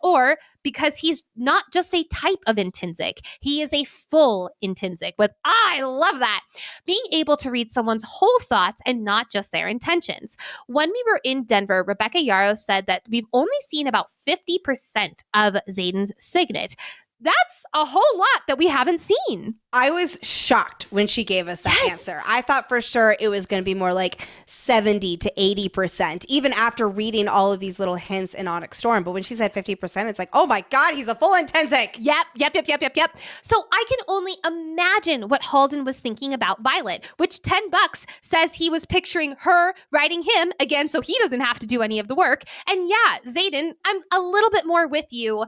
or because he's not just a type of intrinsic. He is a full intrinsic with, I love that, being able to read someone's whole thoughts and not just their intentions. When we were in Denver, Rebecca Yarros said that we've only seen about 50% of Zaden's Signet. That's a whole lot that we haven't seen. I was shocked when she gave us that answer. I thought for sure it was going to be more like 70 to 80%, even after reading all of these little hints in Onyx Storm. But when she said 50%, it's like, oh my God, he's a full intensic. Yep. So I can only imagine what Halen was thinking about Violet, which $10 says he was picturing her writing him again so he doesn't have to do any of the work. And yeah, Zaden, I'm a little bit more with you.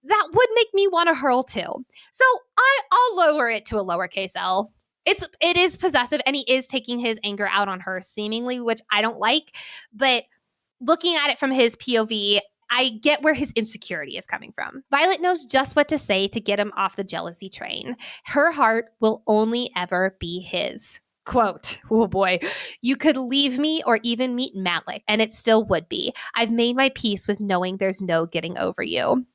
That would make me want to hurl too. So I'll lower it to a lowercase L. It is possessive, and he is taking his anger out on her seemingly, which I don't like. But looking at it from his POV, I get where his insecurity is coming from. Violet knows just what to say to get him off the jealousy train. Her heart will only ever be his. Quote, oh boy, you could leave me or even meet Matlick, and it still would be. I've made my peace with knowing there's no getting over you.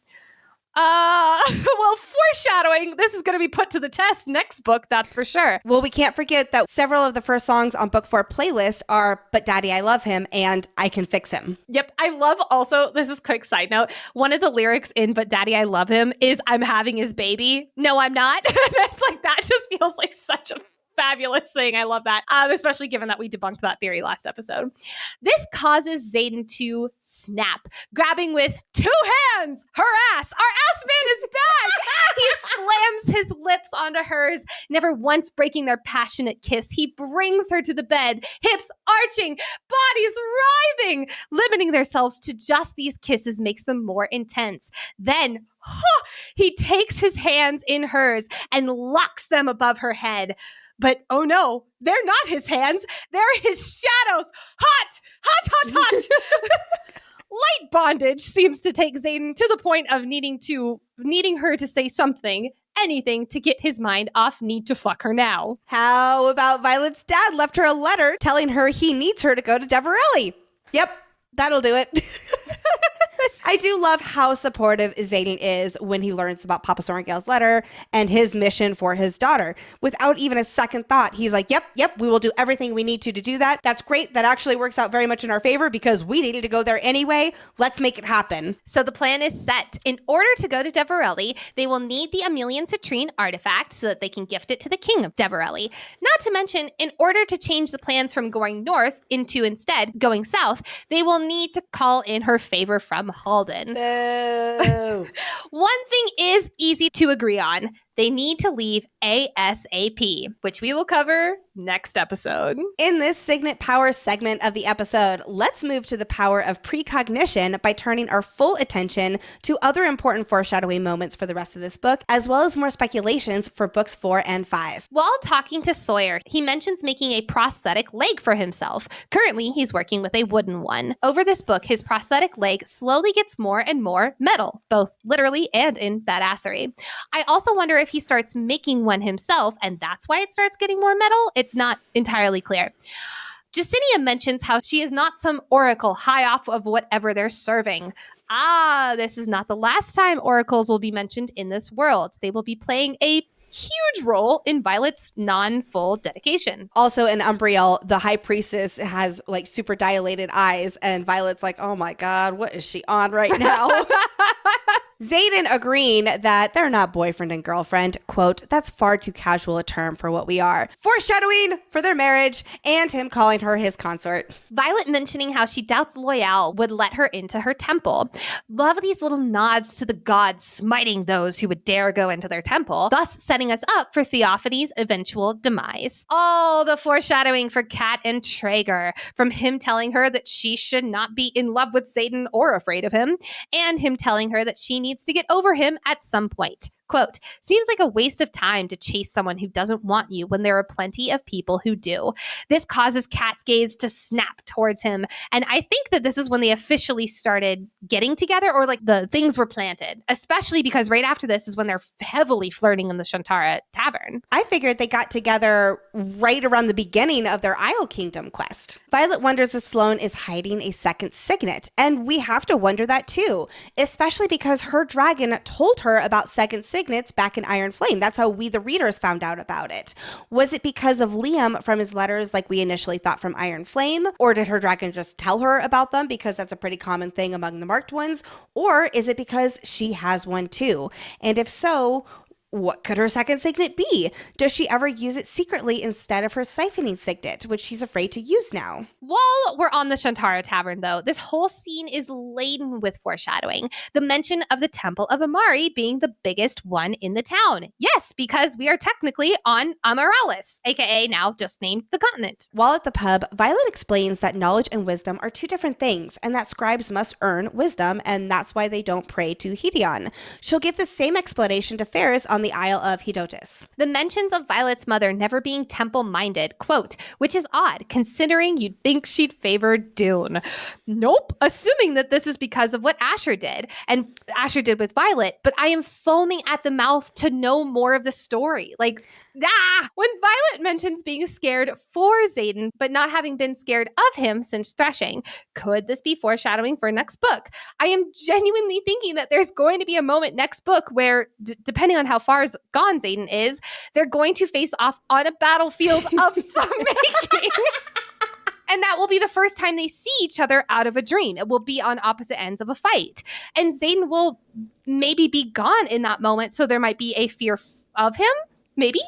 Well, foreshadowing, this is going to be put to the test next book, that's for sure. Well, we can't forget that several of the first songs on Book 4 playlist are But Daddy, I Love Him and I Can Fix Him. Yep. I love also, this is a quick side note, one of the lyrics in But Daddy, I Love Him is I'm having his baby. No, I'm not. It's like, that just feels like such a fabulous thing. I love that, especially given that we debunked that theory last episode. This causes Zaden to snap, grabbing with two hands her ass. Our ass man is back. He slams his lips onto hers, never once breaking their passionate kiss. He brings her to the bed, hips arching, bodies writhing. Limiting themselves to just these kisses makes them more intense. Then he takes his hands in hers and locks them above her head. But oh no, they're not his hands. They're his shadows. Hot. Light bondage seems to take Zaden to the point of needing her to say something, anything to get his mind off need to fuck her now. How about Violet's dad left her a letter telling her he needs her to go to Develli? Yep, that'll do it. I do love how supportive Zaden is when he learns about Papa Sorrengail's letter and his mission for his daughter. Without even a second thought, he's like, yep, we will do everything we need to do that. That's great. That actually works out very much in our favor because we needed to go there anyway. Let's make it happen. So the plan is set. In order to go to Develli, they will need the Emilian Citrine artifact so that they can gift it to the king of Develli. Not to mention, in order to change the plans from going north into instead going south, they will need to call in her favor from Halen. One thing is easy to agree on. They need to leave ASAP, which we will cover next episode. In this Signet power segment of the episode, let's move to the power of precognition by turning our full attention to other important foreshadowing moments for the rest of this book, as well as more speculations for books 4 and 5. While talking to Sawyer, he mentions making a prosthetic leg for himself. Currently, he's working with a wooden one. Over this book, his prosthetic leg slowly gets more and more metal, both literally and in badassery. I also wonder if he starts making one himself, and that's why it starts getting more metal. It's not entirely clear. Justinia mentions how she is not some oracle high off of whatever they're serving. This is not the last time oracles will be mentioned in this world. They will be playing a huge role in Violet's non-full dedication. Also in Umbriel, the high priestess has like super dilated eyes, and Violet's like, oh my God, what is she on right now? Zaden agreeing that they're not boyfriend and girlfriend. Quote, that's far too casual a term for what we are. Foreshadowing for their marriage and him calling her his consort. Violet mentioning how she doubts Loyal would let her into her temple. Love these little nods to the gods smiting those who would dare go into their temple, thus setting us up for Theophanie's eventual demise. All the foreshadowing for Kat and Traeger, from him telling her that she should not be in love with Zaden or afraid of him, and him telling her that she needs to get over him at some point. Quote, seems like a waste of time to chase someone who doesn't want you when there are plenty of people who do. This causes Kat's gaze to snap towards him. And I think that this is when they officially started getting together, or like the things were planted, especially because right after this is when they're heavily flirting in the Shantara Tavern. I figured they got together right around the beginning of their Isle Kingdom quest. Violet wonders if Sloan is hiding a second Signet, and we have to wonder that too, especially because her dragon told her about second Signet signets back in Iron Flame. That's how we, the readers, found out about it. Was it because of Liam from his letters like we initially thought from Iron Flame? Or did her dragon just tell her about them because that's a pretty common thing among the marked ones? Or is it because she has one too? And if so, what could her second signet be? Does she ever use it secretly instead of her siphoning signet, which she's afraid to use now? While we're on the Shantara Tavern, though, this whole scene is laden with foreshadowing. The mention of the Temple of Amari being the biggest one in the town. Yes, because we are technically on Amaryllis, aka now just named the continent. While at the pub, Violet explains that knowledge and wisdom are two different things, and that scribes must earn wisdom, and that's why they don't pray to Hideon. She'll give the same explanation to Ferris on the Isle of Hedotus. The mentions of Violet's mother never being temple-minded, quote, which is odd, considering you'd think she'd favor Dune. Nope, assuming that this is because of what Asher did, and Asher did with Violet, but I am foaming at the mouth to know more of the story. Like, when Violet mentions being scared for Zaden, but not having been scared of him since threshing, could this be foreshadowing for next book? I am genuinely thinking that there's going to be a moment next book where, depending on how far gone Zaden is, they're going to face off on a battlefield of some making. And that will be the first time they see each other out of a dream. It will be on opposite ends of a fight. And Zaden will maybe be gone in that moment, so there might be a fear of him, maybe?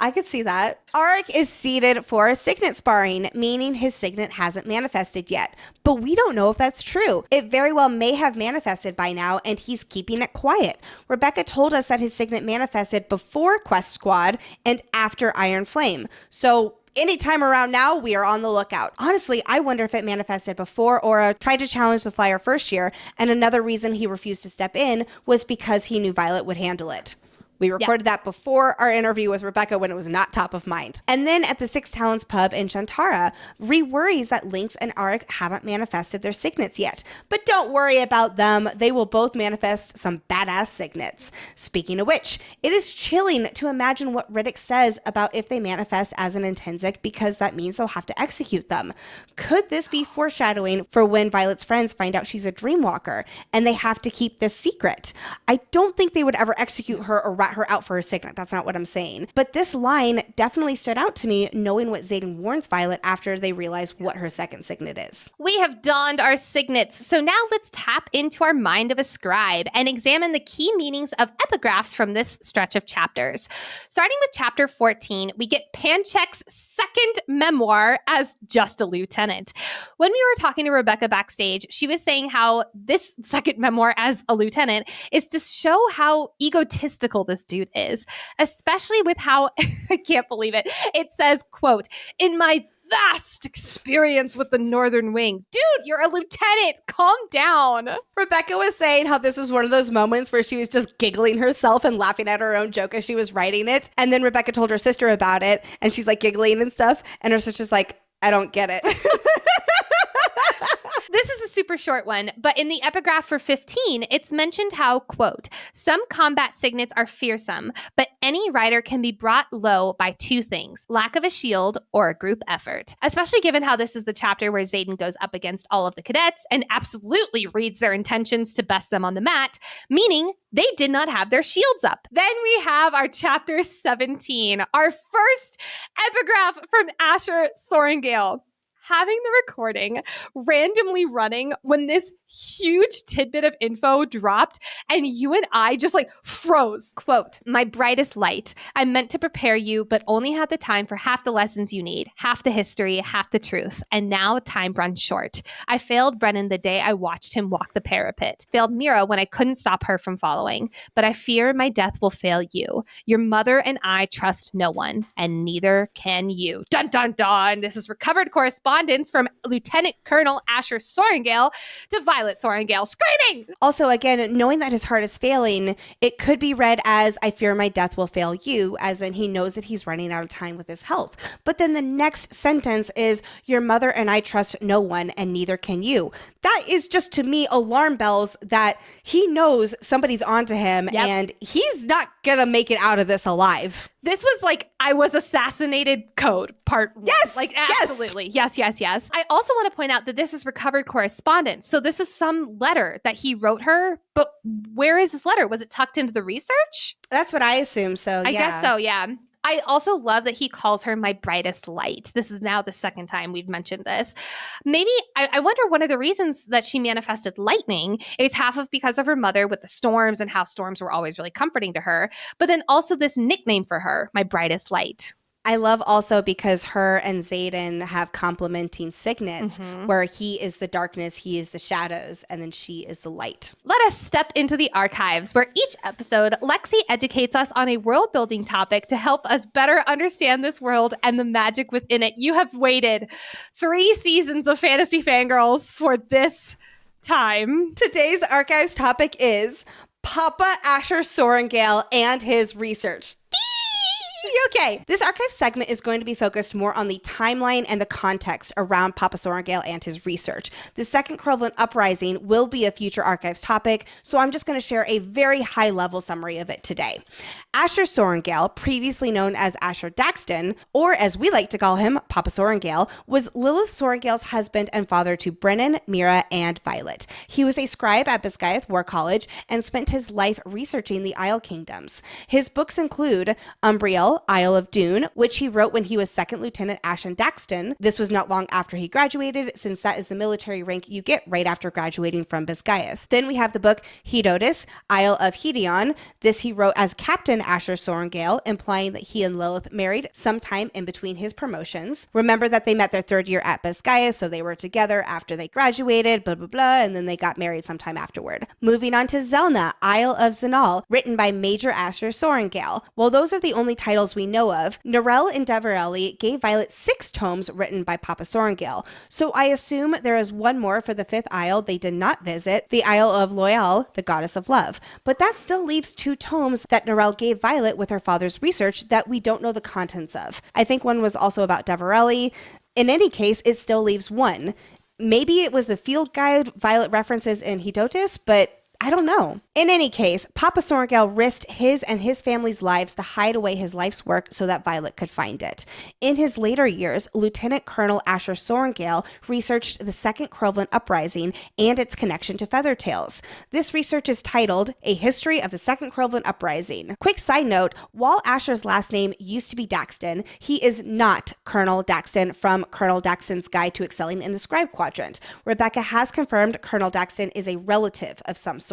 I could see that. Auric is seated for a signet sparring, meaning his signet hasn't manifested yet. But we don't know if that's true. It very well may have manifested by now, and he's keeping it quiet. Rebecca told us that his signet manifested before Quest Squad and after Iron Flame. So anytime around now, we are on the lookout. Honestly, I wonder if it manifested before Aura tried to challenge the Flyer first year, and another reason he refused to step in was because he knew Violet would handle it. We recorded that before our interview with Rebecca when it was not top of mind. And then at the Six Talons pub in Shantara, Ree worries that Lynx and Auric haven't manifested their signets yet. But don't worry about them. They will both manifest some badass signets. Speaking of which, it is chilling to imagine what Riddick says about if they manifest as an intrinsic, because that means they'll have to execute them. Could this be foreshadowing for when Violet's friends find out she's a dreamwalker and they have to keep this secret? I don't think they would ever execute her or rat her out for her signet. That's not what I'm saying. But this line definitely stood out to me, knowing what Zaden warns Violet after they realize what her second signet is. We have donned our signets, so now let's tap into our mind of a scribe and examine the key meanings of epigraphs from this stretch of chapters. Starting with chapter 14, we get Panchek's second memoir as just a lieutenant. When we were talking to Rebecca backstage, she was saying how this second memoir as a lieutenant is to show how egotistical this dude is, especially with how, I can't believe it, it says, quote, in my vast experience with the Northern Wing. Dude, you're a lieutenant. Calm down. Rebecca was saying how this was one of those moments where she was just giggling herself and laughing at her own joke as she was writing it. And then Rebecca told her sister about it, and she's like giggling and stuff. And her sister's like, I don't get it. This is a super short one, but in the epigraph for 15, it's mentioned how, quote, some combat signets are fearsome, but any rider can be brought low by two things, lack of a shield or a group effort. Especially given how this is the chapter where Zaden goes up against all of the cadets and absolutely reads their intentions to best them on the mat, meaning they did not have their shields up. Then we have our chapter 17, our first epigraph from Asher Sorengale. Having the recording randomly running when this huge tidbit of info dropped and you and I just like froze. Quote, my brightest light. I meant to prepare you, but only had the time for half the lessons you need, half the history, half the truth. And now time runs short. I failed Brennan the day I watched him walk the parapet. Failed Mira when I couldn't stop her from following. But I fear my death will fail you. Your mother and I trust no one, and neither can you. Dun, dun, dun. This is recovered correspondence from Lieutenant Colonel Asher Sorengale to Violet Sorengale screaming. Also, again, knowing that his heart is failing, it could be read as, I fear my death will fail you, as in he knows that he's running out of time with his health. But then the next sentence is, your mother and I trust no one, and neither can you. That is just, to me, alarm bells that he knows somebody's onto him, and he's not gonna make it out of this alive. This was like, I was assassinated code part one. Yes, Like, yes. absolutely. Yes. I also want to point out that this is recovered correspondence. So this is some letter that he wrote her, but where is this letter? Was it tucked into the research? That's what I assume. So I guess so, yeah. I also love that he calls her my brightest light. This is now the second time we've mentioned this. Maybe, I wonder one of the reasons that she manifested lightning is half of because of her mother with the storms and how storms were always really comforting to her, but then also this nickname for her, my brightest light. I love also because her and Zaden have complementing signets where he is the darkness, he is the shadows, and then she is the light. Let us step into the archives where each episode, Lexi educates us on a world building topic to help us better understand this world and the magic within it. You have waited 3 seasons of Fantasy Fangirls for this time. Today's archives topic is Papa Asher Sorengale and his research. Okay, this archive segment is going to be focused more on the timeline and the context around Papa Sorengale and his research. The second Crowland uprising will be a future archives topic, so I'm just going to share a very high-level summary of it today. Asher Sorengale, previously known as Asher Daxton, or as we like to call him, Papa Sorengale, was Lilith Sorengale's husband and father to Brennan, Mira, and Violet. He was a scribe at Biscaeth War College and spent his life researching the Isle Kingdoms. His books include Umbriel, Isle of Dune, which he wrote when he was Second Lieutenant Ashen Daxton. This was not long after he graduated, since that is the military rank you get right after graduating from Biscaeth. Then we have the book Hedotus, Isle of Hedon. This he wrote as Captain Asher Sorengale, implying that he and Lilith married sometime in between his promotions. Remember that they met their 3rd year at Biscaeth, so they were together after they graduated, blah, blah, blah, and then they got married sometime afterward. Moving on to Zelna, Isle of Zenal, written by Major Asher Sorengale. Well, those are the only titles we know of. Narelle and Deverelli gave Violet 6 tomes written by Papa Sorengale, so I assume there is one more for the 5th Isle they did not visit, the Isle of Loyal, the goddess of love. But that still leaves 2 tomes that Narelle gave Violet with her father's research that we don't know the contents of. I think one was also about Deverelli. In any case, it still leaves 1. Maybe it was the field guide Violet references in Hedotus, but I don't know. In any case, Papa Sorengale risked his and his family's lives to hide away his life's work so that Violet could find it. In his later years, Lieutenant Colonel Asher Sorengale researched the Second Crowland Uprising and its connection to Feathertails. This research is titled A History of the Second Crowland Uprising. Quick side note, while Asher's last name used to be Daxton, he is not Colonel Daxton from Colonel Daxton's Guide to Excelling in the Scribe Quadrant. Rebecca has confirmed Colonel Daxton is a relative of some sort.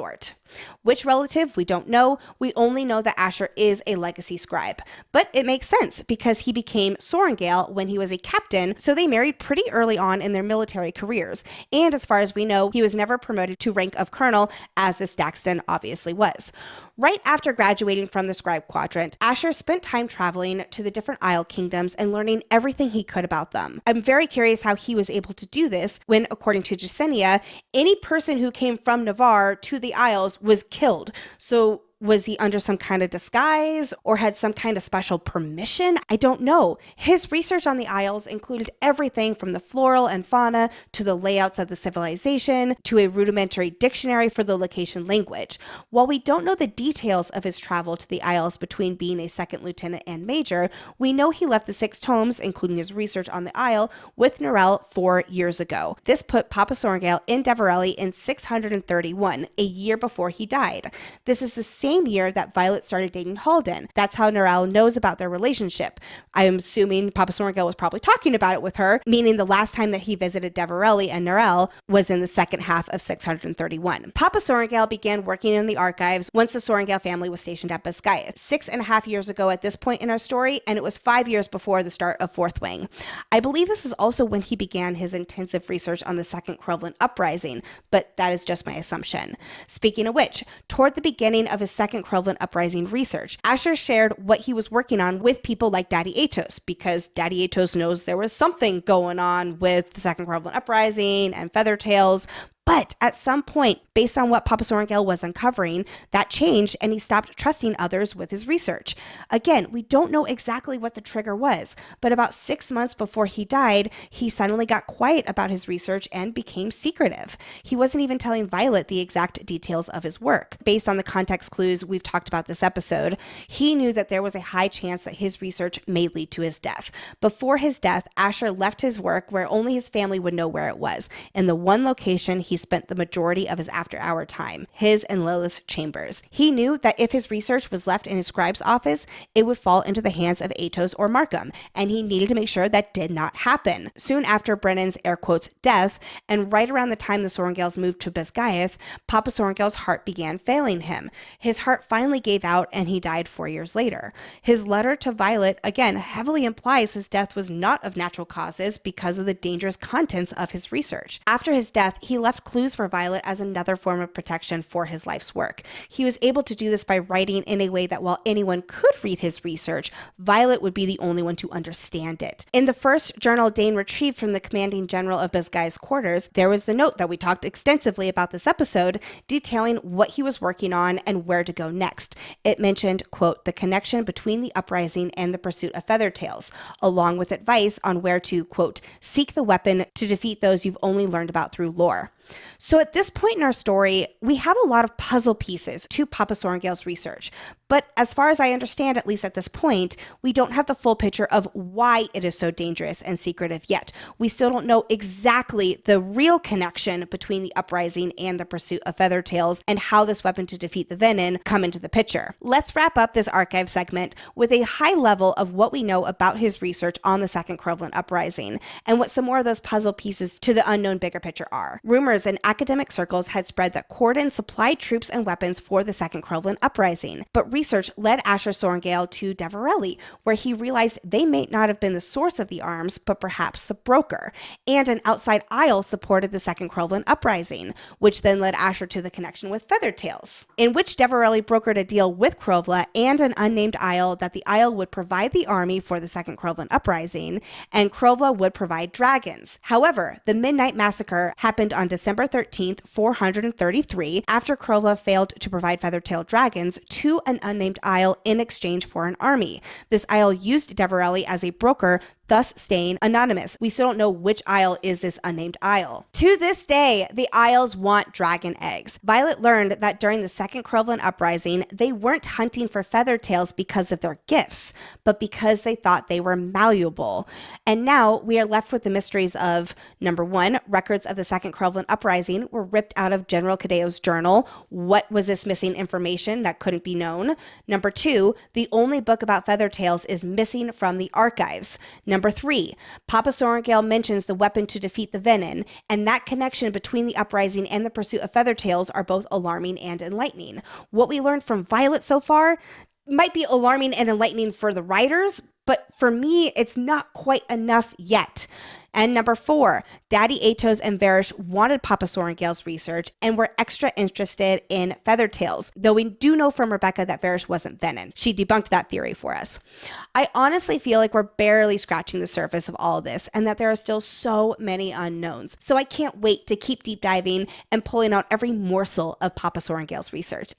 Which relative, we don't know. We only know that Asher is a legacy scribe. But it makes sense because he became Sorengale when he was a captain, so they married pretty early on in their military careers. And as far as we know, he was never promoted to rank of colonel, as this Daxton obviously was. Right after graduating from the Scribe Quadrant, Asher spent time traveling to the different Isle kingdoms and learning everything he could about them. I'm very curious how he was able to do this when, according to Jasenia, any person who came from Navarre to the Isles was killed. So was he under some kind of disguise or had some kind of special permission? I don't know. His research on the Isles included everything from the floral and fauna to the layouts of the civilization to a rudimentary dictionary for the location language. While we don't know the details of his travel to the Isles between being a second lieutenant and major, we know he left the 6 tomes, including his research on the Isle, with Narelle 4 years ago. This put Papa Sorengale in Deverelli in 631, a year before he died. This is the same year that Violet started dating Halen. That's how Narelle knows about their relationship. I'm assuming Papa Sorengale was probably talking about it with her, meaning the last time that he visited Deverelli and Narelle was in the second half of 631. Papa Sorengale began working in the archives once the Sorengale family was stationed at Biscaeth, 6.5 years ago at this point in our story, and it was 5 years before the start of Fourth Wing. I believe this is also when he began his intensive research on the Second Crowland Uprising, but that is just my assumption. Speaking of which, toward the beginning of his Second Crowland Uprising research, Asher shared what he was working on with people like Daddy Atos, because Daddy Atos knows there was something going on with the Second Crowland Uprising and Feathertails. But at some point, based on what Papa Sorrengail was uncovering, that changed and he stopped trusting others with his research. Again, we don't know exactly what the trigger was, but about 6 months before he died, he suddenly got quiet about his research and became secretive. He wasn't even telling Violet the exact details of his work. Based on the context clues we've talked about this episode, he knew that there was a high chance that his research may lead to his death. Before his death, Asher left his work where only his family would know where it was, in the one location he spent the majority of his after-hour time, his and Lilith's chambers. He knew that if his research was left in his scribe's office, it would fall into the hands of Atos or Markham, and he needed to make sure that did not happen. Soon after Brennan's air quotes death, and right around the time the Sorrengails moved to Bisgayeth, Papa Sorrengail's heart began failing him. His heart finally gave out and he died 4 years later. His letter to Violet, again, heavily implies his death was not of natural causes because of the dangerous contents of his research. After his death, he left clues for Violet as another form of protection for his life's work. He was able to do this by writing in a way that while anyone could read his research, Violet would be the only one to understand it. In the first journal Dane retrieved from the commanding general of Bisgayeth's quarters, there was the note that we talked extensively about this episode, detailing what he was working on and where to go next. It mentioned, quote, the connection between the uprising and the pursuit of Feathertails, along with advice on where to, quote, seek the weapon to defeat those you've only learned about through lore. So at this point in our story, we have a lot of puzzle pieces to Papa Sorrengail's research. But as far as I understand, at least at this point, we don't have the full picture of why it is so dangerous and secretive yet. We still don't know exactly the real connection between the uprising and the pursuit of Feathertails and how this weapon to defeat the Venin come into the picture. Let's wrap up this archive segment with a high level of what we know about his research on the Second Crowland Uprising and what some more of those puzzle pieces to the unknown bigger picture are. Rumors in academic circles had spread that Corden supplied troops and weapons for the Second Crowland Uprising, but research led Asher Sorrengail to Deverelli, where he realized they may not have been the source of the arms, but perhaps the broker. And an outside isle supported the Second Crowland Uprising, which then led Asher to the connection with Feathertails, in which Deverelli brokered a deal with Krovla and an unnamed isle that the isle would provide the army for the Second Crowland Uprising, and Krovla would provide dragons. However, the Midnight Massacre happened on December 13th, 433, after Krovla failed to provide Feathertail dragons to an unnamed isle in exchange for an army. This isle used Deverelli as a broker, thus staying anonymous. We still don't know which isle is this unnamed isle. To this day, the isles want dragon eggs. Violet learned that during the Second Crowland Uprising, they weren't hunting for Feathertails because of their gifts, but because they thought they were malleable. And now we are left with the mysteries of, number one, records of the Second Crowland Uprising were ripped out of General Cadeo's journal. What was this missing information that couldn't be known? Number two, the only book about Feathertails is missing from the archives. Number three, Papa Sorrengail mentions the weapon to defeat the Venin, and that connection between the uprising and the pursuit of Feathertails are both alarming and enlightening. What we learned from Violet so far might be alarming and enlightening for the writers, but for me, it's not quite enough yet. And number four, Daddy Atos and Varish wanted Papa Sorrengail's research and were extra interested in Feathertails, though we do know from Rebecca that Varish wasn't Venin. She debunked that theory for us. I honestly feel like we're barely scratching the surface of all of this and that there are still so many unknowns. So I can't wait to keep deep diving and pulling out every morsel of Papa Sorrengail's research.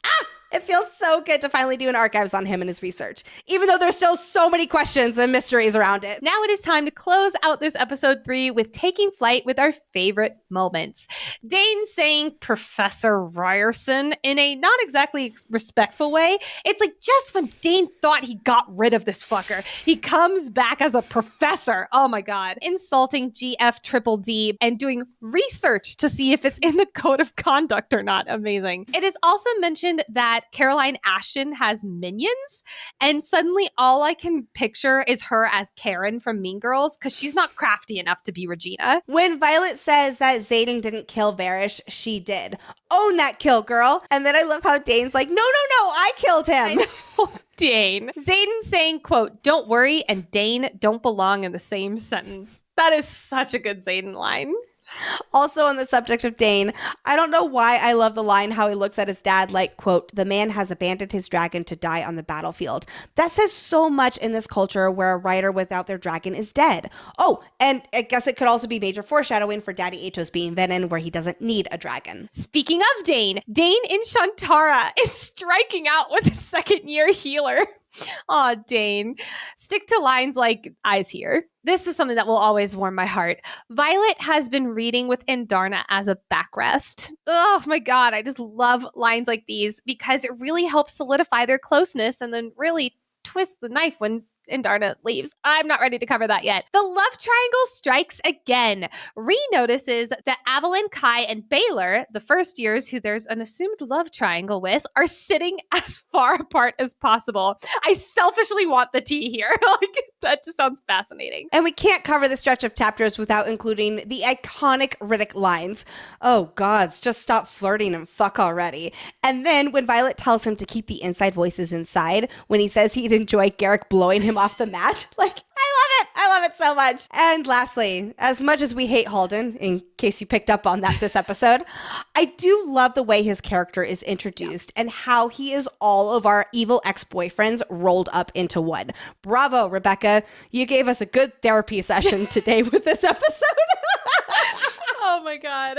It feels so good to finally do an archives on him and his research, even though there's still so many questions and mysteries around it. Now it is time to close out this episode 3 with taking flight with our favorite moments. Dane saying Professor Ryerson in a not exactly respectful way. It's like just when Dane thought he got rid of this fucker, he comes back as a professor. Oh my God. Insulting GF Triple D and doing research to see if it's in the code of conduct or not. Amazing. It is also mentioned that Caroline Ashton has minions, and suddenly all I can picture is her as Karen from Mean Girls, because she's not crafty enough to be Regina. When Violet says that Zaden didn't kill Varish, she did. Own that kill, girl. And then I love how Dane's like, no, I killed him. Dane. Zaden saying, quote, don't worry, and Dane don't belong in the same sentence. That is such a good Zaden line. Also on the subject of Dane, I don't know why I love the line how he looks at his dad like, quote, the man has abandoned his dragon to die on the battlefield. That says so much in this culture where a rider without their dragon is dead. Oh, and I guess it could also be major foreshadowing for Daddy Atos being Venin, where he doesn't need a dragon. Speaking of Dane in Shantara is striking out with a second-year healer. Aw, Dane. Stick to lines like, eyes here. This is something that will always warm my heart. Violet has been reading with Indarna as a backrest. Oh my god, I just love lines like these because it really helps solidify their closeness and then really twist the knife when Indarna leaves. I'm not ready to cover that yet. The love triangle strikes again. Ree notices that Avalyn, Kai, and Baylor, the first years who there's an assumed love triangle with, are sitting as far apart as possible. I selfishly want the tea here. That just sounds fascinating. And we can't cover the stretch of chapters without including the iconic Riddick lines. Oh, gods, just stop flirting and fuck already. And then when Violet tells him to keep the inside voices inside, when he says he'd enjoy Garrick blowing him off the mat, I love it so much. And lastly, as much as we hate Halden, in case you picked up on that this episode, I do love the way his character is introduced and how he is all of our evil ex-boyfriends rolled up into one. Bravo, Rebecca. You gave us a good therapy session today with this episode. Oh my god.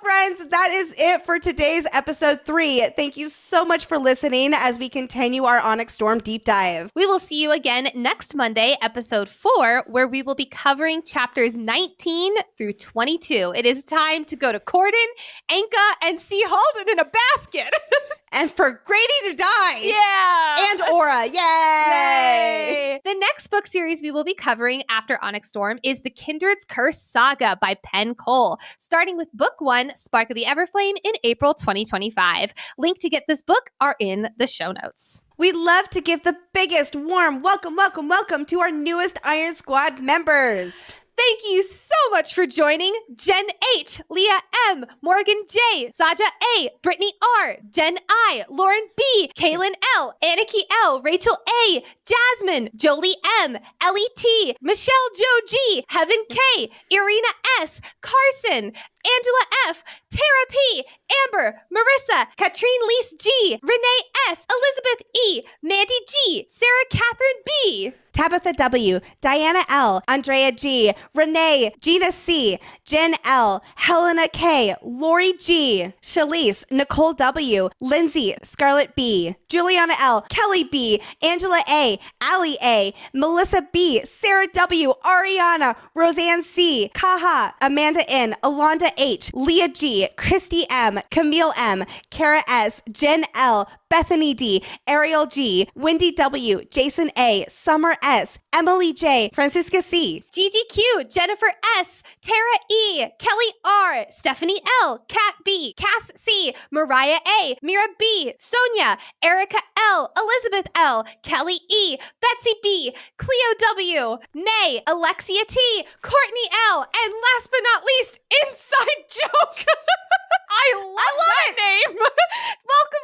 Friends, that is it for today's episode 3. Thank you so much for listening as we continue our Onyx Storm deep dive. We will see you again next Monday, episode 4, where we will be covering chapters 19 through 22. It is time to go to Corden, Anka, and see Halden in a basket. And for Grady to die. Yeah. And Aura. Yay. The next book series we will be covering after Onyx Storm is The Kindred's Curse Saga by Penn Cole, starting with book 1, Spark of the Everflame, in April 2025. Link to get this book are in the show notes. We'd love to give the biggest warm welcome to our newest Iron Squad members. Thank you so much for joining Jen H, Leah M, Morgan J, Saja A, Brittany R, Jen I, Lauren B, Kaylin L, Aniki L, Rachel A, Jasmine, Jolie M, Ellie T, Michelle Joe G, Heaven K, Irina S, Carson, Angela F, Tara P, Amber, Marissa, Katrine Lise G, Renee S, Elizabeth E, Mandy G, Sarah Catherine B, Tabitha W, Diana L, Andrea G, Renee, Gina C, Jen L, Helena K, Lori G, Shalise, Nicole W, Lindsay, Scarlett B, Juliana L, Kelly B, Angela A, Allie A, Melissa B, Sarah W, Ariana, Roseanne C, Kaha, Amanda N, Alonda H, Leah G, Christy M, Camille M, Kara S, Jen L, Bethany D, Ariel G, Wendy W, Jason A, Summer S, Emily J, Francisca C, Gigi Q, Jennifer S, Tara E, Kelly R, Stephanie L, Kat B, Cass C, Mariah A, Mira B, Sonia, Erica L, Elizabeth L, Kelly E, Betsy B, Cleo W, Nay, Alexia T, Courtney L, and last but not least, Inside Joke. I love that name. Welcome.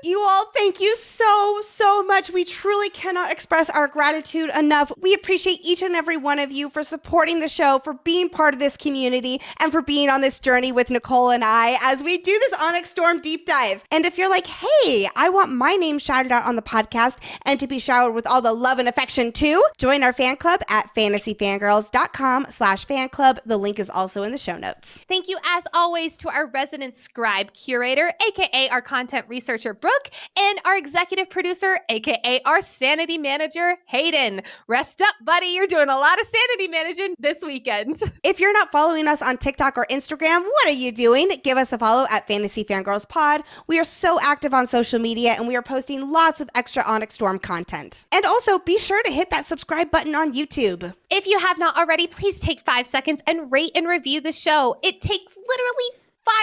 You all, thank you so much. We truly cannot express our gratitude enough. We appreciate each and every one of you for supporting the show, for being part of this community, and for being on this journey with Nicole and I as we do this Onyx Storm deep dive. And if you're like, hey, I want my name shouted out on the podcast and to be showered with all the love and affection too, join our fan club at fantasyfangirls.com/fan club. The link is also in the show notes. Thank you, as always, to our resident scribe curator, aka our content researcher, Brooke, and our executive producer, aka our sanity manager, Hayden. Rest up, buddy. You're doing a lot of sanity managing this weekend. If you're not following us on TikTok or Instagram, what are you doing? Give us a follow at Fantasy Fangirls Pod. We are so active on social media and we are posting lots of extra Onyx Storm content. And also be sure to hit that subscribe button on YouTube. If you have not already, please take 5 seconds and rate and review the show. It takes literally 5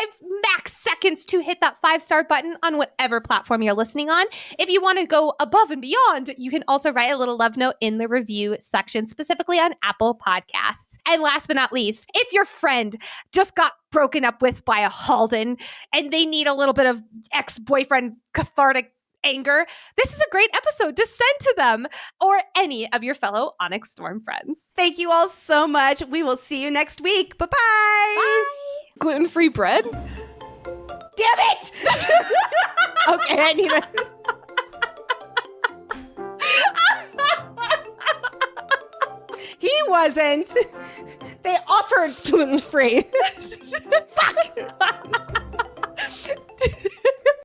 max seconds to hit that 5-star button on whatever platform you're listening on. If you want to go above and beyond, you can also write a little love note in the review section, specifically on Apple Podcasts. And last but not least, if your friend just got broken up with by a Halden and they need a little bit of ex-boyfriend cathartic anger, this is a great episode to send to them or any of your fellow Onyx Storm friends. Thank you all so much. We will see you next week. Bye-bye. Bye. Gluten-free bread? Damn it! Okay, I need it. He wasn't. They offered gluten-free. Fuck!